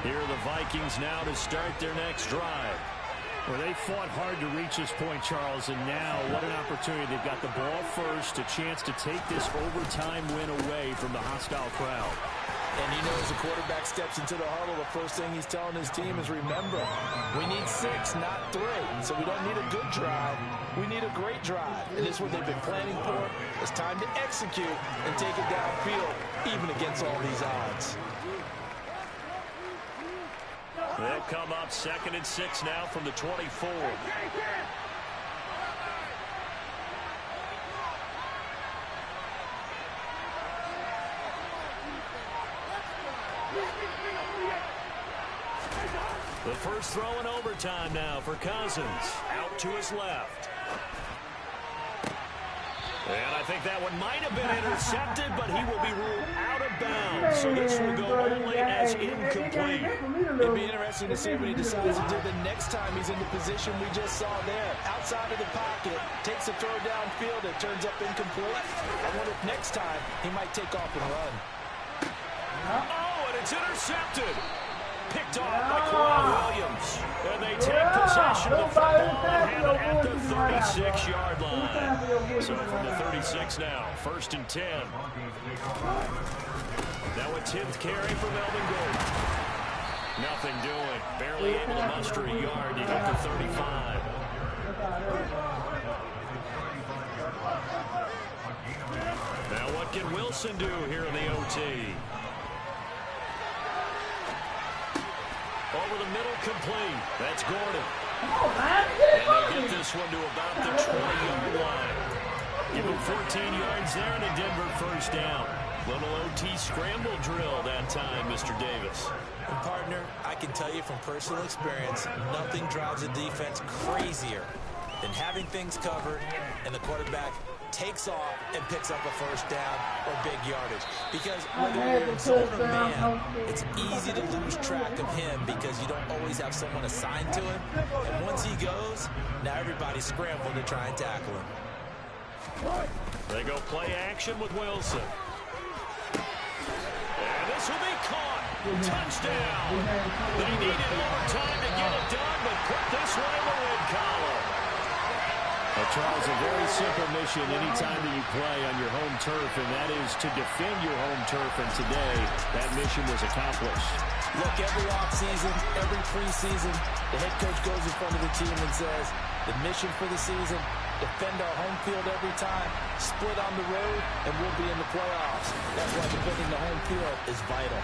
[SPEAKER 5] Here are the Vikings now to start their next drive. Well, they fought hard to reach this point, Charles, and now what an opportunity. They've got the ball first, a chance to take this overtime win away from the hostile crowd.
[SPEAKER 2] And you know, as the quarterback steps into the huddle, the first thing he's telling his team is, remember, we need 6, not 3. So we don't need a good drive. We need a great drive. And this is what they've been planning for. It's time to execute and take it downfield, even against all these odds.
[SPEAKER 5] They'll come up 2nd and 6 now from the 24. The first throw in overtime now for Cousins. Out to his left. And I think that one might have been intercepted, but he will be ruled out of bounds. So this will go only as incomplete.
[SPEAKER 2] It'd be interesting to see what he decides to do the next time he's in the position we just saw there. Outside of the pocket, takes a throw downfield, it turns up incomplete. I wonder if next time he might take off and run.
[SPEAKER 5] Oh, and it's intercepted. Picked off by Kawhi Williams. And they take possession of the football and have it at the 36-yard line. So from the 36 now, 1st and 10. Now a 10th carry for Melvin Gordon. Nothing doing. Barely able to muster a yard to get to 35. Now what can Wilson do here in the OT? Over the middle, complete. That's Gordon. And they get this one to about the 20-yard line. Give him 14 yards there and a Denver first down. Little OT scramble drill that time, Mr. Davis.
[SPEAKER 2] And partner, I can tell you from personal experience, nothing drives a defense crazier than having things covered and the quarterback takes off and picks up a first down or big yardage. Because whether you're in zone or man, it's easy to lose track of him because you don't always have someone assigned to him. And once he goes, now everybody's scrambling to try and tackle him.
[SPEAKER 5] They go play action with Wilson. And this will be caught. Touchdown. They needed overtime to get it done, but put this one in the win column. Charles, a very simple mission anytime that you play on your home turf, and that is to defend your home turf, and today that mission was accomplished.
[SPEAKER 2] Look, every offseason, every preseason, the head coach goes in front of the team and says, the mission for the season, defend our home field every time, split on the road, and we'll be in the playoffs. That's why defending the home field is vital.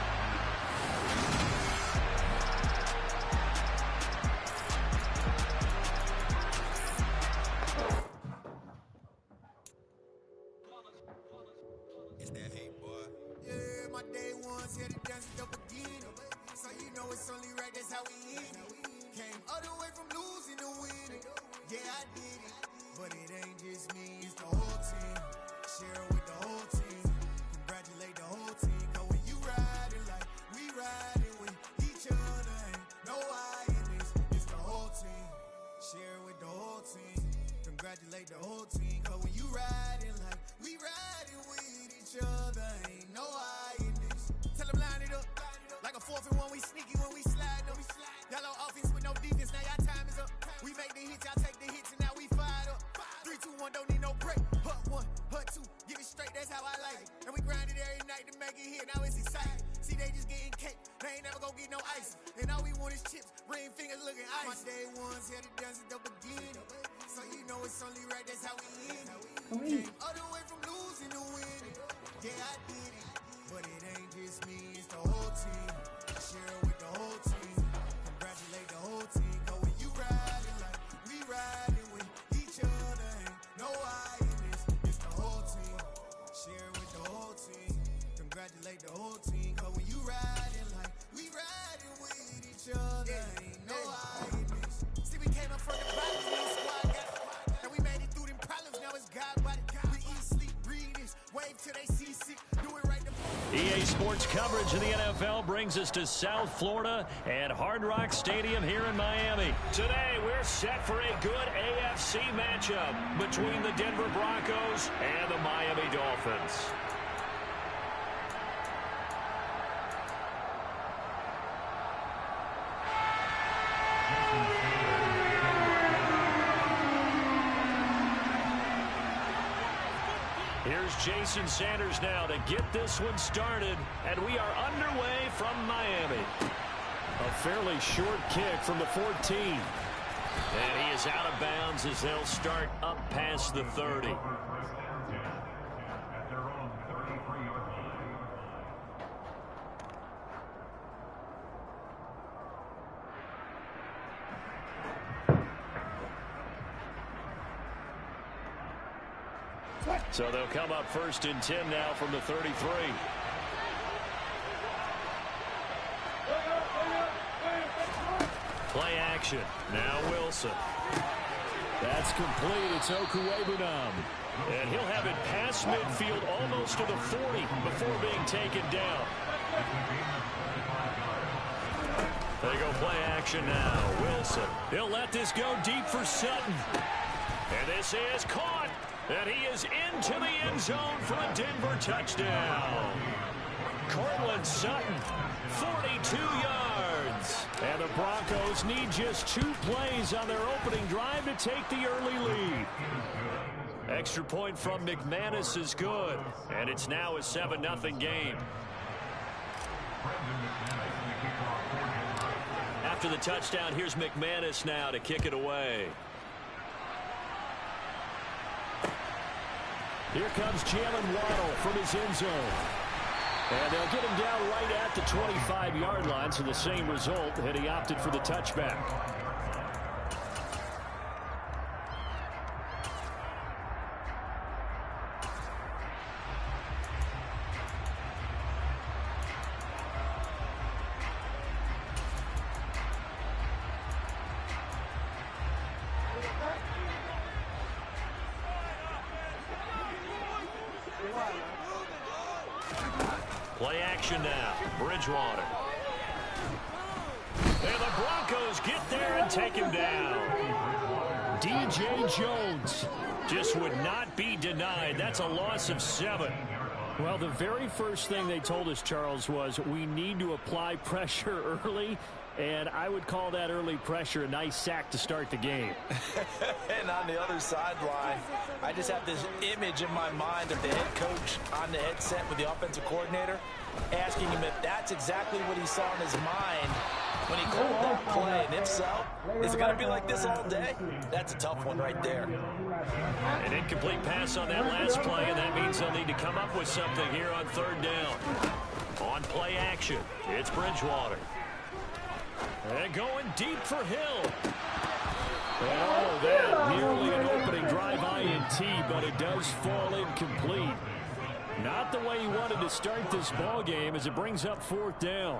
[SPEAKER 4] Congratulate the whole team, cause when you riding like we riding with each other, ain't no I in this. Tell them line it up, like a 4th and 1, we sneaky when we slide them. Y'all on offense with no defense, now y'all time is up. We make the hits, y'all take the hits, and now we fired up. 3, 2, 1, don't need no break. Hut 1, hut 2, give it straight, that's how I like it. And we grind it every night to make it hit, now it's exciting. See, they just getting cake, they ain't never gonna get no ice. And all we want is chips, ring fingers looking ice. My day ones here to dance at the beginning. So you know it's only right, that's how we end it. Came all the way from losing to winning. Yeah, I did it. But it ain't just me, it's the whole team. Share it with the whole team. Congratulate the whole team. Cause when you riding like we riding with each other, ain't no I in this. It's the whole team. Share it with the whole team. Congratulate the whole team. Cause when you riding like we riding with each other, ain't no I in this. See, we came up from the bottom, we squad got it. And we made it through them problems, now it's God body. We eat, sleep, breathe this. Wave till they see sick. Do it right
[SPEAKER 1] sports coverage of the NFL brings us to South Florida and Hard Rock Stadium here in Miami. Today, we're set for a good AFC matchup between the Denver Broncos and the Miami Dolphins. Here's Jason Sanders now to get this one started, and we are underway from Miami. A fairly short kick from the 14. And he is out of bounds as they'll start up past the 30. So they'll come up 1st and 10 now from the 33. Play action. Now Wilson. That's complete. It's Okuwebunam. And he'll have it past midfield almost to the 40 before being taken down. They go play action now. Wilson. He'll let this go deep for Sutton. And this is caught. And he is into the end zone for a Denver touchdown. Cortland Sutton, 42 yards. And the Broncos need just 2 plays on their opening drive to take the early lead. Extra point from McManus is good. And it's now a 7-0 game. After the touchdown, here's McManus now to kick it away. Here comes Jalen Waddle from his end zone. And they'll get him down right at the 25-yard line, so the same result, and he opted for the touchback. Play action now. Bridgewater. And the Broncos get there and take him down. DJ Jones just would not be denied. That's a loss of 7. Well, the very first thing they told us, Charles, was we need to apply pressure early. And I would call that early pressure a nice sack to start the game.
[SPEAKER 2] And on the other sideline, I just have this image in my mind of the head coach on the headset with the offensive coordinator asking him if that's exactly what he saw in his mind when he called that play. And if so, is it going to be like this all day? That's a tough one right there.
[SPEAKER 1] An incomplete pass on that last play, and that means they'll need to come up with something here on 3rd down. On play action, it's Bridgewater. And going deep for Hill. Oh, that nearly an opening drive INT, but it does fall incomplete. Not the way he wanted to start this ball game as it brings up 4th down.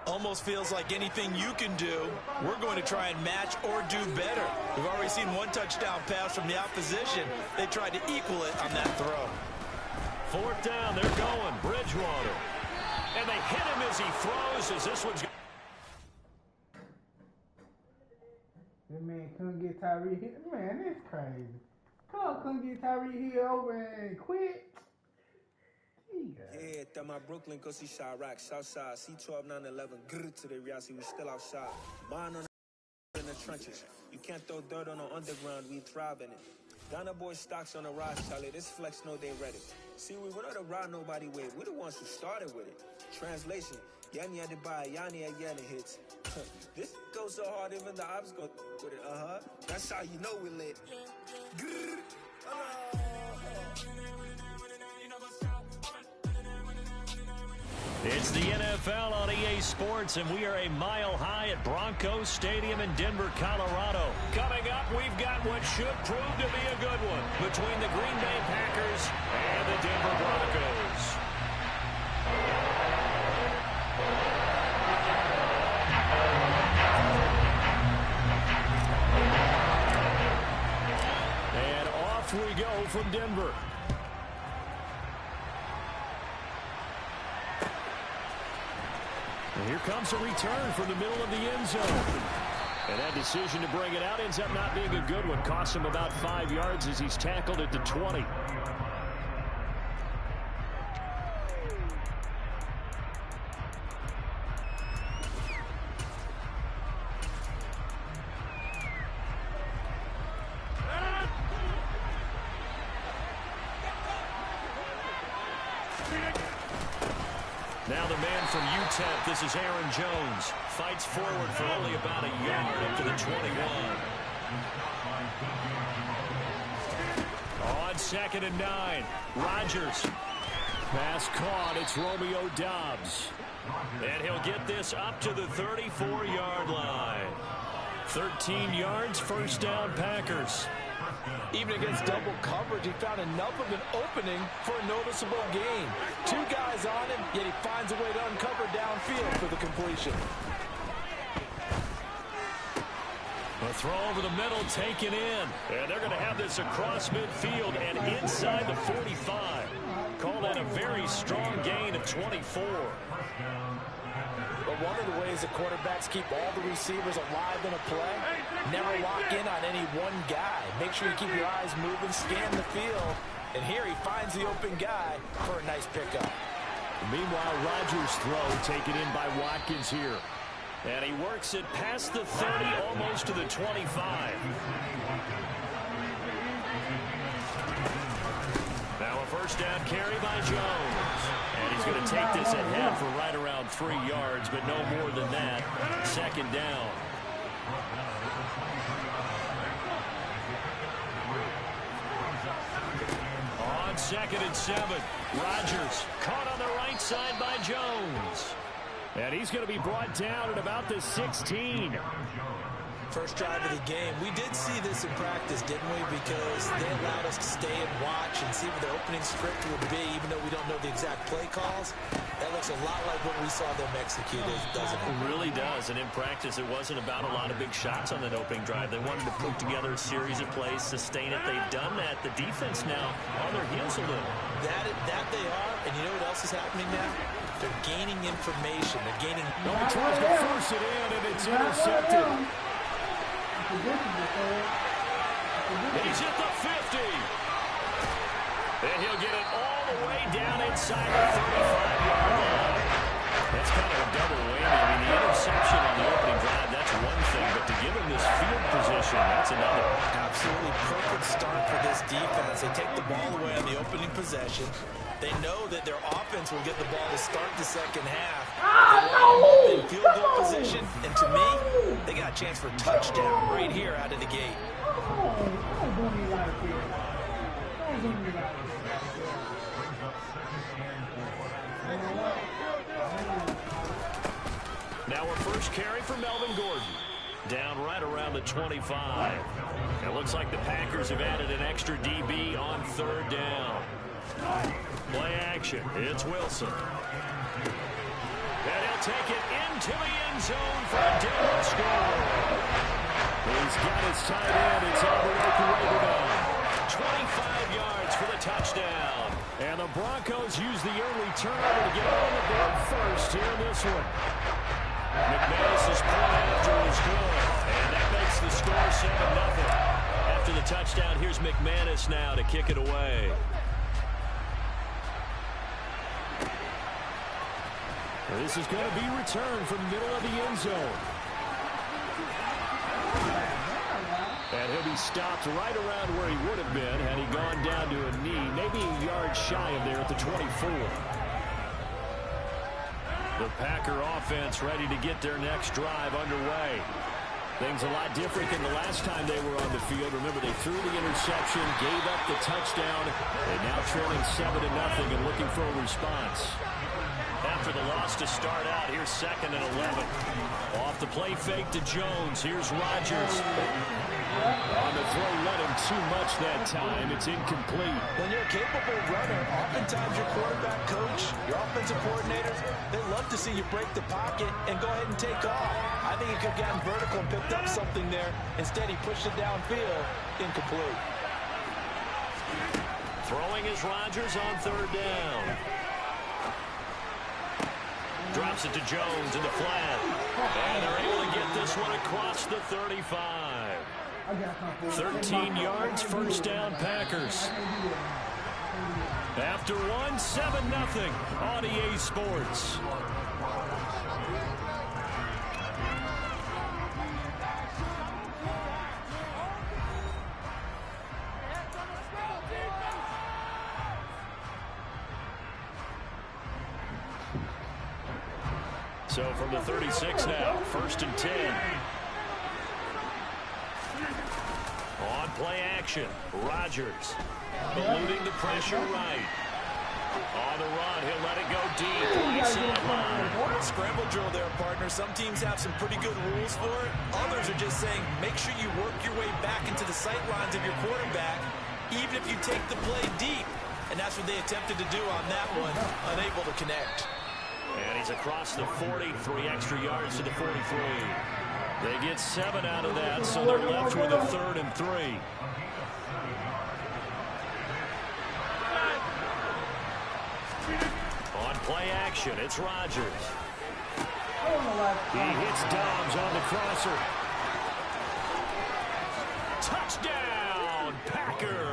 [SPEAKER 2] Almost feels like anything you can do, we're going to try and match or do better. We've already seen 1 touchdown pass from the opposition. They tried to equal it on that throw.
[SPEAKER 1] 4th down, they're going. Bridgewater. And they hit him as he throws as this one's...
[SPEAKER 7] That man couldn't get Tyreek Hill. Man, that's crazy. Cole couldn't get Tyreek Hill over and quit.
[SPEAKER 10] Yeah, that my Brooklyn, go see Chirac, Southside, C12, 911, grr to the reality, we still outside. Mine on in the trenches. You can't throw dirt on the underground, we thrive in it. Ghana boy stocks on the rise, Charlie, this flex know they ready. See, we were not to ride nobody with, we're the ones who started with it. Translation, Yanni had to buy, Yanni had Yanni hits. This goes so hard, even the ops go with it, That's how you know we lit. Grr.
[SPEAKER 1] It's the NFL on EA Sports, and we are a mile high at Broncos Stadium in Denver, Colorado. Coming up, we've got what should prove to be a good one between the Green Bay Packers and the Denver Broncos. And off we go from Denver. Here comes a return from the middle of the end zone. And that decision to bring it out ends up not being a good one. Costs him about 5 yards as he's tackled at the 20. Now the man from UTEP, this is Aaron Jones. Fights forward for only about a yard up to the 21. On 2nd and 9, Rodgers. Pass caught, it's Romeo Doubs. And he'll get this up to the 34-yard line. 13 yards, first down Packers.
[SPEAKER 2] Even against double coverage, he found enough of an opening for a noticeable gain. 2 guys on him, yet he finds a way to uncover downfield for the completion.
[SPEAKER 1] A throw over the middle, taken in. And they're going to have this across midfield and inside the 45. Call that a very strong gain of 24.
[SPEAKER 2] But one of the ways that quarterbacks keep all the receivers alive in a play, never lock in on any one guy. Make sure you keep your eyes moving, scan the field, and here he finds the open guy for a nice pickup.
[SPEAKER 1] Meanwhile, Rodgers' throw taken in by Watkins here. And he works it past the 30, almost to the 25. Now a first down carry by Jones. And he's going to take this ahead for right around 3 yards, but no more than that. 2nd down. On 2nd and 7, Rodgers caught on the right side by Jones. And he's going to be brought down at about the 16.
[SPEAKER 2] First drive of the game. We did see this in practice, didn't we? Because they allowed us to stay and watch and see what the opening script would be, even though we don't know the exact play calls. That looks a lot like what we saw them execute, doesn't it?
[SPEAKER 1] It really does. And in practice, it wasn't about a lot of big shots on that opening drive. They wanted to put together a series of plays, sustain it. They've done that. The defense now on their heels a little.
[SPEAKER 2] That they are. And you know what else is happening now? They're gaining information. They're gaining...
[SPEAKER 1] No, he tries to force it in, and it's intercepted. He's at the 50. And he'll get it all the way down inside the 35-yard line. That's kind of a double whammy. I mean, the interception on the opening drive, that's one thing. But to give him this field position, that's another.
[SPEAKER 2] Absolutely perfect start for this defense. They take the ball away on the opening possession. They know that their offense will get the ball to start the second half. They want them in field goal position, and to me, they got a chance for a touchdown right here out of the gate.
[SPEAKER 1] Now our first carry for Melvin Gordon. Down right around the 25. It looks like the Packers have added an extra DB on 3rd down. Play action. It's Wilson. And he'll take it into the end zone for a Dillon score. He's got his tight end. It's on the way to Raven. 25 yards for the touchdown. And the Broncos use the early turnover to get on the board first here in this one. McManus's point after is good. And that makes the score 7-0. After the touchdown, here's McManus now to kick it away. This is going to be returned from the middle of the end zone. And he'll be stopped right around where he would have been had he gone down to a knee, maybe a yard shy of there at the 24. The Packer offense ready to get their next drive underway. Things a lot different than the last time they were on the field. Remember, they threw the interception, gave up the touchdown. They're now trailing 7-0 and looking for a response. After the loss to start out, here's 2nd and 11. Off the play fake to Jones. Here's Rodgers. On the throw, let him too much that time. It's incomplete.
[SPEAKER 2] When you're a capable runner, oftentimes your quarterback coach, your offensive coordinators, they love to see you break the pocket and go ahead and take off. I think he could have gotten vertical and picked up something there. Instead, he pushed it downfield. Incomplete.
[SPEAKER 1] Throwing is Rodgers on 3rd down. Drops it to Jones in the flat. And they're able to get this one across the 35. 13 yards, first down, Packers. After one, 7-0 on EA Sports. So from the 36 now, 1st and 10. On play action, Rodgers eluding the pressure right. On the run, he'll let it go deep. Right sideline.
[SPEAKER 2] Scramble drill there, partner. Some teams have some pretty good rules for it. Others are just saying, make sure you work your way back into the sight lines of your quarterback, even if you take the play deep. And that's what they attempted to do on that one, unable to connect.
[SPEAKER 1] And he's across the 40, 3 extra yards to the 43. They get 7 out of that, so they're left with a 3rd and 3. On play action, it's Rodgers. He hits Dobbs on the crosser. Touchdown, Packers.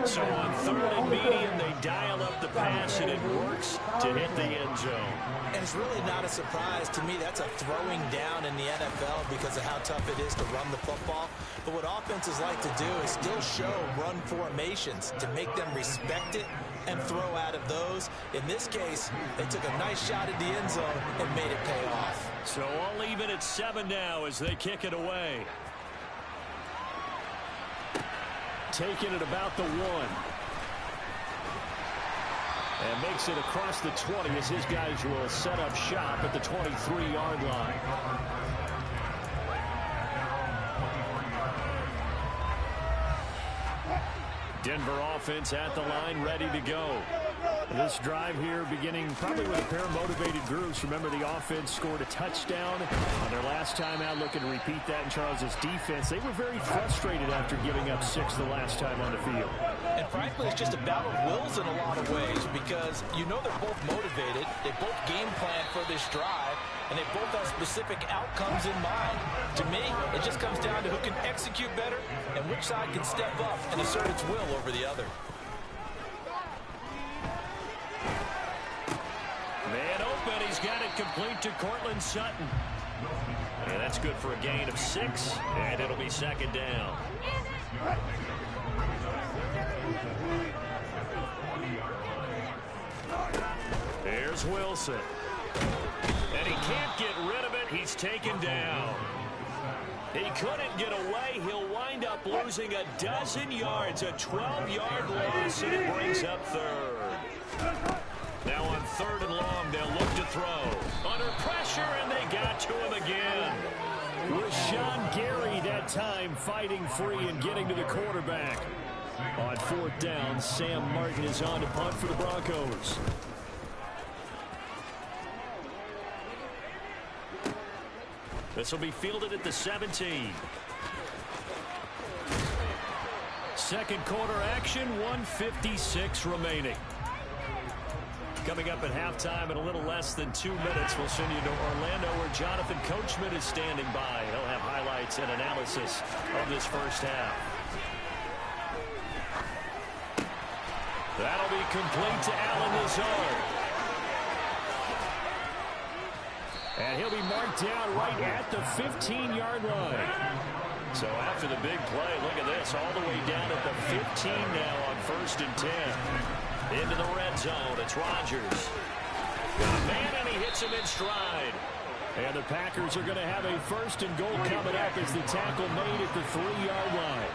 [SPEAKER 1] So on 3rd and medium, they dial up the pass, and it works to hit the end zone.
[SPEAKER 2] And it's really not a surprise to me. That's a throwing down in the NFL because of how tough it is to run the football. But what offenses like to do is still show run formations to make them respect it and throw out of those. In this case, they took a nice shot at the end zone and made it pay off.
[SPEAKER 1] So all even at 7 now as they kick it away. Taking it about the 1. And makes it across the 20 as his guys will set up shop at the 23-yard line. Denver offense at the line, ready to go. This drive here beginning probably with a pair of motivated groups. Remember, the offense scored a touchdown on their last time out. Looking to repeat that in Charles's defense. They were very frustrated after giving up 6 the last time on the field.
[SPEAKER 2] And frankly, it's just a battle of wills in a lot of ways because you know they're both motivated. They both game plan for this drive, and they both have specific outcomes in mind. To me, it just comes down to who can execute better and which side can step up and assert its will over the other.
[SPEAKER 1] Man open, he's got it complete to Cortland Sutton. And that's good for a gain of 6, and it'll be 2nd down. Here's Wilson. And he can't get rid of it. He's taken down. He couldn't get away. He'll wind up losing a dozen yards, a 12-yard loss, and it brings up 3rd. Now on 3rd and long, they'll look to throw. Under pressure, and they got to him again. Rashawn Gary that time fighting free and getting to the quarterback. On 4th down, Sam Martin is on to punt for the Broncos. This will be fielded at the 17. Second quarter action, 1:56 remaining. Coming up at halftime in a little less than 2 minutes, we'll send you to Orlando where Jonathan Coachman is standing by. He'll have highlights and analysis of this first half. That'll be complete to Allen Lazard. And he'll be marked down right at the 15-yard line. So after the big play, look at this, all the way down at the 15 now on 1st and 10. Into the red zone, it's Rodgers. Got a man, and he hits him in stride. And the Packers are going to have a 1st and goal coming up as the tackle made at the 3-yard line.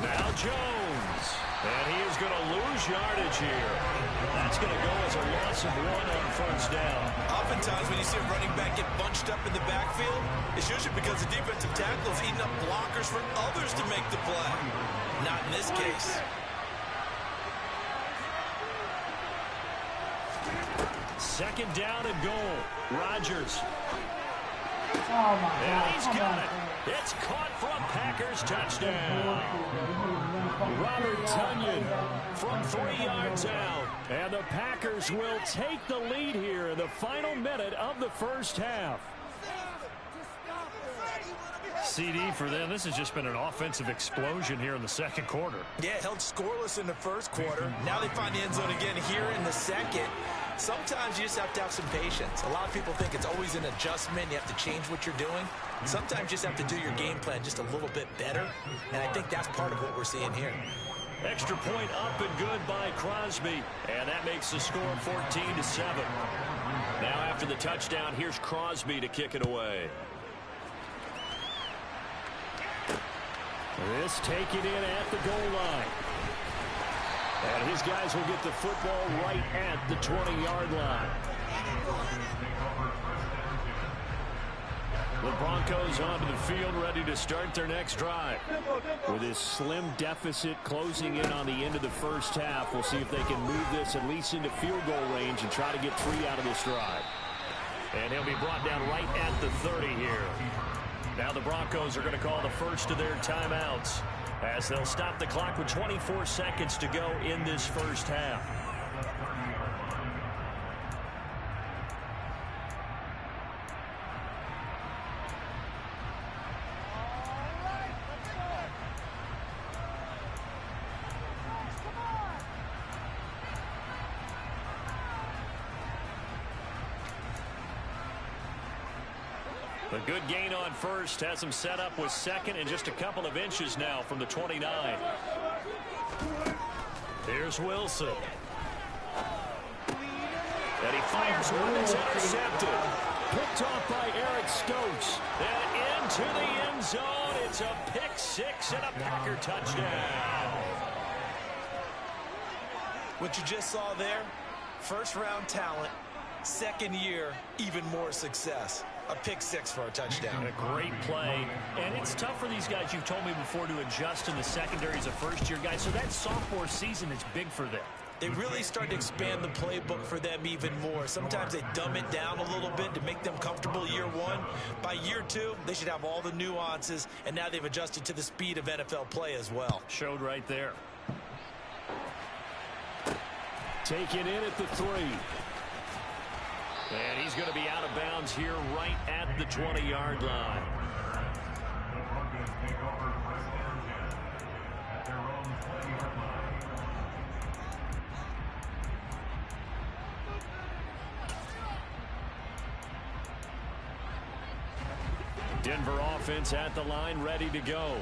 [SPEAKER 1] Now Jones. And he is going to lose yardage here. That's going to go as a loss of 1 on 1st down.
[SPEAKER 2] Oftentimes when you see a running back get bunched up in the backfield, it's usually because the defensive tackle is eating up blockers for others to make the play. Not in this case.
[SPEAKER 1] Second down and goal. Rodgers.
[SPEAKER 7] Oh my God.
[SPEAKER 1] And he's got it. It's caught for a Packers touchdown. Robert Tonyan from 3 yards out. And the Packers will take the lead here in the final minute of the first half.
[SPEAKER 5] CD for them. This has just been an offensive explosion here in the second quarter.
[SPEAKER 2] Yeah, held scoreless in the first quarter. Now they find the end zone again here in the second. Sometimes you just have to have some patience. A lot of people think it's always an adjustment. You have to change what you're doing. Sometimes you just have to do your game plan just a little bit better. And I think that's part of what we're seeing here.
[SPEAKER 1] Extra point up and good by Crosby. And that makes the score 14-7. Now after the touchdown, here's Crosby to kick it away. This taken in at the goal line. And his guys will get the football right at the 20-yard line. The Broncos onto the field, ready to start their next drive. With his slim deficit closing in on the end of the first half, we'll see if they can move this at least into field goal range and try to get 3 out of this drive. And he'll be brought down right at the 30 here. Now the Broncos are going to call the first of their timeouts as they'll stop the clock with 24 seconds to go in this first half. A good gain on first has him set up with second and just a couple of inches now from the 29. Here's Wilson. And he fires one that's intercepted. Picked off by Eric Stokes. And into the end zone. It's a pick six and a Packer touchdown.
[SPEAKER 2] What you just saw there, first-round talent, second year, even more success. A pick six for a touchdown.
[SPEAKER 1] A great play. And it's tough for these guys, you've told me before, to adjust in the secondary as a first-year guy. So that sophomore season is big for them.
[SPEAKER 2] They really start to expand the playbook for them even more. Sometimes they dumb it down a little bit to make them comfortable year one. By year two, they should have all the nuances, and now they've adjusted to the speed of NFL play as well.
[SPEAKER 1] Showed right there. Taken in at the 3. And he's going to be out of bounds here right at the 20-yard line. Denver offense at the line, ready to go.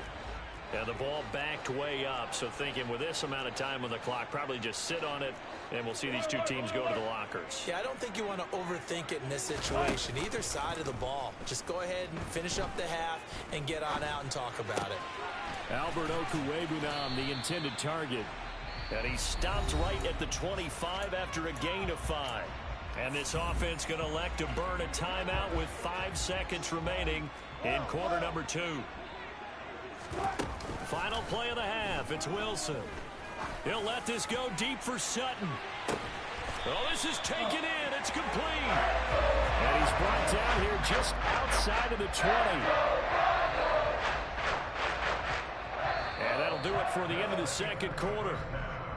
[SPEAKER 1] And the ball backed way up, so thinking with this amount of time on the clock, probably just sit on it, and we'll see these two teams go to the lockers.
[SPEAKER 2] Yeah, I don't think you want to overthink it in this situation. Either side of the ball. Just go ahead and finish up the half and get on out and talk about it.
[SPEAKER 1] Albert Okuwebunam, the intended target. And he stopped right at the 25 after a gain of 5. And this offense going to elect to burn a timeout with 5 seconds remaining in quarter number 2. Final play of the half. It's Wilson. He'll let this go deep for Sutton. Oh, this is taken in. It's complete. And he's brought down here just outside of the 20. And that'll do it for the end of the second quarter.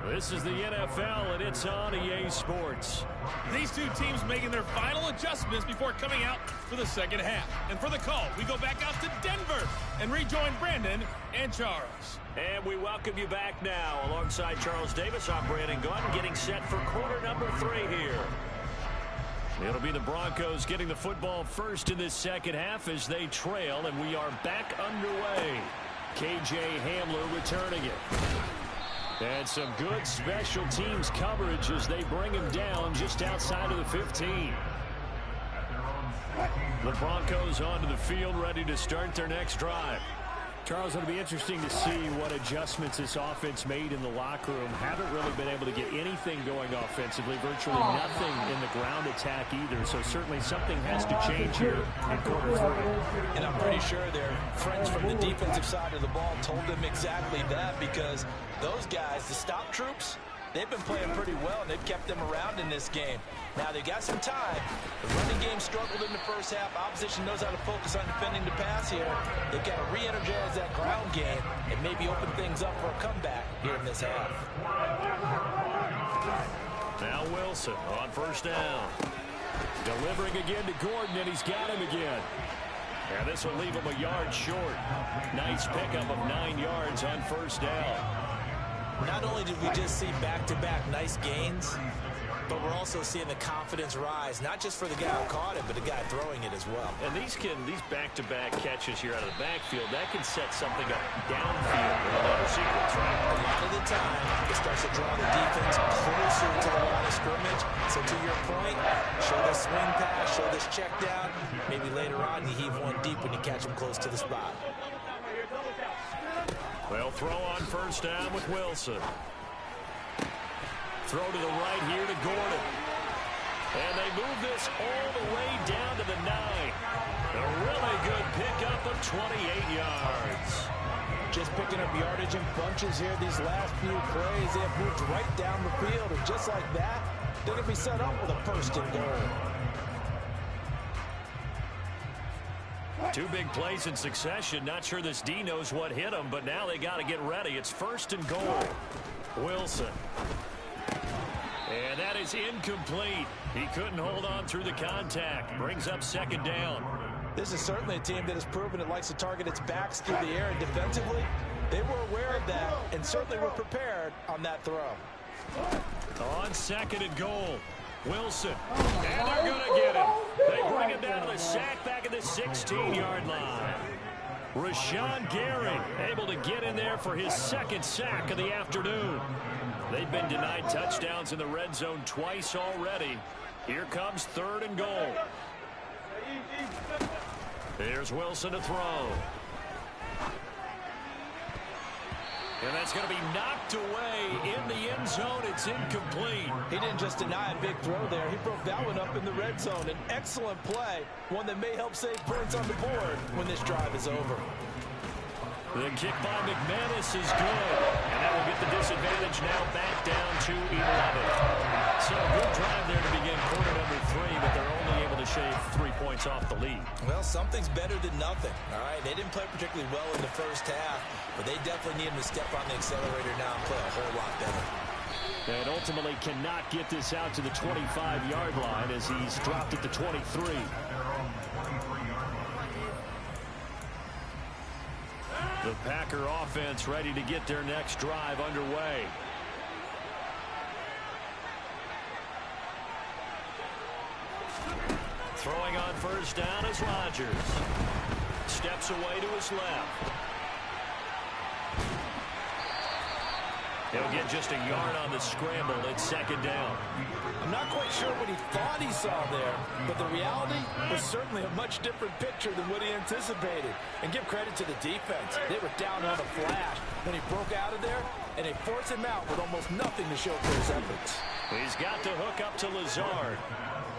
[SPEAKER 1] This is the NFL, and it's on EA Sports.
[SPEAKER 3] These two teams making their final adjustments before coming out for the second half. And for the call, we go back out to Denver and rejoin Brandon and Charles.
[SPEAKER 1] And we welcome you back now. Alongside Charles Davis, I'm Brandon Gunn, getting set for quarter number 3 here. It'll be the Broncos getting the football first in this second half as they trail, and we are back underway. KJ Hamler returning it. And some good special teams coverage as they bring him down just outside of the 15. The Broncos onto the field, ready to start their next drive. Charles, it'll be interesting to see what adjustments this offense made in the locker room. Haven't really been able to get anything going offensively, virtually nothing in the ground attack either. So certainly something has to change here in quarter 3.
[SPEAKER 2] And I'm pretty sure their friends from the defensive side of the ball told them exactly that, because those guys, the stop troops, they've been playing pretty well, and they've kept them around in this game. Now, they got some time. The running game struggled in the first half. Opposition knows how to focus on defending the pass here. They've got to re-energize that ground game and maybe open things up for a comeback here in this half.
[SPEAKER 1] Now Wilson on first down. Delivering again to Gordon, and he's got him again. And this will leave him a yard short. Nice pickup of 9 yards on first down.
[SPEAKER 2] Not only did we just see back-to-back nice gains, but we're also seeing the confidence rise, not just for the guy who caught it, but the guy throwing it as well.
[SPEAKER 1] And these back-to-back catches here out of the backfield, that can set something up downfield with another sequence, right?
[SPEAKER 2] A lot of the time, it starts to draw the defense closer to the line of scrimmage. So to your point, show this swing pass, show this check down. Maybe later on you heave one deep when you catch him close to the spot.
[SPEAKER 1] They'll throw on first down with Wilson. Throw to the right here to Gordon. And they move this all the way down to the 9. A really good pickup of 28 yards.
[SPEAKER 2] Just picking up yardage in bunches here these last few plays. They have moved right down the field. And just like that, they're going to be set up with a first and goal.
[SPEAKER 1] 2 big plays in succession. Not sure this D knows what hit him, but now they got to get ready. It's first and goal. Wilson. And that is incomplete. He couldn't hold on through the contact. Brings up second down.
[SPEAKER 2] This is certainly a team that has proven it likes to target its backs through the air, and defensively, they were aware of that and certainly were prepared on that throw.
[SPEAKER 1] On second and goal, Wilson. And they're going to get him. They bring him down to the sack back at the 16-yard line. Rashawn Gary able to get in there for his second sack of the afternoon. They've been denied touchdowns in the red zone twice already. Here comes third and goal. Here's Wilson to throw. And that's going to be knocked away in the end zone. It's incomplete.
[SPEAKER 2] He didn't just deny a big throw there. He broke that one up in the red zone. An excellent play, one that may help save points on the board when this drive is over.
[SPEAKER 1] The kick by McManus is good. And that will get the disadvantage now back down to 11. So good drive there to begin quarter number 3, but they're only able to shave 3 points off the lead.
[SPEAKER 2] Well, something's better than nothing. All right, they didn't play particularly well in the first half, but they definitely need him to step on the accelerator now and play a whole lot better.
[SPEAKER 1] And ultimately cannot get this out to the 25-yard line as he's dropped at the 23. The Packer offense ready to get their next drive underway. Throwing on first down is Rodgers. Steps away to his left. He'll get just a yard on the scramble. It's second down.
[SPEAKER 2] I'm not quite sure what he thought he saw there, but the reality was certainly a much different picture than what he anticipated. And give credit to the defense. They were down on a flash. Then he broke out of there, and they forced him out with almost nothing to show for his efforts.
[SPEAKER 1] He's got to hook up to Lazard.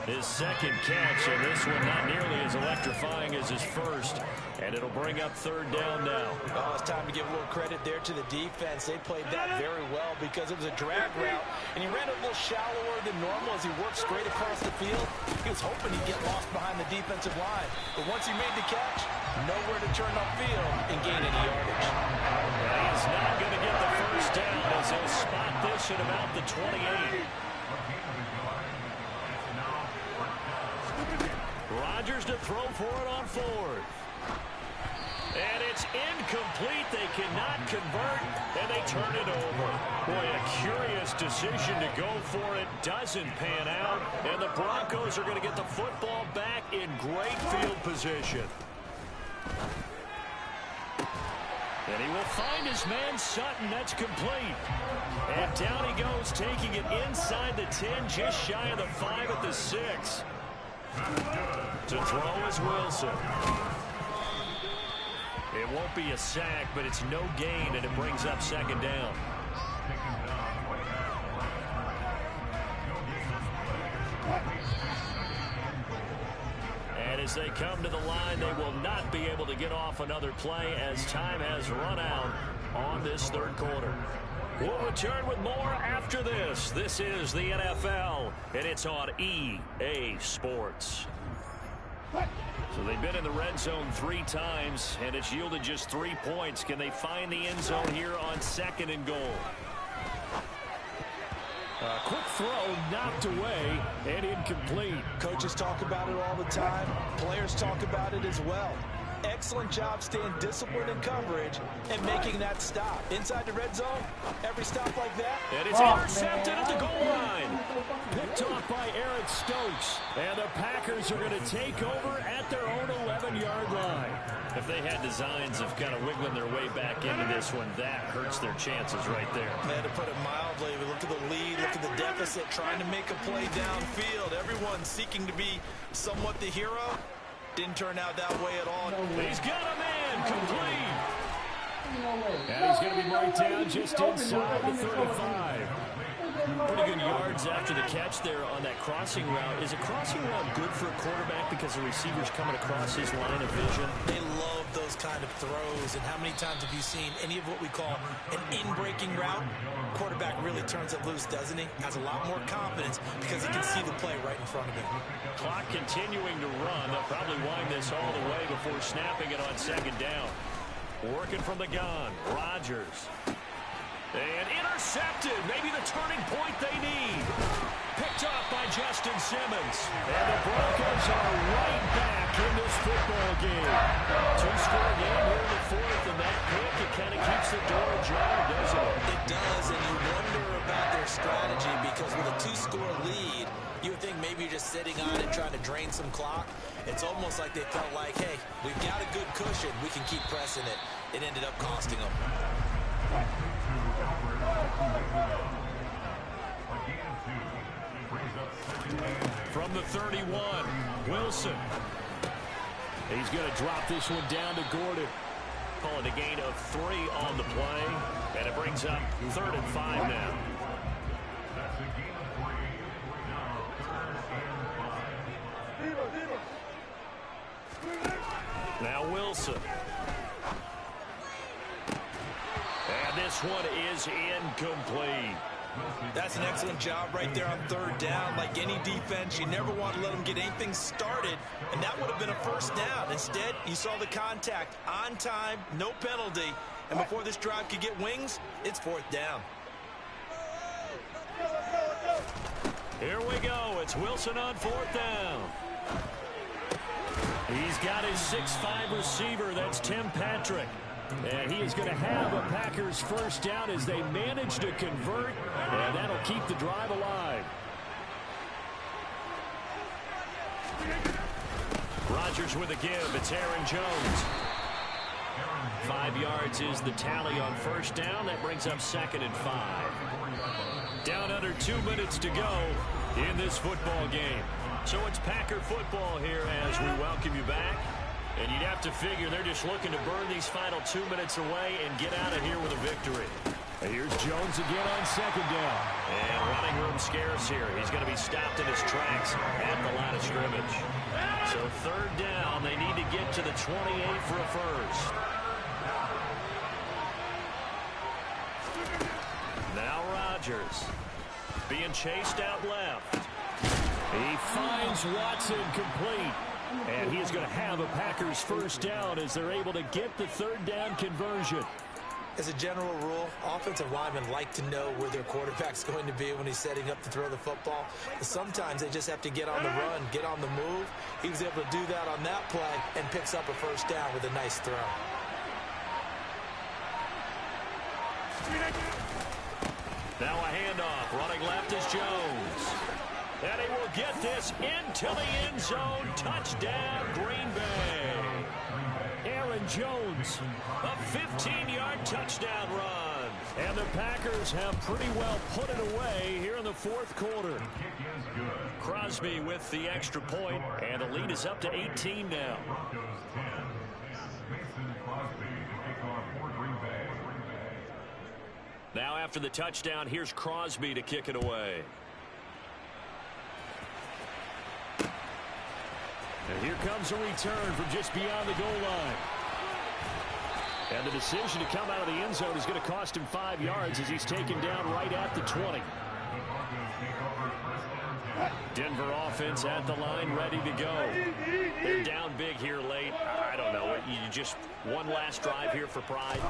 [SPEAKER 1] His second catch, and this one not nearly as electrifying as his first. And it'll bring up third down now.
[SPEAKER 2] Oh, it's time to give a little credit there to the defense. They played that very well because it was a drag route, and he ran a little shallower than normal as he worked straight across the field. He was hoping he'd get lost behind the defensive line. But once he made the catch, nowhere to turn upfield and gain any yardage.
[SPEAKER 1] And he's not going to get the first down as he'll spot this at about the 28. Rodgers to throw for it on fourth. And it's incomplete. They cannot convert, and they turn it over. Boy, a curious decision to go for it. Doesn't pan out, and the Broncos are going to get the football back in great field position. And he will find his man Sutton. That's complete. And down he goes, taking it inside the 10, just shy of the 5 at the 6. To throw is Wilson. It won't be a sack, but it's no gain, and it brings up second down. And as they come to the line, they will not be able to get off another play as time has run out on this third quarter. We'll return with more after this. This is the NFL, and it's on EA Sports. So they've been in the red zone 3 times, and it's yielded just 3 points. Can they find the end zone here on second and goal? Quick throw knocked away and incomplete.
[SPEAKER 2] Coaches talk about it all the time. Players talk about it as well. Excellent job staying disciplined in coverage and making that stop. Inside the red zone, every stop like that.
[SPEAKER 1] And it's intercepted at the goal line. Picked off by Eric Stokes. And the Packers are going to take over at their own 11-yard line. If they had designs of kind of wiggling their way back into this one, that hurts their chances right there.
[SPEAKER 2] Man, to put it mildly, look at the lead, look at the deficit, trying to make a play downfield. Everyone seeking to be somewhat the hero. Didn't turn out that way at all.
[SPEAKER 1] He's got a man complete. And he's going to be right down just inside the 35. Pretty good yards after the catch there on that crossing route. Is a crossing route good for a quarterback because the receiver's coming across his line of vision?
[SPEAKER 2] They love those kind of throws. And how many times have you seen any of what we call an in-breaking route? Quarterback really turns it loose, doesn't he? Has a lot more confidence because he can see the play right in front of him.
[SPEAKER 1] Clock continuing to run. They'll probably wind this all the way before snapping it on second down. Working from the gun, Rodgers. And intercepted. Maybe the turning point they need. Picked off by Justin Simmons. And the Broncos are right back in this football game. Two-score game here in the fourth, and that pick, it kind of keeps the door ajar, doesn't it?
[SPEAKER 2] It does, and you wonder about their strategy because with a two-score lead, you would think maybe you're just sitting on it trying to drain some clock. It's almost like they felt like, hey, we've got a good cushion. We can keep pressing it. It ended up costing them.
[SPEAKER 1] From the 31, Wilson. He's going to drop this one down to Gordon. Call it a gain of 3 on the play, and it brings up 3rd and 5 now. Now Wilson. And this one is incomplete.
[SPEAKER 2] That's an excellent job right there on 3rd down. Like any defense, you never want to let them get anything started, and that would have been a first down. Instead, you saw the contact on time, no penalty, and before this drive could get wings, it's 4th down.
[SPEAKER 1] Here we go. It's Wilson on 4th down. He's got his 6'5" receiver. That's Tim Patrick. And he is going to have a Packers first down as they manage to convert, and that'll keep the drive alive. Rodgers with a give. It's Aaron Jones. 5 yards is the tally on first down. That brings up 2nd and 5. Down under 2 minutes to go in this football game. So it's Packer football here as we welcome you back. And you'd have to figure they're just looking to burn these final 2 minutes away and get out of here with a victory. And here's Jones again on 2nd down. And running room scarce here. He's going to be stopped in his tracks at the line of scrimmage. So 3rd down, they need to get to the 28 for a first. Now Rodgers being chased out left. He finds Watson complete. And he is going to have a Packers first down as they're able to get the 3rd down conversion.
[SPEAKER 2] As a general rule, offensive linemen like to know where their quarterback's going to be when he's setting up to throw the football. But sometimes they just have to get on the run, get on the move. He was able to do that on that play and picks up a first down with a nice throw.
[SPEAKER 1] Now a handoff. Running left is Jones. And he will get this into the end zone. Touchdown, Green Bay. Aaron Jones, a 15-yard touchdown run. And the Packers have pretty well put it away here in the 4th quarter. Crosby with the extra point, and the lead is up to 18 now. Now after the touchdown, here's Crosby to kick it away. And here comes a return from just beyond the goal line. And the decision to come out of the end zone is going to cost him 5 yards as he's taken down right at the 20. Denver offense at the line, ready to go. They're down big here late. I don't know. You just one last drive here for pride.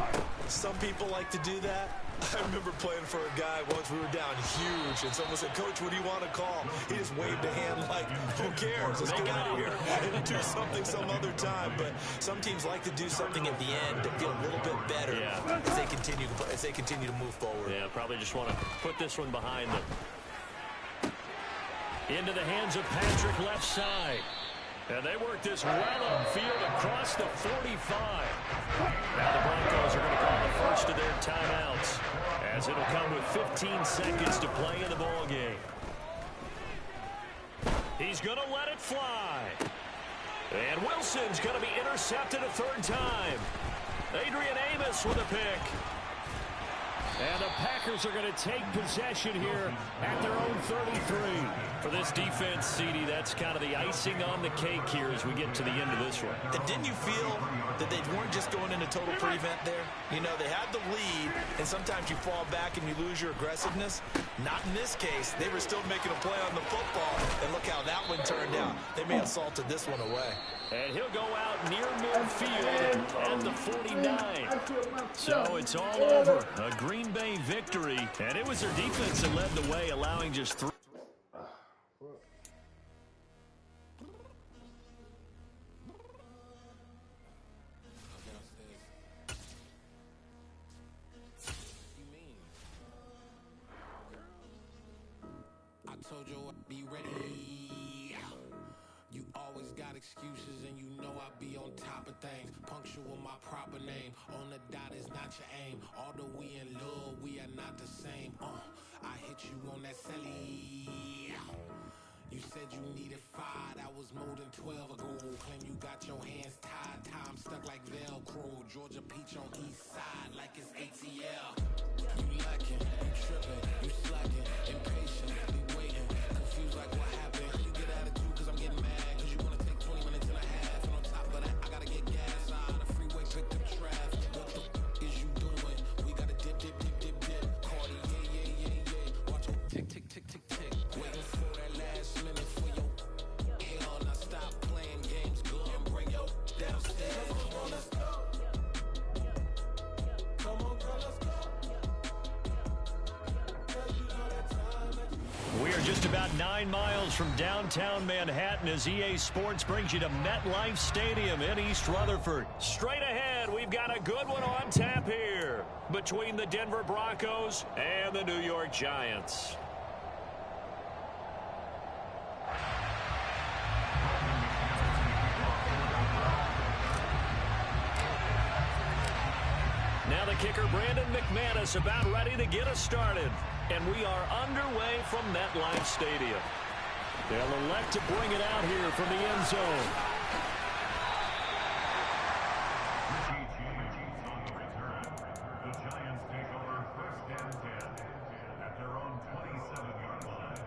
[SPEAKER 2] Some people like to do that. I remember playing for a guy once. We were down huge, and someone said, "Coach, what do you want to call?" He just waved a hand like, "Who cares? Let's get out of here and do something some other time." But some teams like to do something at the end to feel a little bit better as they continue to move forward.
[SPEAKER 1] Yeah, probably just want to put this one behind them. Into the hands of Patrick left side. And they work this well upfield across the 45. Now the Broncos are going to call the first of their timeouts, as it'll come with 15 seconds to play in the ball game. He's going to let it fly. And Wilson's going to be intercepted a third time. Adrian Amos with a pick. And the Packers are going to take possession here at their own 33. For this defense, CD, that's kind of the icing on the cake here as we get to the end of this one.
[SPEAKER 2] And didn't you feel that they weren't just going into total prevent there? You know, they had the lead, and sometimes you fall back and you lose your aggressiveness. Not in this case. They were still making a play on the football, and look how that one turned out. They may have salted this one away.
[SPEAKER 1] And he'll go out near midfield at the 49. So it's all over. A Green Bay victory. And it was their defense that led the way, allowing just 3.
[SPEAKER 9] I told you I'd be ready. You always got excuses and you know I be on top of things. Punctual my proper name. On the dot is not your aim. Although we in love, we are not the same. I hit you on that celly. You said you needed 5, that was more than 12 ago. Claim you got your hands tied, time stuck like Velcro. Georgia Peach on east side like it's ATL. You lacking, you tripping, you slacking, impatient, be waiting, confused like what happened. You get attitude cause I'm getting mad, cause you wanna take 20 minutes and a half. And on top of that, I gotta get gas out of the freeway, pick up traffic. What the is you doing? We gotta dip, dip, dip, dip, dip. Cardi, yeah. Watch your tick, tick, tick, tick, tick. Waiting for that last minute for your hell. Now stop playing games, good and bring your downstairs. Come on, let's go. Come on, girl, let's go.
[SPEAKER 1] We are just about 9 miles from downtown Manhattan as EA Sports brings you to MetLife Stadium in East Rutherford. Straight ahead, we've got a good one on tap here between the Denver Broncos and the New York Giants. Now the kicker, Brandon McManus, about ready to get us started. And we are underway from MetLife Stadium. They'll elect to bring it out here from the end zone.
[SPEAKER 11] The Giants take over 1st and 10 at their own 27-yard line.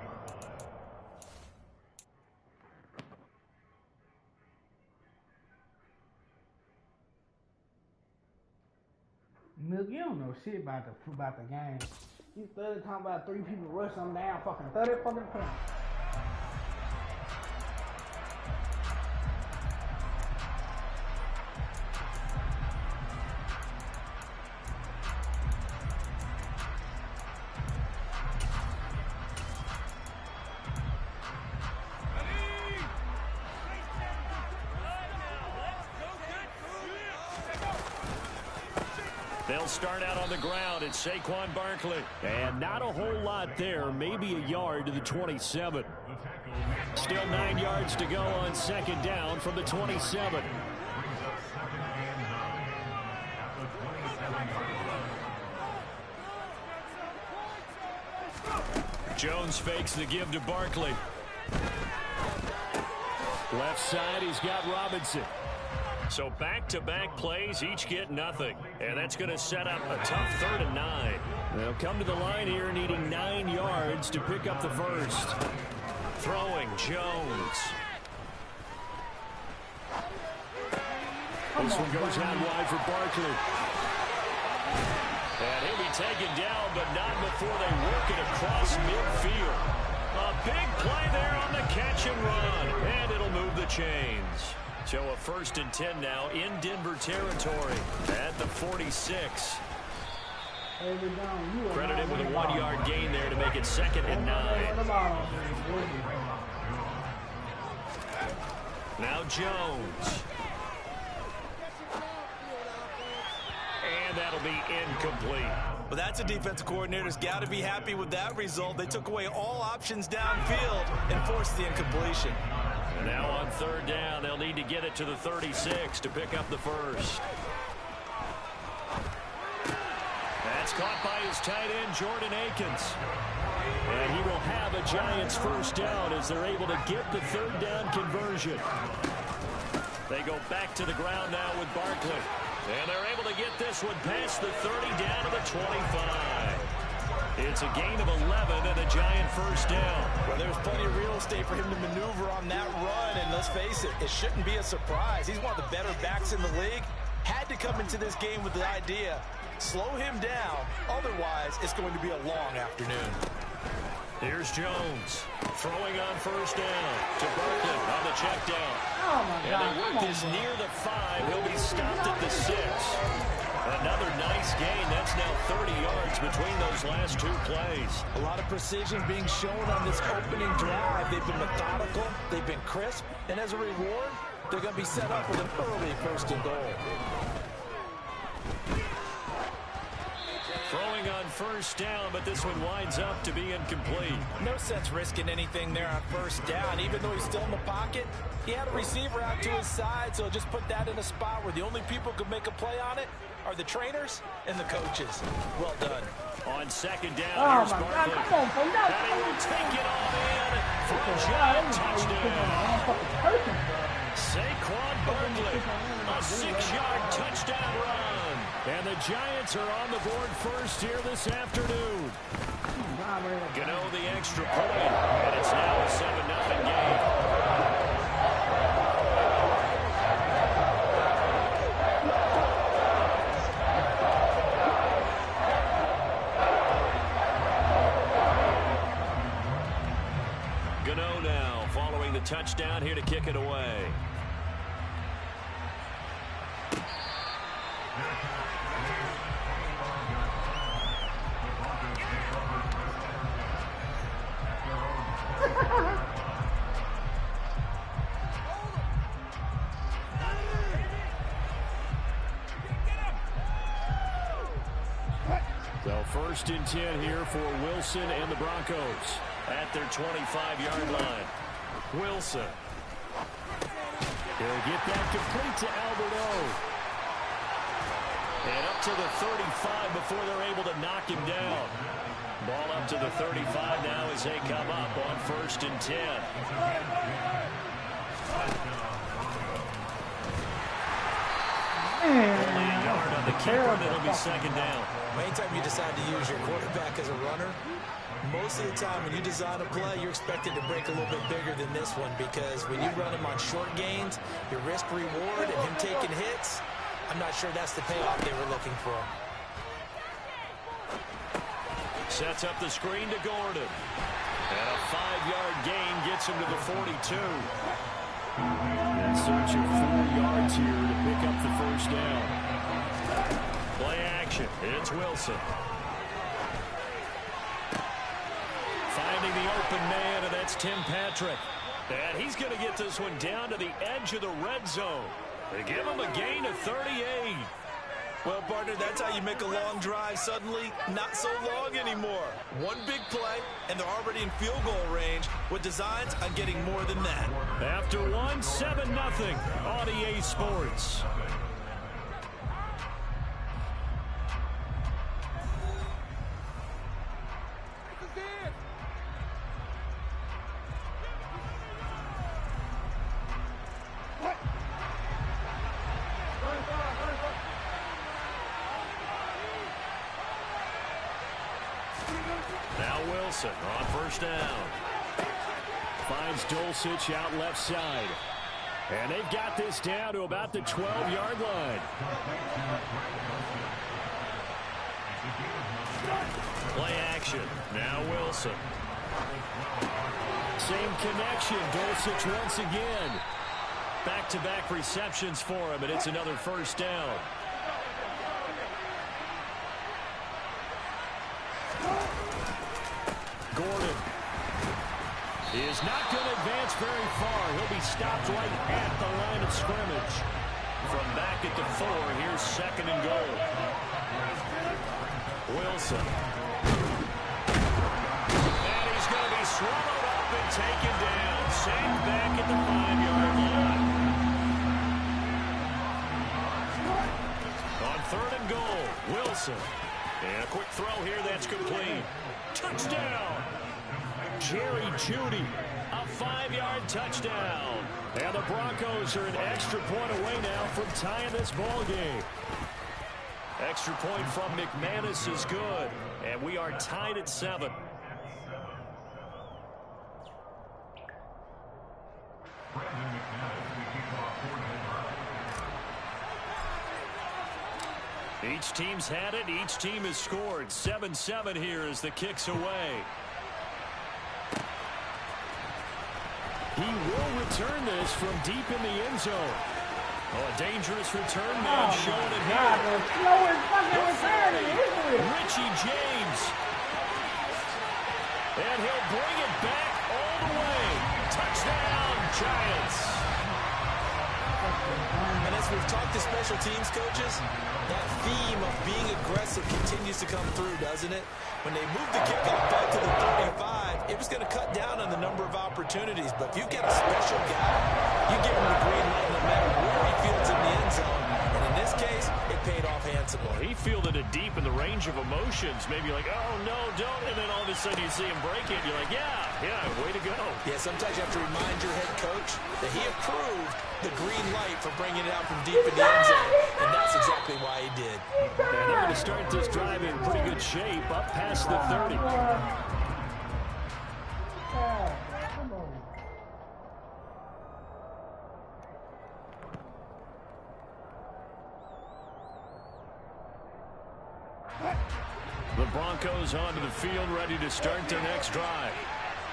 [SPEAKER 7] Milk, you don't know shit about the game. You started talking about 3 people rushing them down fucking 30 fucking points.
[SPEAKER 1] They'll start out on the ground. It's Saquon Barkley. And not a whole lot there. Maybe a yard to the 27. Still 9 yards to go on 2nd down from the 27. Jones fakes the give to Barkley. Left side, he's got Robinson. So back-to-back plays, each get nothing. And that's going to set up a tough 3rd and 9. They'll come to the line here needing 9 yards to pick up the first. Throwing, Jones. This one goes out wide for Barkley. And he'll be taken down, but not before they work it across midfield. A big play there on the catch and run. And it'll move the chains. So a 1st and 10 now in Denver territory at the 46. Credit him with a 1-yard gain there to make it 2nd and 9. Now Jones. And that'll be incomplete.
[SPEAKER 2] Well, that's a defensive coordinator's got to be happy with that result. They took away all options downfield and forced the incompletion.
[SPEAKER 1] And now on 3rd down, they'll need to get it to the 36 to pick up the first. That's caught by his tight end, Jordan Akins. And he will have a Giants first down as they're able to get the 3rd down conversion. They go back to the ground now with Barkley. And they're able to get this one past the 30 down to the 25. It's a gain of 11 and a Giant first down.
[SPEAKER 2] Well, there's plenty of real estate for him to maneuver on that run. And let's face it, it shouldn't be a surprise. He's one of the better backs in the league. Had to come into this game with the idea, slow him down. Otherwise, it's going to be a long afternoon.
[SPEAKER 1] Here's Jones throwing on first down to Barkley on the check down. And they work this near the 5. He'll be stopped at the 6. Another nice gain. That's now 30 yards between those last 2 plays.
[SPEAKER 2] A lot of precision being shown on this opening drive. They've been methodical. They've been crisp. And as a reward, they're going to be set up with an early 1st and goal.
[SPEAKER 1] Throwing on first down, but this one winds up to be incomplete.
[SPEAKER 2] No sense risking anything there on 1st down. Even though he's still in the pocket, he had a receiver out to his side, so just put that in a spot where the only people who could make a play on it are the trainers and the coaches. Well done.
[SPEAKER 1] On 2nd down, here's Barkley. And he will take it all in for a Giant touchdown. Saquon Barkley, a 6-yard touchdown run. And the Giants are on the board first here this afternoon. Gano the extra point, and it's now a 7-0 game. Gano now following the touchdown here to kick it away. So 1st and 10 here for Wilson and the Broncos at their 25-yard line. Wilson. He'll get that complete to Alberto. And up to the 35 before they're able to knock him down. Ball up to the 35 now as they come up on 1st and 10. Only a yard on the keeper, and it'll be 2nd down.
[SPEAKER 2] Anytime you decide to use your quarterback as a runner, most of the time when you design a play, you're expected to break a little bit bigger than this one, because when you run him on short gains, your risk-reward and him taking hits, I'm not sure that's the payoff they were looking for.
[SPEAKER 1] Sets up the screen to Gordon. And a 5-yard gain gets him to the 42. In search of 4 yards here to pick up the first down. Play action. It's Wilson. Finding the open man, and that's Tim Patrick. And he's going to get this one down to the edge of the red zone. They give him a gain of 38.
[SPEAKER 2] Well, partner, that's how you make a long drive suddenly not so long anymore. One big play, and they're already in field goal range with designs on getting more than that.
[SPEAKER 1] After one, 7-0 on EA Sports. Now Wilson on first down. Finds Dulcich out left side. And they've got this down to about the 12-yard line. Play action. Now Wilson. Same connection. Dulcich once again. Back-to-back receptions for him, and it's another first down. He is not going to advance very far. He'll be stopped right at the line of scrimmage. From back at the 4, here's 2nd and goal. Wilson. And he's going to be swallowed up and taken down. Sacked back at the 5-yard line. On 3rd and goal, Wilson. And a quick throw here that's complete. Touchdown! Jerry Jeudy, a 5-yard touchdown. And the Broncos are an extra point away now from tying this ball game. Extra point from McManus is good. And we are tied at 7. Each team's had it. Each team has scored. 7-7 here as the kick's away. He will return this from deep in the end zone. Oh, a dangerous return man showing it here. Richie James. And he'll bring it back all the way. Touchdown, Giants.
[SPEAKER 2] And as we've talked to special teams coaches, that theme of being aggressive continues to come through, doesn't it? When they moved the kickoff back to the 35, it was going to cut down on the number of opportunities. But if you get a special guy, you give him the green light no matter where he fields in the end zone. And in this case, it paid off handsomely.
[SPEAKER 1] He fielded it deep in the range of emotions. Maybe like, oh, no, don't. And then all of a sudden you see him break it. You're like, yeah, way to go.
[SPEAKER 2] Yeah, sometimes you have to remind your head coach that he approved the green light for bringing it out from deep in the end zone. And that's exactly why he did.
[SPEAKER 1] And they're going to start this drive in pretty good shape up past the 30. The Broncos onto the field, ready to start their next drive.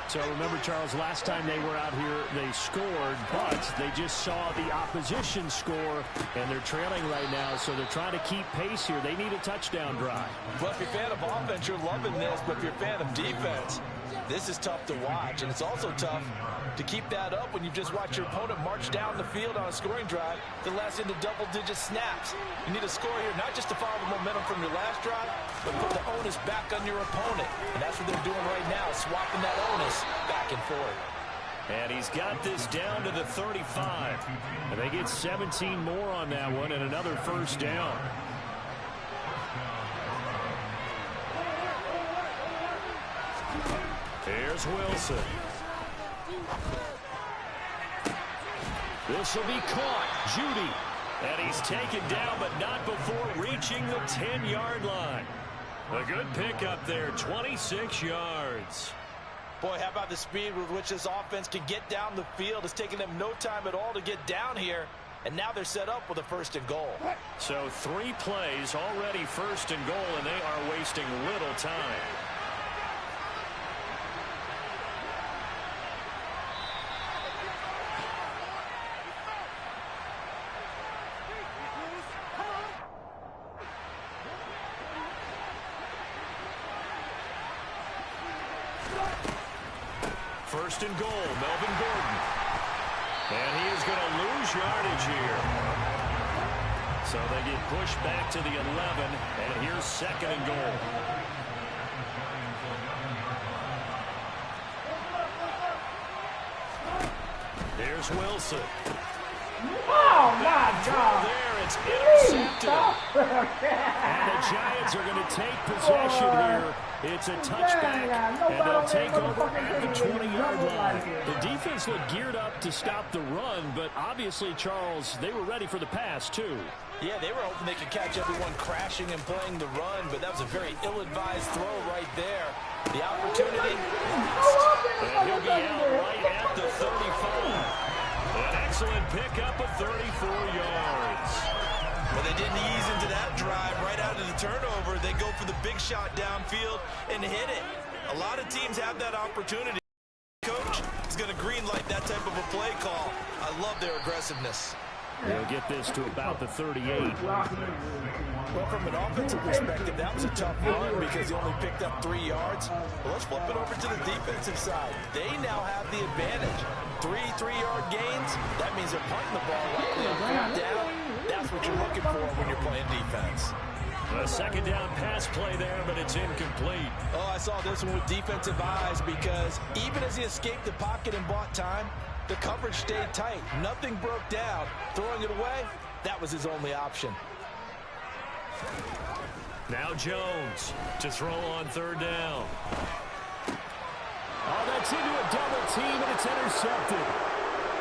[SPEAKER 1] So remember, Charles, last time they were out here, they scored, but they just saw the opposition score, and they're trailing right now, so they're trying to keep pace here. They need a touchdown drive.
[SPEAKER 2] Well, if you're a fan of offense, you're loving this, but if you're a fan of defense, this is tough to watch, and it's also tough to keep that up when you've just watched your opponent march down the field on a scoring drive that lasts into double-digit snaps. You need a score here, not just to follow the momentum from your last drive, but put the onus back on your opponent. And that's what they're doing right now, swapping that onus back and forth.
[SPEAKER 1] And he's got this down to the 35. And they get 17 more on that one and another first down. Here's Wilson. This will be caught. Jeudy. And he's taken down, but not before reaching the 10-yard line. A good pickup there, 26 yards.
[SPEAKER 2] Boy, how about the speed with which this offense can get down the field? It's taken them no time at all to get down here, and now they're set up with a 1st and goal.
[SPEAKER 1] So 3 plays already 1st and goal, and they are wasting little time. First and goal, Melvin Gordon. And he is going to lose yardage here. So they get pushed back to the 11, and here's 2nd and goal. Here's Wilson.
[SPEAKER 7] Oh, my God.
[SPEAKER 1] There, it's intercepted. And the Giants are going to take possession here. It's a touchback, and they'll take over at the 20-yard line. The defense looked geared up to stop the run, but obviously, Charles, they were ready for the pass, too.
[SPEAKER 2] Yeah, they were hoping they could catch everyone crashing and playing the run, but that was a very ill-advised throw right there. The opportunity.
[SPEAKER 1] And he'll be out right at the 35. An excellent pickup of 34 yards.
[SPEAKER 2] Well, they didn't ease into that drive right out of the turnover. They go for the big shot downfield and hit it. A lot of teams have that opportunity. Coach is going to green light that type of a play call. I love their aggressiveness.
[SPEAKER 1] They'll get this to about the 38.
[SPEAKER 2] Well, from an offensive perspective, that was a tough run because he only picked up 3 yards. Well, let's flip it over to the defensive side. They now have the advantage. 3 3-yard gains, that means they're punting the ball likely on 4th down. That's what you're looking for when you're playing defense.
[SPEAKER 1] A second down pass play there, but it's incomplete.
[SPEAKER 2] Oh, I saw this one with defensive eyes because even as he escaped the pocket and bought time, the coverage stayed tight. Nothing broke down. Throwing it away, that was his only option.
[SPEAKER 1] Now Jones to throw on 3rd down. Oh, that's into a double team, and it's intercepted.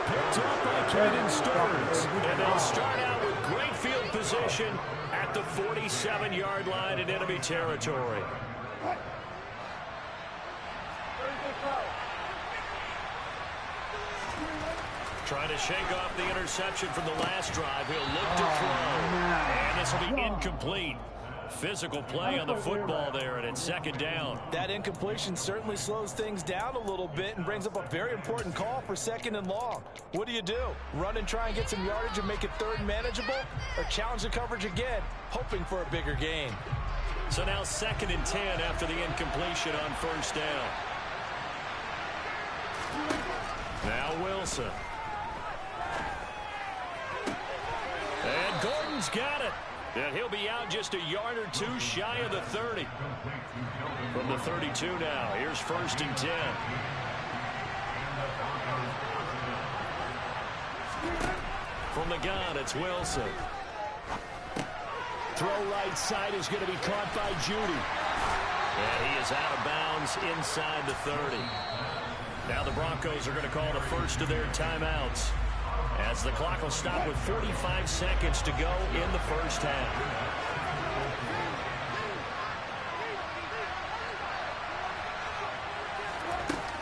[SPEAKER 1] Picked up by Caden Stearns. And they'll start out with great field position at the 47-yard line in enemy territory. Trying to shake off the interception from the last drive. He'll look to throw. And this will be incomplete. Physical play on the football there, and it's 2nd down.
[SPEAKER 2] That incompletion certainly slows things down a little bit and brings up a very important call for 2nd and long. What do? Run and try and get some yardage and make it 3rd manageable? Or challenge the coverage again, hoping for a bigger gain?
[SPEAKER 1] So now 2nd and 10 after the incompletion on 1st down. Now Wilson. And Gordon's got it. And he'll be out just a yard or 2 shy of the 30. From the 32 now, here's 1st and 10. From the gun, it's Wilson. Throw right side is going to be caught by Judy. And he is out of bounds inside the 30. Now the Broncos are going to call the first of their timeouts, as the clock will stop with 45 seconds to go in the 1st half.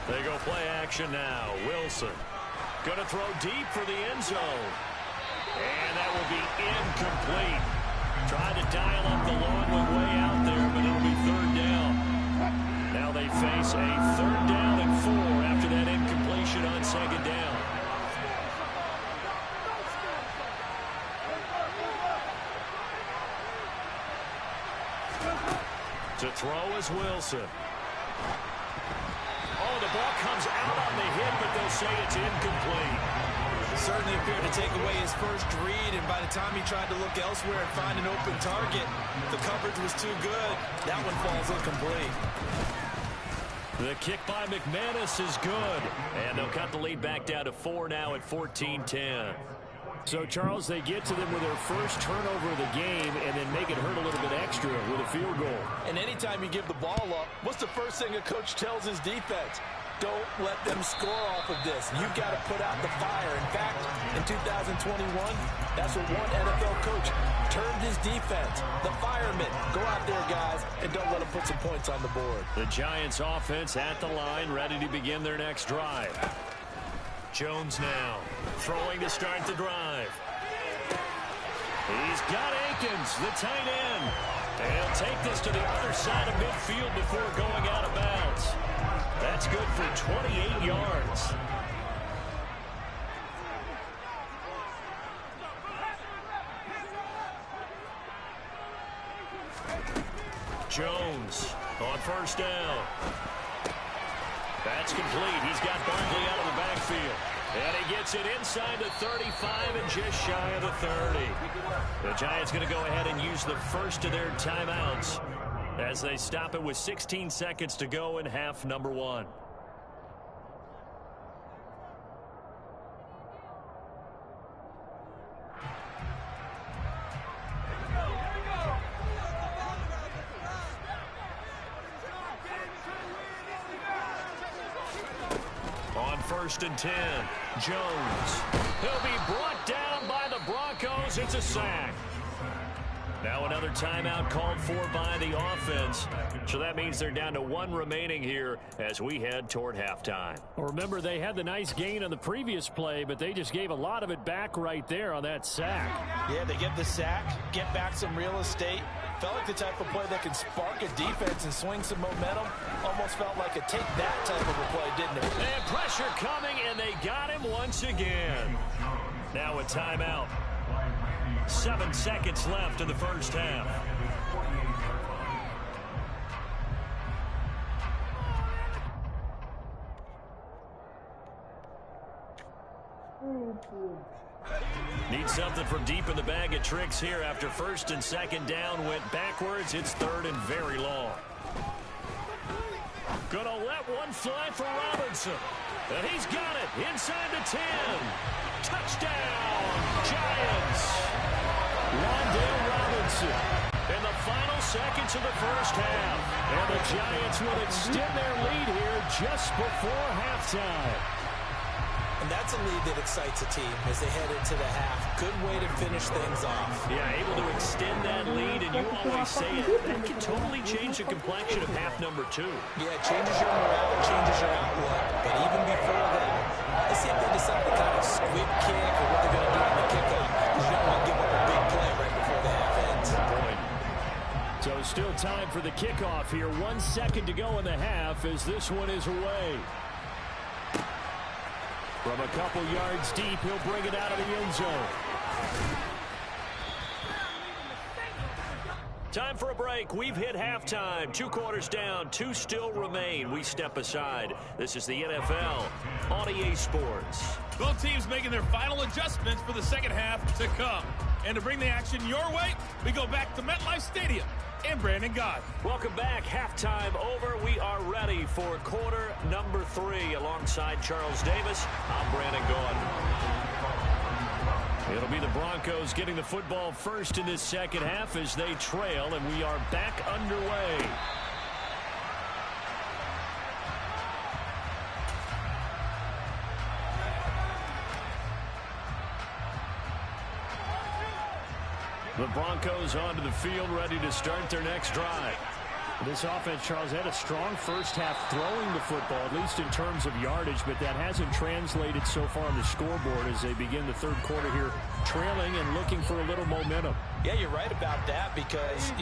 [SPEAKER 1] They go play action now. Wilson going to throw deep for the end zone. And that will be incomplete. Tried to dial up the long one way out there, but it'll be 3rd down. Now they face a 3rd down and 4 after that incompletion on 2nd down. To throw is Wilson. Oh, the ball comes out on the hit, but they'll say it's incomplete.
[SPEAKER 2] Certainly appeared to take away his first read, and by the time he tried to look elsewhere and find an open target, the coverage was too good. That one falls incomplete.
[SPEAKER 1] The kick by McManus is good, and they'll cut the lead back down to 4 now at 14-10. So, Charles, they get to them with their first turnover of the game and then make it hurt a little bit extra with a field goal.
[SPEAKER 2] And anytime you give the ball up, what's the first thing a coach tells his defense? Don't let them score off of this. You've got to put out the fire. In fact, in 2021, that's what one NFL coach termed his defense. The firemen. Go out there, guys, and don't let them put some points on the board.
[SPEAKER 1] The Giants offense at the line, ready to begin their next drive. Jones now throwing to start the drive. He's got Akins, the tight end. And he'll take this to the other side of midfield before going out of bounds. That's good for 28 yards. Jones on 1st down. That's complete. He's got Barkley out of the backfield. And he gets it inside the 35 and just shy of the 30. The Giants going to go ahead and use the first of their timeouts as they stop it with 16 seconds to go in half number 1. On 1st and 10, Jones. He'll be brought down by the Broncos. It's a sack. Now another timeout called for by the offense. So that means they're down to 1 remaining here as we head toward halftime.
[SPEAKER 5] Well, remember, they had the nice gain on the previous play, but they just gave a lot of it back right there on that sack.
[SPEAKER 2] Yeah, they get the sack, get back some real estate. Felt like the type of play that can spark a defense and swing some momentum. Almost felt like a take that type of a play, didn't it?
[SPEAKER 1] And pressure coming, and they got him once again. Now a timeout 7 seconds left in the first half. Need something from deep in the bag of tricks here after first and second down went backwards. It's third and very long. Gonna let one fly for Robinson. And he's got it inside the 10. Touchdown, Giants. Wan'Dale Robinson in the final seconds of the first half. And the Giants will extend their lead here just before halftime.
[SPEAKER 2] And that's a lead that excites a team as they head into the half. Good way to finish things off.
[SPEAKER 1] Yeah, able to extend that lead, and you always say it. That can totally change the complexion of half number 2.
[SPEAKER 2] Yeah, it changes your morale, it changes your outlook. But even before that, let's see if they decide to kind of squib kick or what they're going to do on the kickoff. Because you don't want to give up a big play right before the half ends.
[SPEAKER 1] So still time for the kickoff here. 1 second to go in the half as this one is away. From a couple yards deep, he'll bring it out of the end zone. Time for a break. We've hit halftime. 2 quarters down. 2 still remain. We step aside. This is the NFL on EA Sports.
[SPEAKER 3] Both teams making their final adjustments for the second half to come. And to bring the action your way, we go back to MetLife Stadium and Brandon Gott.
[SPEAKER 1] Welcome back. Halftime over. We are ready for quarter number 3 alongside Charles Davis. I'm Brandon Gott. It'll be the Broncos getting the football first in this second half as they trail, and we are back underway. The Broncos onto the field, ready to start their next drive. This offense, Charles, had a strong first half throwing the football, at least in terms of yardage, but that hasn't translated so far on the scoreboard as they begin the third quarter here, trailing and looking for a little momentum.
[SPEAKER 2] Yeah, you're right about that because,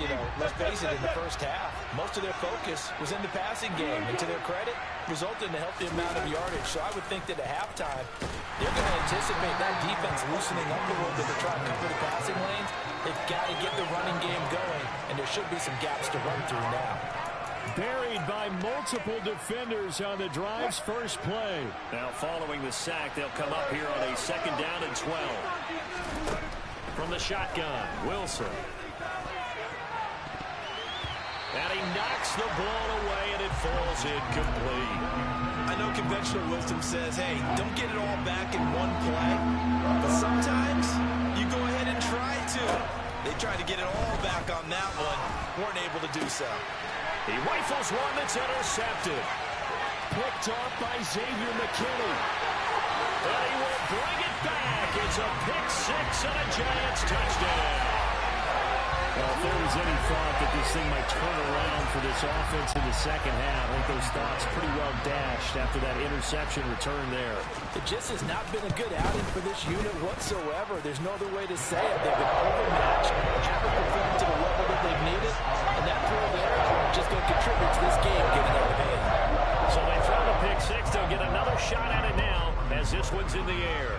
[SPEAKER 2] let's face it, in the first half, most of their focus was in the passing game. And to their credit, resulted in a healthy amount of yardage. So I would think that at halftime, they're going to anticipate that defense loosening up a little bit to try and cover the passing lanes. They've got to get the running game going, and there should be some gaps to run through now.
[SPEAKER 1] Buried by multiple defenders on the drive's first play. Now following the sack, they'll come up here on a second down and 12. From the shotgun, Wilson. And he knocks the ball away, and it falls incomplete.
[SPEAKER 2] I know conventional wisdom says, hey, don't get it all back in one play. But sometimes you go ahead and try to. They tried to get it all back on that one. Weren't able to do so.
[SPEAKER 1] He rifles one that's intercepted. Picked off by Xavier McKinney. And he will bring it back. It's a pick 6 and a Giants touchdown. Well, if there was any thought that this thing might turn around for this offense in the second half, I think those thoughts pretty well dashed after that interception return there.
[SPEAKER 2] It just has not been a good outing for this unit whatsoever. There's no other way to say it. They've been overmatched, haven't performed to the level that they've needed, and that throw there just going to contribute to this game getting out of hand.
[SPEAKER 1] So they throw the pick 6. They'll get another shot at it now as this one's in the air.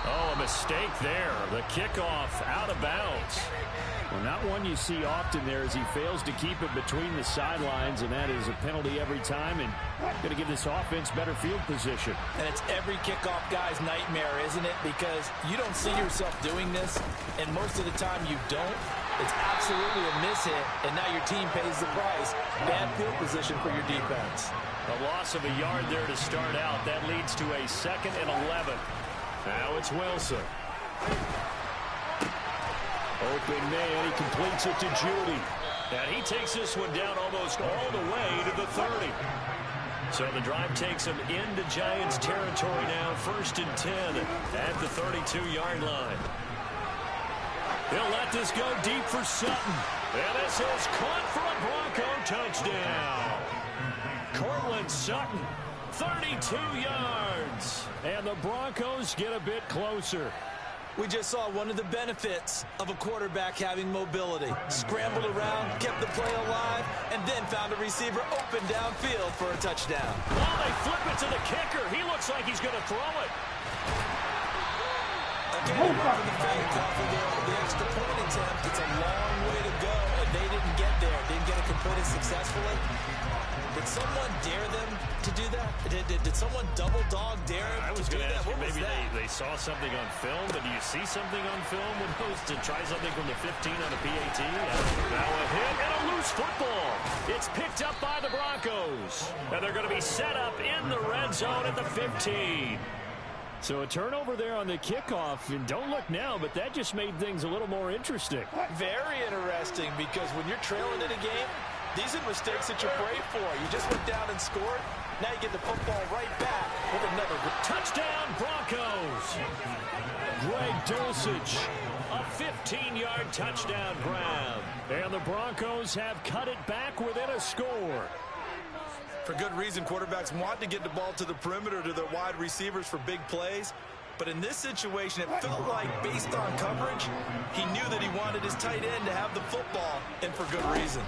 [SPEAKER 1] Oh, a mistake there. The kickoff out of bounds. Well, not one you see often there as he fails to keep it between the sidelines, and that is a penalty every time, and going to give this offense better field position.
[SPEAKER 2] And it's every kickoff guy's nightmare, isn't it? Because you don't see yourself doing this, and most of the time you don't. It's absolutely a mishit, and now your team pays the price. Bad field position for your defense.
[SPEAKER 1] A loss of a yard there to start out. That leads to a 2nd and 11. Now it's Wilson. Open man, he completes it to Judy. And he takes this one down almost all the way to the 30. So the drive takes him into Giants territory now, 1st and 10 at the 32-yard line. He'll let this go deep for Sutton. And this is caught for a Bronco touchdown. Cortland Sutton, 32 yards. And the Broncos get a bit closer.
[SPEAKER 2] We just saw one of the benefits of a quarterback having mobility. Scrambled around, kept the play alive, and then found a receiver open downfield for a touchdown.
[SPEAKER 1] Oh, they flip it to the kicker. He looks like he's going to throw it.
[SPEAKER 2] A getting for the fake off of the extra point attempt. It's a long way to go, and they didn't get there. Didn't get it completed successfully. Did someone dare them to do that? Did someone double dog dare them
[SPEAKER 1] I was
[SPEAKER 2] to do
[SPEAKER 1] going to
[SPEAKER 2] that?
[SPEAKER 1] ask you,
[SPEAKER 2] What was
[SPEAKER 1] maybe
[SPEAKER 2] that?
[SPEAKER 1] they saw something on film, but do you see something on film when those to try something from the 15 on a PAT? Now a hit and a loose football. It's picked up by the Broncos, and they're going to be set up in the red zone at the 15. So a turnover there on the kickoff, and don't look now, but that just made things a little more interesting.
[SPEAKER 2] Very interesting, because when you're trailing in a game, these are mistakes that you pray for. You just went down and scored. Now you get the football right back with another
[SPEAKER 1] touchdown, Broncos. Greg Dulcich, a 15-yard touchdown grab. And the Broncos have cut it back within a score.
[SPEAKER 2] For good reason, quarterbacks want to get the ball to the perimeter to their wide receivers for big plays. But in this situation, it felt like, based on coverage, he knew that he wanted his tight end to have the football, and for good reason.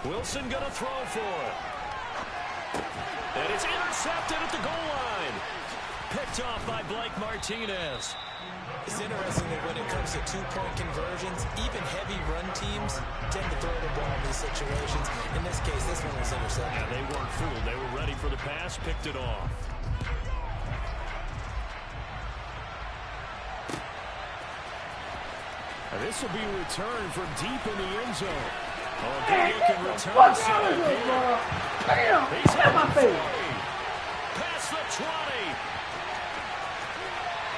[SPEAKER 1] Wilson going to throw for it. And it's intercepted at the goal line. Picked off by Blake Martinez.
[SPEAKER 2] It's interesting that when it comes to two-point conversions, even heavy run teams tend to throw the ball in these situations. In this case, this one was intercepted.
[SPEAKER 1] Yeah, they weren't fooled. They were ready for the pass, picked it off. And this will be returned from deep in the end zone. Oh, good-looking return.
[SPEAKER 7] What is it, bro? Damn,
[SPEAKER 1] He's
[SPEAKER 7] get my face.
[SPEAKER 1] Past the 20.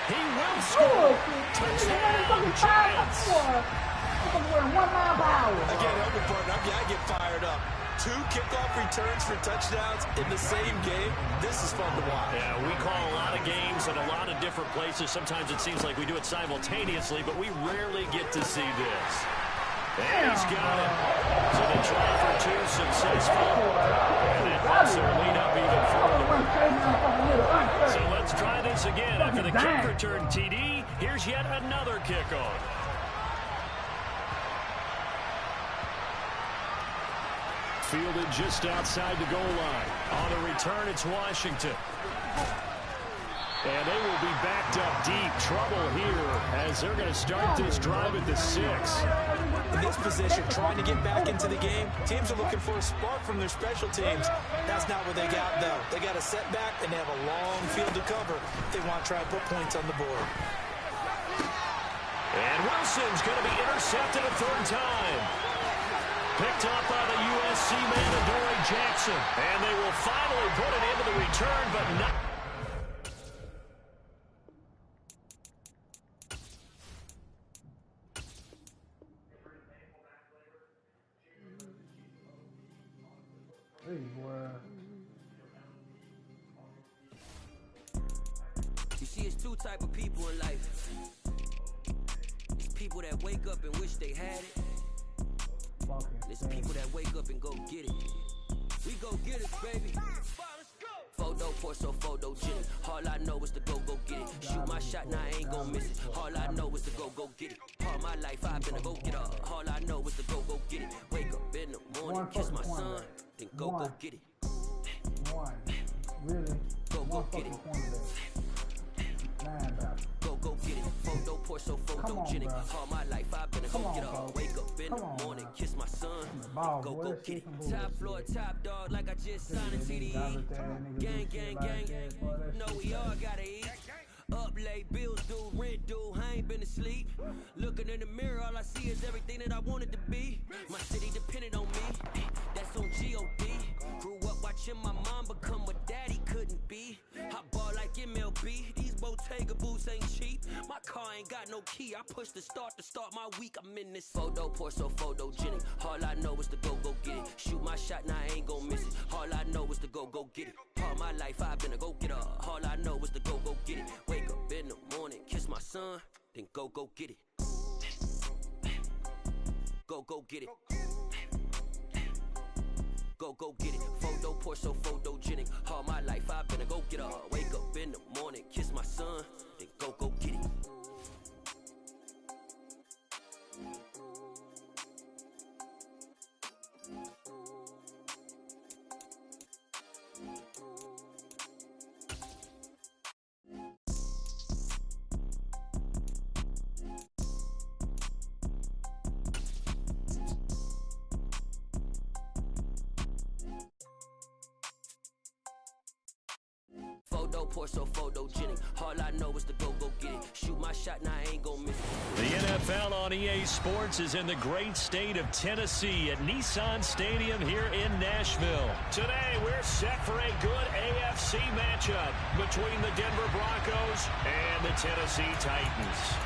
[SPEAKER 1] He will score. Touchdown, Giants.
[SPEAKER 7] I'm 1 mile per hour.
[SPEAKER 2] I can't help it, partner. I get fired up. 2 kickoff returns for touchdowns in the same game. This is fun to watch.
[SPEAKER 1] Yeah, we call a lot of games in a lot of different places. Sometimes it seems like we do it simultaneously, but we rarely get to see this. And he's got it. So they try for 2, successful. And that helps their lead up even further. So let's try this again. After the kick return TD, here's yet another kickoff. Fielded just outside the goal line. On the return, it's Washington. And they will be backed up deep. Trouble here as they're going to start this drive at the 6.
[SPEAKER 2] In this position, trying to get back into the game, teams are looking for a spark from their special teams. That's not what they got, though. They got a setback, and they have a long field to cover if they want to try and put points on the board.
[SPEAKER 1] And Wilson's going to be intercepted a 3rd time. Picked up by the USC man, Adoree Jackson. And they will finally put it into the return, but not.
[SPEAKER 7] Hey, boy.
[SPEAKER 9] You see, it's 2 type of people in life. It's people that wake up and wish they had it. There's people that wake up and go get it. We go get it, baby. Photo for so photogenic. All I know is to go get it. Shoot my shot, now I ain't gon' miss it. All I know is to go get it. All my life I've been a go get up. All I know is to go get it. Wake up in the morning, kiss my son, then go get it.
[SPEAKER 7] One. Really?
[SPEAKER 9] Go get it. Go get it. Photo pour so photogenic. All my life I've been a go get up. Wake up in the morning, kiss my son, go get it. Top floor, top dog, like I just signed a TDE. Gang, gang, gang. No, we all gotta eat. Up late, bills due, rent due, I ain't been asleep. Looking in the mirror, all I see is everything that I wanted to be. My city depended on me, that's on G.O.D. Grew up watching my mom become what daddy couldn't be. I ball like MLB, these Bottega boots ain't cheap. My car ain't got no key, I push the start to start my week. I'm in this photo pour so photogenic. All I know is to go get it. Shoot my shot, now I ain't gon' miss it. All I know is to go get it. All my life I've been a go getter. All I know is to go get it. Wake up in the morning, kiss my son, then go get it. Go get it. Go get it. Photo pour so photogenic. All my life I've been a go getter. Wake up in the morning, kiss my son, then go get it. photo, pour so photogenic. All I know is to go get it. Shoot my shot, now I ain't gon' miss it.
[SPEAKER 5] The NFL on EA Sports is in the great state of Tennessee at Nissan Stadium here in Nashville. Today, we're set for a good AFC matchup between the Denver Broncos and the Tennessee Titans.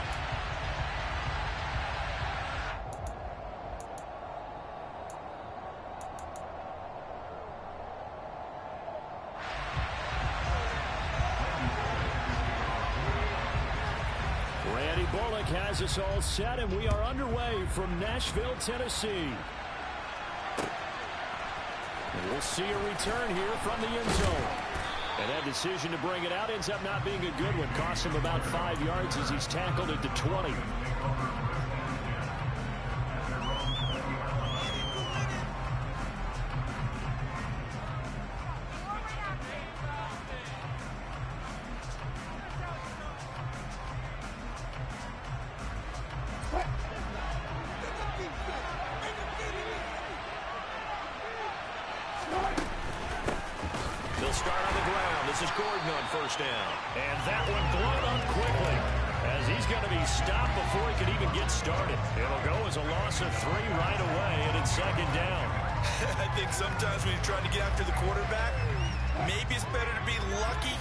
[SPEAKER 5] Has us all set, and we are underway from Nashville, Tennessee. And we'll see a return here from the end zone. And that decision to bring it out ends up not being a good one. Costs him about 5 yards as he's tackled at the 20. Down. And that one blown up quickly as he's going to be stopped before he can even get started. It'll go as a loss of 3 right away, and it's second down.
[SPEAKER 2] I think sometimes when you're trying to get after the quarterback, maybe it's better to be lucky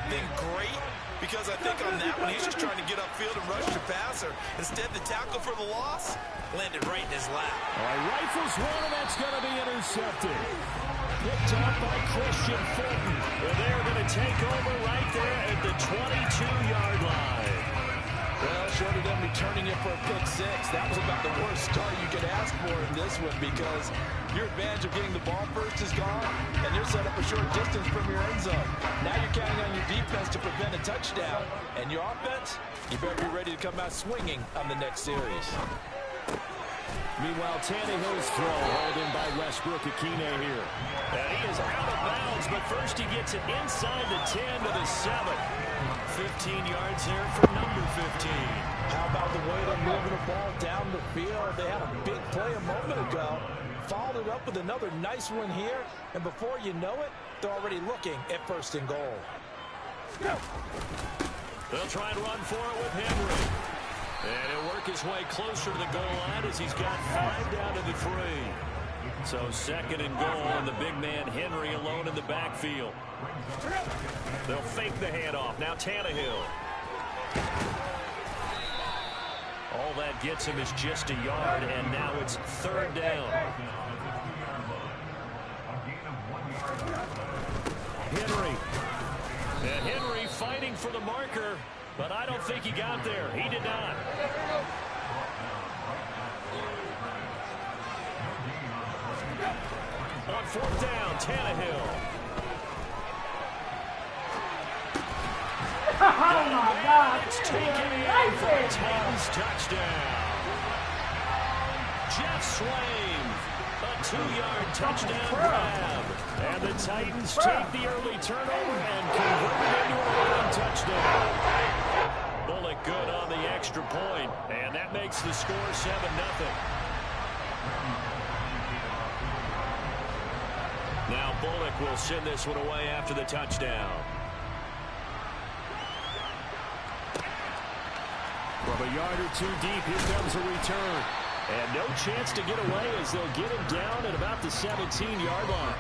[SPEAKER 2] than great, because I think on that one he's just trying to get upfield and rush the passer. Instead, the tackle for the loss landed right in his lap.
[SPEAKER 5] All right, rifles one, and that's going to be intercepted. Picked up by Christian Fulton. And they're going to take over right there at the 22-yard line.
[SPEAKER 2] Well, short of them returning it for a pick 6, that was about the worst start you could ask for in this one, because your advantage of getting the ball first is gone, and you're set up a short distance from your end zone. Now you're counting on your defense to prevent a touchdown, and your offense, you better be ready to come out swinging on the next series.
[SPEAKER 5] Meanwhile, Tannehill's throw hauled in by Westbrook Akine here. And he is out of bounds, but first he gets it inside the 10 to the 7. 15 yards there for number 15.
[SPEAKER 2] How about the way they're moving the ball down the field? They had a big play a moment ago. Followed it up with another nice one here. And before you know it, they're already looking at 1st and goal.
[SPEAKER 5] They'll try and run for it with Henry. And he'll work his way closer to the goal line as he's got 5 down to the 3. So 2nd and goal, and the big man Henry alone in the backfield. They'll fake the handoff. Now Tannehill. All that gets him is just a yard, and now it's 3rd down. Henry. And Henry fighting for the marker. But I don't think he got there. He did not. On 4th down, Tannehill.
[SPEAKER 7] Oh, my God.
[SPEAKER 5] It's taken in for a Titans touchdown. Jeff Swain, a 2-yard touchdown grab. And the Titans take the early turnover and convert it into a running touchdown. Bullock good on the extra point, and that makes the score 7-0. Now Bullock will send this one away after the touchdown. From a yard or 2 deep, here comes a return. And no chance to get away as they'll get him down at about the 17-yard line.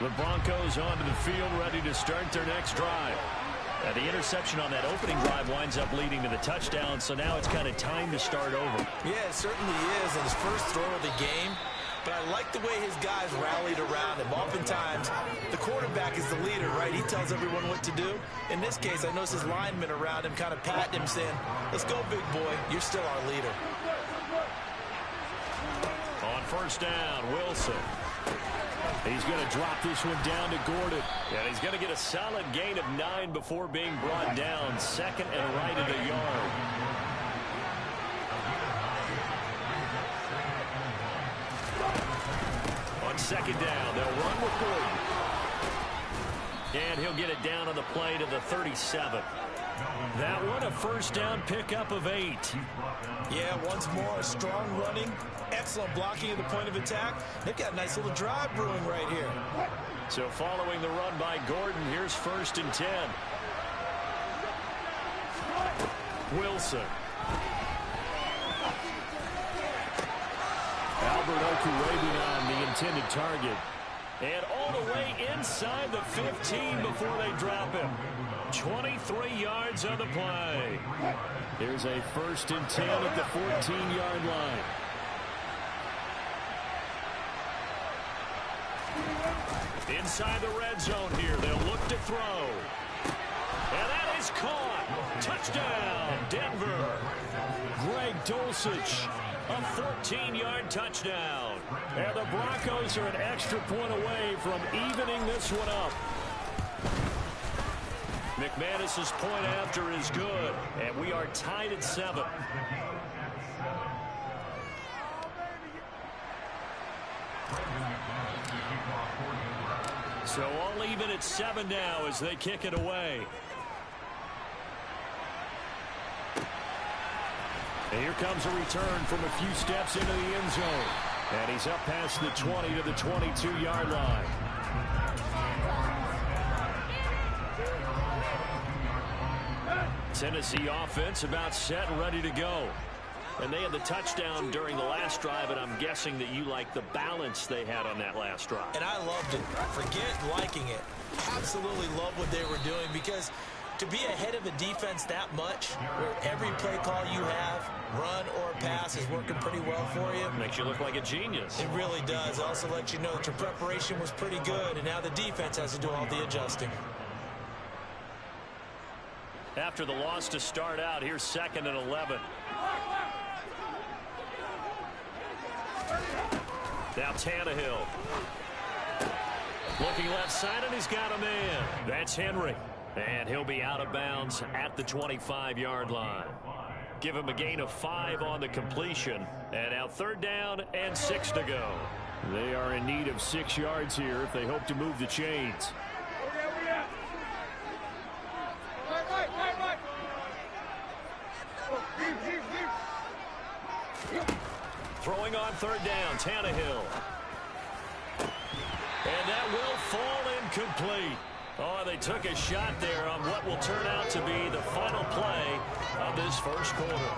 [SPEAKER 5] The Broncos onto the field, ready to start their next drive. The interception on that opening drive winds up leading to the touchdown, so now it's kind of time to start over.
[SPEAKER 2] Yeah, it certainly is, and his first throw of the game. But I like the way his guys rallied around him. Oftentimes, the quarterback is the leader, right? He tells everyone what to do. In this case, I noticed his linemen around him kind of patting him, saying, let's go, big boy. You're still our leader.
[SPEAKER 5] On 1st down, Wilson. He's going to drop this one down to Gordon. And he's going to get a solid gain of 9 before being brought down. 2nd and right of the yard. On 2nd down, they'll run with Gordon. And he'll get it down on the play to the 37.
[SPEAKER 1] That one a first down pickup of 8.
[SPEAKER 2] Yeah, once more, strong running, excellent blocking at the point of attack. They've got a nice little drive brewing right here.
[SPEAKER 1] So following the run by Gordon, here's 1st and 10. Wilson. Albert Okuwabina, the intended target. And all the way inside the 15 before they drop him. 23 yards on the play. Here's a 1st and 10 at the 14-yard line. Inside the red zone here. They'll look to throw. And that is caught. Touchdown, Denver. Greg Dulcich, a 14-yard touchdown. And the Broncos are an extra point away from evening this one up. McManus's point after is good, and we are tied at 7. So all even at 7 now as they kick it away. And here comes a return from a few steps into the end zone. And he's up past the 20 to the 22-yard line. Tennessee offense about set and ready to go. And they had the touchdown during the last drive, and I'm guessing that you like the balance they had on that last drive.
[SPEAKER 2] And I loved it. Forget liking it. Absolutely love what they were doing, because to be ahead of a defense that much, where every play call you have, run or pass, is working pretty well for you.
[SPEAKER 1] Makes you look like a genius.
[SPEAKER 2] It really does. Also lets you know that your preparation was pretty good, and now the defense has to do all the adjusting.
[SPEAKER 1] After the loss to start out, here's 2nd and 11. Now Tannehill. Looking left side, and he's got a man. That's Henry. And he'll be out of bounds at the 25-yard line. Give him a gain of 5 on the completion. And now 3rd down and 6 to go. They are in need of 6 yards here if they hope to move the chains. Throwing on 3rd down, Tannehill. And that will fall incomplete. Oh, they took a shot there on what will turn out to be the final play of this first quarter.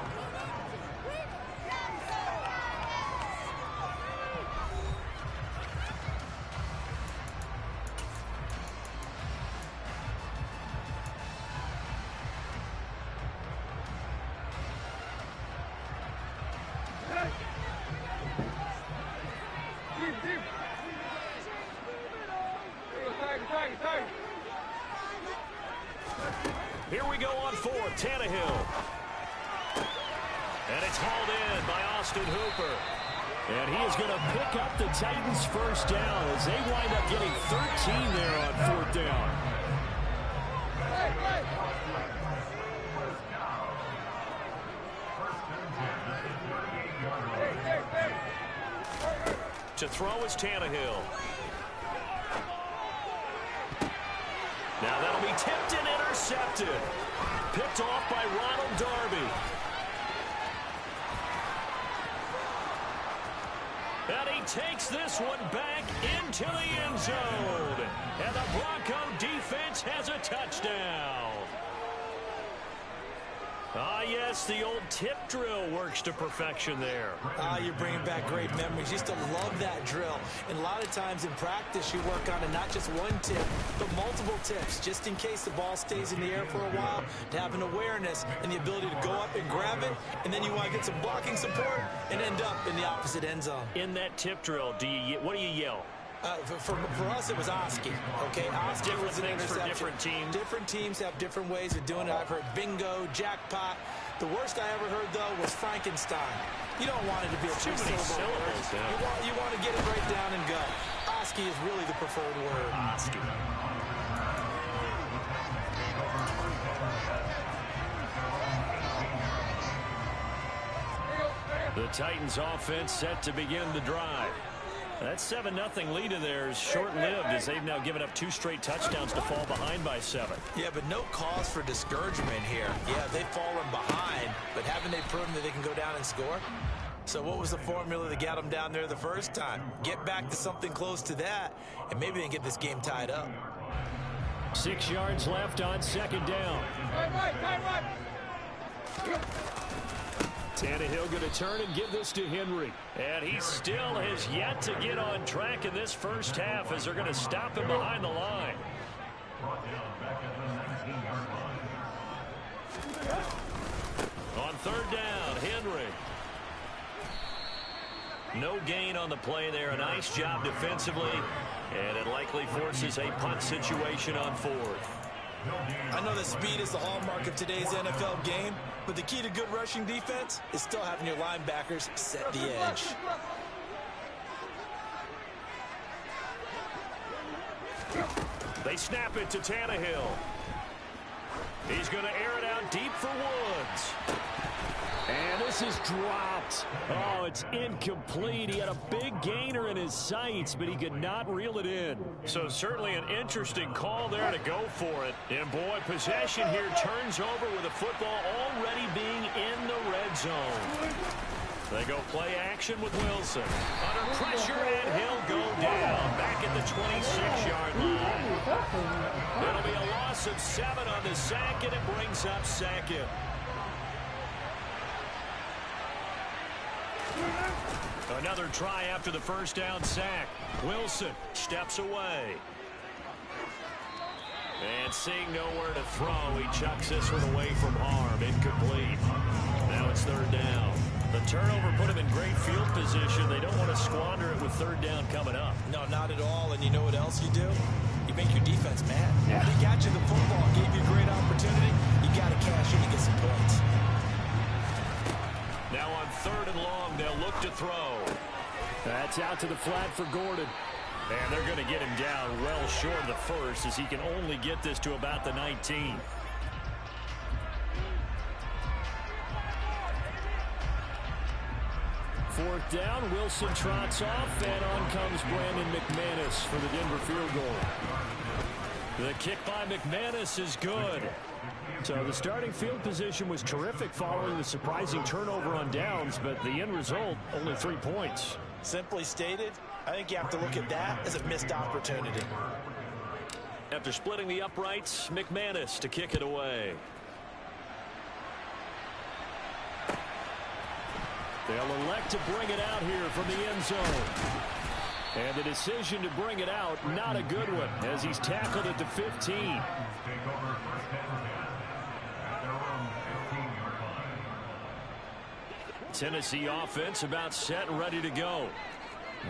[SPEAKER 1] Here we go on 4th, Tannehill. And it's hauled in by Austin Hooper. And he is going to pick up the Titans' first down as they wind up getting 13 there on 4th down. To throw is Tannehill. Now that'll be tipped and intercepted. Picked off by Ronald Darby. And he takes this one back into the end zone. And the Bronco defense has a touchdown. Ah, yes, the old tip drill works to perfection there.
[SPEAKER 2] Ah, you're bringing back great memories. Used to love that drill. And a lot of times in practice, you work on it, not just one tip, but multiple tips, just in case the ball stays in the air for a while, to have an awareness and the ability to go up and grab it, and then you want to get some blocking support and end up in the opposite end zone.
[SPEAKER 1] In that tip drill, what do you yell?
[SPEAKER 2] For us, it was Oski. Okay, Oski was an interception.
[SPEAKER 1] For different teams.
[SPEAKER 2] Different teams have different ways of doing it. I've heard bingo, jackpot. The worst I ever heard, though, was Frankenstein. You don't want it to be a three-syllable word. You want to get it right down and go. Oski is really the preferred word.
[SPEAKER 1] Oski. The Titans offense set to begin the drive. That 7-0 lead of theirs short-lived as they've now given up 2 straight touchdowns to fall behind by 7.
[SPEAKER 2] Yeah, but no cause for discouragement here. Yeah, they've fallen behind, but haven't they proven that they can go down and score? So what was the formula that got them down there the first time? Get back to something close to that, and maybe they can get this game tied up.
[SPEAKER 1] 6 yards left on 2nd down. Tannehill going to turn and give this to Henry. And he still has yet to get on track in this first half as they're going to stop him behind the line. On 3rd down, Henry. No gain on the play there. A nice job defensively. And it likely forces a punt situation on 4th.
[SPEAKER 2] I know that speed is the hallmark of today's NFL game, but the key to good rushing defense is still having your linebackers set the edge.
[SPEAKER 1] They snap it to Tannehill. He's going to air it out deep for Woods. And this is dropped. Oh, it's incomplete. He had a big gainer in his sights, but he could not reel it in. So certainly an interesting call there to go for it. And boy, possession here turns over with the football already being in the red zone. They go play action with Wilson. Under pressure, and he'll go down back at the 26-yard line. It'll be a loss of 7 on the sack, and it brings up 2nd. Another try after the first down sack. Wilson steps away. And seeing nowhere to throw, he chucks this one away from harm. Incomplete. Now it's 3rd down. The turnover put him in great field position. They don't want to squander it with 3rd down coming up.
[SPEAKER 2] No, not at all. And you know what else you do? You make your defense mad. Yeah. They got you the football, gave you a great opportunity. You got to cash in to get some points.
[SPEAKER 1] Now on 3rd and long, they'll look to throw. That's out to the flat for Gordon. And they're going to get him down well short of the first as he can only get this to about the 19. Fourth down, Wilson trots off, and on comes Brandon McManus for the Denver field goal. The kick by McManus is good. So the starting field position was terrific following the surprising turnover on downs, but the end result, only 3 points.
[SPEAKER 2] Simply stated, I think you have to look at that as a missed opportunity.
[SPEAKER 1] After splitting the uprights, McManus to kick it away. They'll elect to bring it out here from the end zone. And the decision to bring it out, not a good one, as he's tackled at the 15. Tennessee offense about set and ready to go.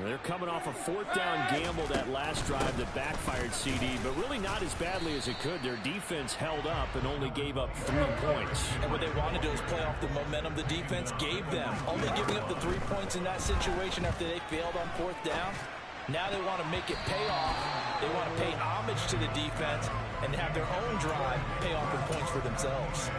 [SPEAKER 1] They're coming off a 4th down gamble that last drive that backfired CD, but really not as badly as it could. Their defense held up and only gave up 3 points.
[SPEAKER 2] And what they want to do is play off the momentum the defense gave them. Only giving up the 3 points in that situation after they failed on 4th down. Now they want to make it pay off. They want to pay homage to the defense and have their own drive pay off in points for themselves.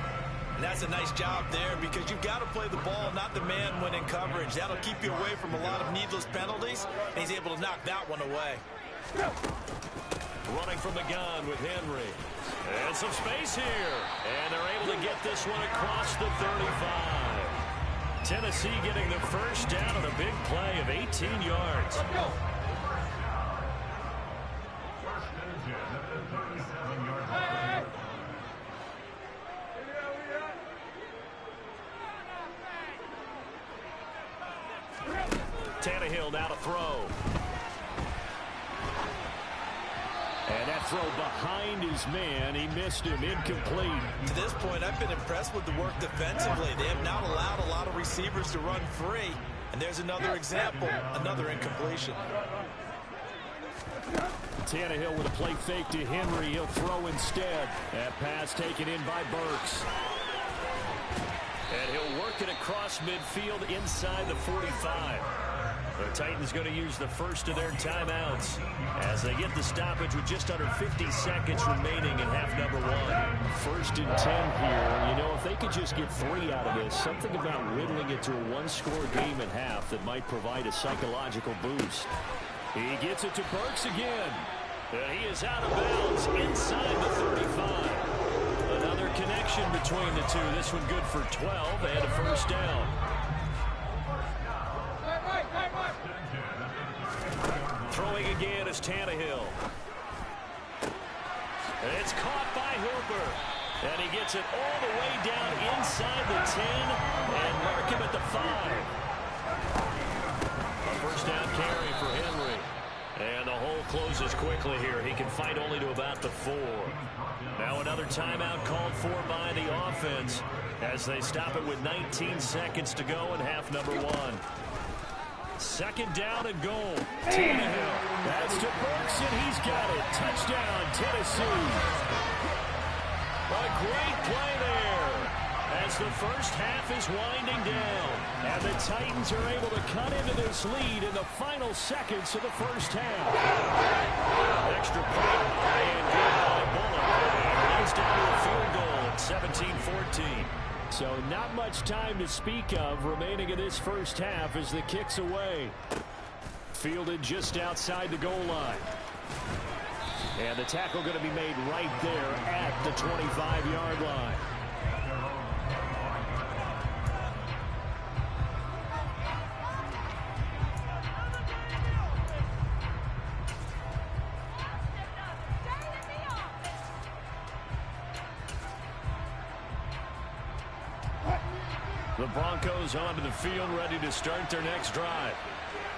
[SPEAKER 2] And that's a nice job there because you've got to play the ball, not the man when in coverage. That'll keep you away from a lot of needless penalties, and he's able to knock that one away.
[SPEAKER 1] Running from the gun with Henry. And some space here. And they're able to get this one across the 35. Tennessee getting the first down on a big play of 18 yards.
[SPEAKER 11] First and 10 at the 37-yard line.
[SPEAKER 1] Tannehill now to throw. And that throw behind his man. He missed him. Incomplete.
[SPEAKER 2] To this point, I've been impressed with the work defensively. They have not allowed a lot of receivers to run free. And there's another example, another incompletion.
[SPEAKER 1] Tannehill with a play fake to Henry. He'll throw instead. That pass taken in by Burks. And he'll work it across midfield inside the 45. The Titans going to use the first of their timeouts as they get the stoppage with just under 50 seconds remaining in half number 1. First 1st and 10 here. You know, if they could just get 3 out of this, something about whittling it to a one-score game at half that might provide a psychological boost. He gets it to Burks again. And he is out of bounds inside the 35. Another connection between the two. This one good for 12 and a first down. Throwing again is Tannehill. It's caught by Hooper. And he gets it all the way down inside the 10 and mark him at the 5. A first down carry for Henry. And the hole closes quickly here. He can fight only to about the 4. Now another timeout called for by the offense as they stop it with 19 seconds to go in half number 1. 2nd down and goal. Tannehill. That's to Burks, and he's got it. Touchdown, Tennessee. A great play there as the first half is winding down. And the Titans are able to cut into this lead in the final seconds of the first half. Extra point and good by Bullock. And leads down to a field goal at 17-14. So not much time to speak of remaining in this first half as the kick's away. Fielded just outside the goal line. And the tackle going to be made right there at the 25-yard line. The Broncos onto the field, ready to start their next drive.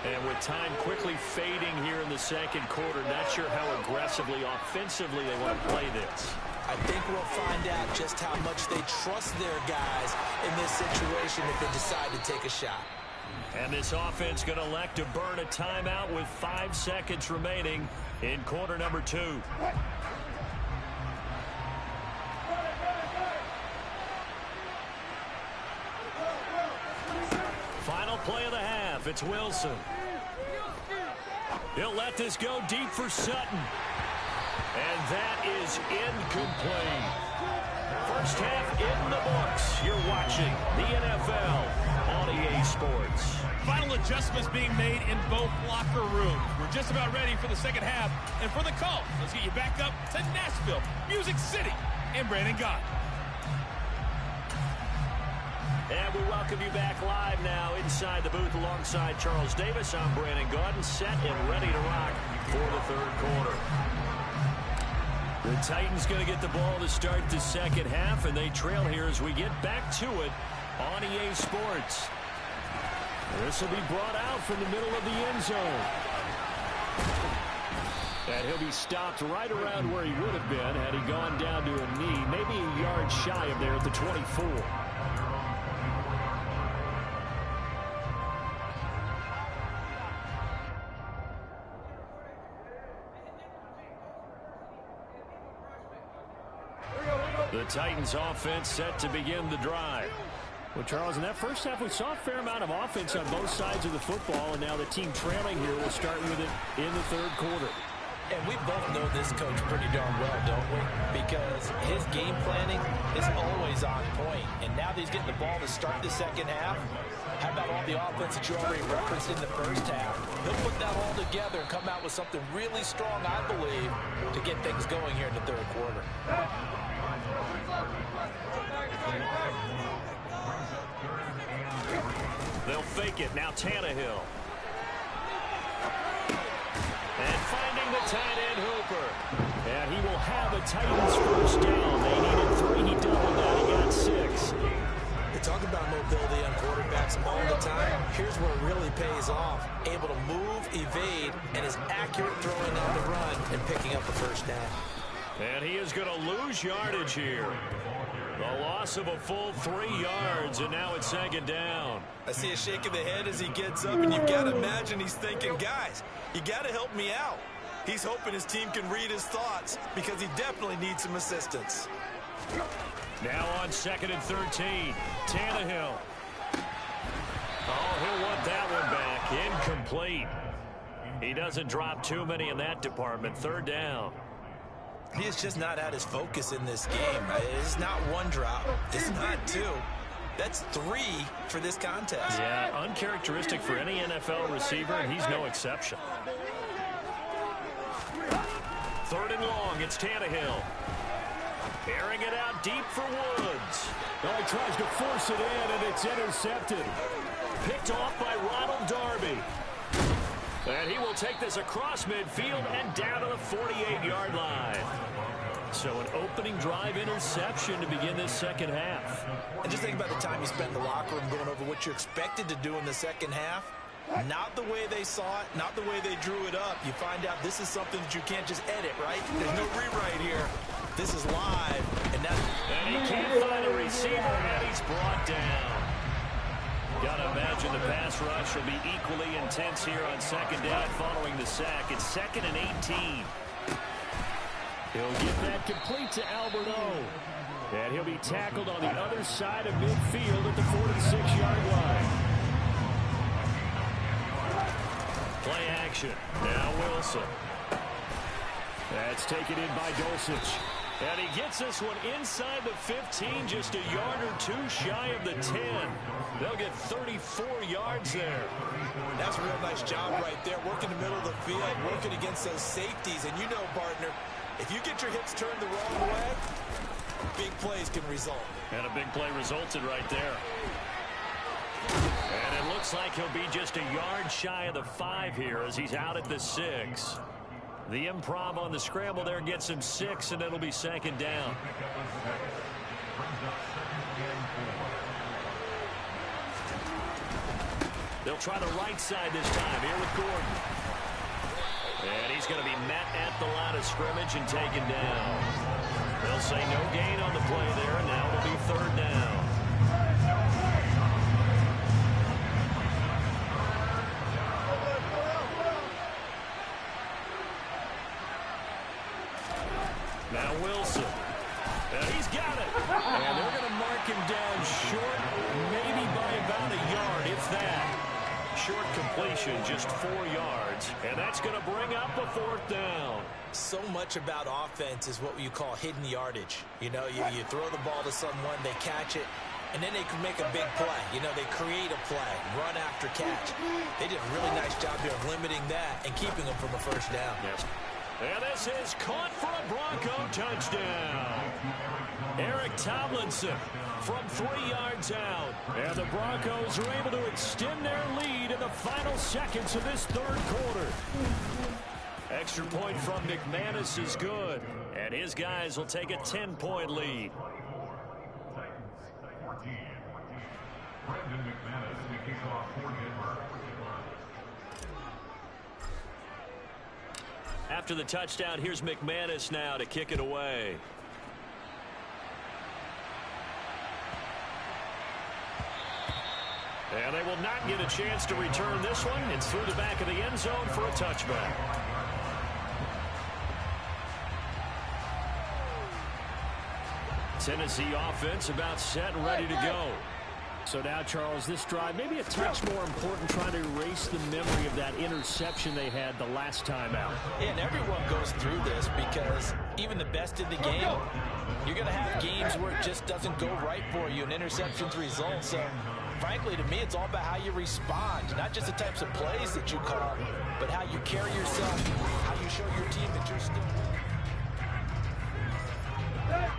[SPEAKER 1] And with time quickly fading here in the 2nd quarter, not sure how aggressively, offensively they want to play this.
[SPEAKER 2] I think we'll find out just how much they trust their guys in this situation if they decide to take a shot.
[SPEAKER 1] And this offense going to elect to burn a timeout with 5 seconds remaining in quarter number 2. Final play of the half. It's Wilson. He'll let this go deep for Sutton. And that is incomplete. First half in the books. You're watching the NFL on EA Sports.
[SPEAKER 3] Final adjustments being made in both locker rooms. We're just about ready for the second half. And for the call, let's get you back up to Nashville, Music City, and Brandon Gott.
[SPEAKER 1] And we welcome you back live now inside the booth alongside Charles Davis. I'm Brandon Gaudin, set and ready to rock for the 3rd quarter. The Titans going to get the ball to start the second half, and they trail here as we get back to it on EA Sports. This will be brought out from the middle of the end zone. And he'll be stopped right around where he would have been had he gone down to a knee, maybe a yard shy of there at the 24. The Titans offense set to begin the drive. Well, Charles, in that first half, we saw a fair amount of offense on both sides of the football, and now the team trailing here will start with it in the 3rd quarter.
[SPEAKER 2] And we both know this coach pretty darn well, don't we? Because his game planning is always on point. And now that he's getting the ball to start the second half, how about all the offense that you already referenced in the first half? He'll put that all together and come out with something really strong, I believe, to get things going here in the 3rd quarter.
[SPEAKER 1] They'll fake it. Now Tannehill. And finding the tight end Hooper. And he will have a Titans first down. They needed 3. He doubled that. He got 6.
[SPEAKER 2] They talk about mobility on quarterbacks all the time. Here's where it really pays off. Able to move, evade, and is accurate throwing on the run and picking up the first down.
[SPEAKER 1] And he is going to lose yardage here. The loss of a full 3 yards, and now it's 2nd down.
[SPEAKER 2] I see a shake of the head as he gets up, and you've got to imagine he's thinking, guys, you got to help me out. He's hoping his team can read his thoughts because he definitely needs some assistance.
[SPEAKER 1] Now on 2nd and 13, Tannehill. Oh, he'll want that one back. Incomplete. He doesn't drop too many in that department. 3rd down.
[SPEAKER 2] He has just not had his focus in this game. It's not one drop. It's not two. That's 3 for this contest.
[SPEAKER 1] Yeah, uncharacteristic for any NFL receiver, and he's no exception. 3rd and long, it's Tannehill. Airing it out deep for Woods.
[SPEAKER 5] Oh, he tries to force it in, and it's intercepted.
[SPEAKER 1] Picked off by Ronald Darby. And he will take this across midfield and down to the 48-yard line. So an opening drive interception to begin this second half.
[SPEAKER 2] And just think about the time you spent in the locker room going over what you expected to do in the second half. Not the way they saw it, not the way they drew it up. You find out this is something that you can't just edit, right? There's no rewrite here. This is live. And
[SPEAKER 1] he can't find a receiver, and he's brought down. Gotta imagine the pass rush will be equally intense here on second down following the sack. It's 2nd and 18.
[SPEAKER 5] He'll get that complete to Albert O. And he'll be tackled on the other side of midfield at the 46-yard line.
[SPEAKER 1] Play action. Now Wilson.
[SPEAKER 5] That's taken in by Dulcich.
[SPEAKER 1] And he gets this one inside the 15, just a yard or 2 shy of the 10. They'll get 34 yards there.
[SPEAKER 2] That's a real nice job right there, working the middle of the field, working against those safeties. And you know, partner, if you get your hips turned the wrong way, big plays can result.
[SPEAKER 1] And a big play resulted right there. And it looks like he'll be just a yard shy of the 5 here as he's out at the 6. The improv on the scramble there gets him 6, and it'll be 2nd down. They'll try the right side this time here with Gordon. And he's going to be met at the line of scrimmage and taken down. They'll say no gain on the play there, and now it'll be 3rd down. Now Wilson. And he's got it.
[SPEAKER 5] And they're going to mark him down short, maybe by about a yard, if that.
[SPEAKER 1] Short completion, just 4 yards. And that's going to bring up a 4th down.
[SPEAKER 2] So much about offense is what you call hidden yardage. You know, you throw the ball to someone, they catch it, and then they can make a big play. You know, they create a play, run after catch. They did a really nice job here of limiting that and keeping them from a 1st down.
[SPEAKER 1] Yes. And this is caught for a Bronco touchdown. Eric Tomlinson from 3 yards out.
[SPEAKER 5] And the Broncos are able to extend their lead in the final seconds of this 3rd quarter.
[SPEAKER 1] Extra point from McManus is good. And his guys will take a 10-point lead.
[SPEAKER 11] Titans 14. Brandon McManus to kick off for Denver.
[SPEAKER 1] After the touchdown, here's McManus now to kick it away. And they will not get a chance to return this one. It's through the back of the end zone for a touchback. Tennessee offense about set and ready to go.
[SPEAKER 5] So now, Charles, this drive maybe a touch more important, trying to erase the memory of that interception they had the last time out.
[SPEAKER 2] Yeah, and everyone goes through this because even the best in the game, you're going to have games where it just doesn't go right for you and interceptions result. So, frankly, to me, it's all about how you respond, not just the types of plays that you call, but how you carry yourself, how you show your team that you're still winning.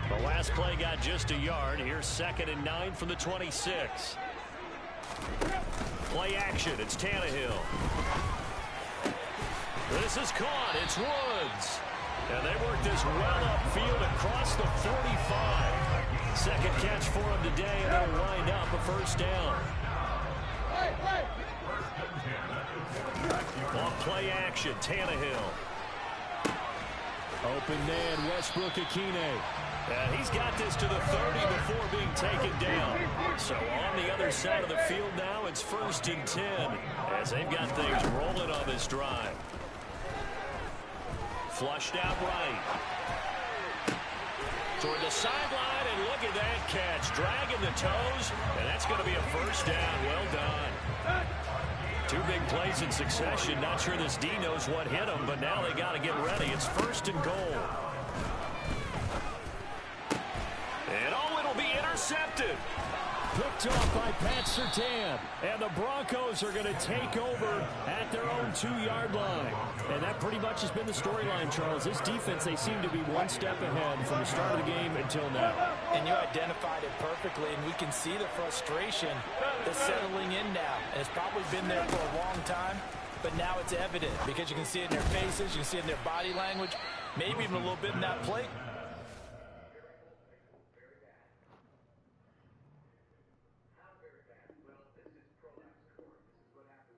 [SPEAKER 1] The last play got just a yard. Here's 2nd and 9 from the 26. Play action. It's Tannehill. This is caught. It's Woods. And they work this well upfield across the 45. 2nd catch for him today, and they'll wind up a 1st down. On play action, Tannehill.
[SPEAKER 5] Open man, Westbrook-Ikhine.
[SPEAKER 1] And he's got this to the 30 before being taken down. So on the other side of the field now, it's 1st and 10 as they've got things rolling on this drive. Flushed out right. Toward the sideline, and look at that catch. Dragging the toes, and that's going to be a 1st down. Well done. 2 big plays in succession. Not sure this D knows what hit him, but now they got to get ready. It's 1st and goal. And it'll be intercepted. Picked off by Pat Surtain. And the Broncos are going to take over at their own 2-yard line. And that pretty much has been the storyline, Charles. This defense, they seem to be one step ahead from the start of the game until now.
[SPEAKER 2] And you identified it perfectly, and we can see the frustration that's settling in now. And it's probably been there for a long time, but now it's evident because you can see it in their faces, you can see it in their body language, maybe even a little bit in that play.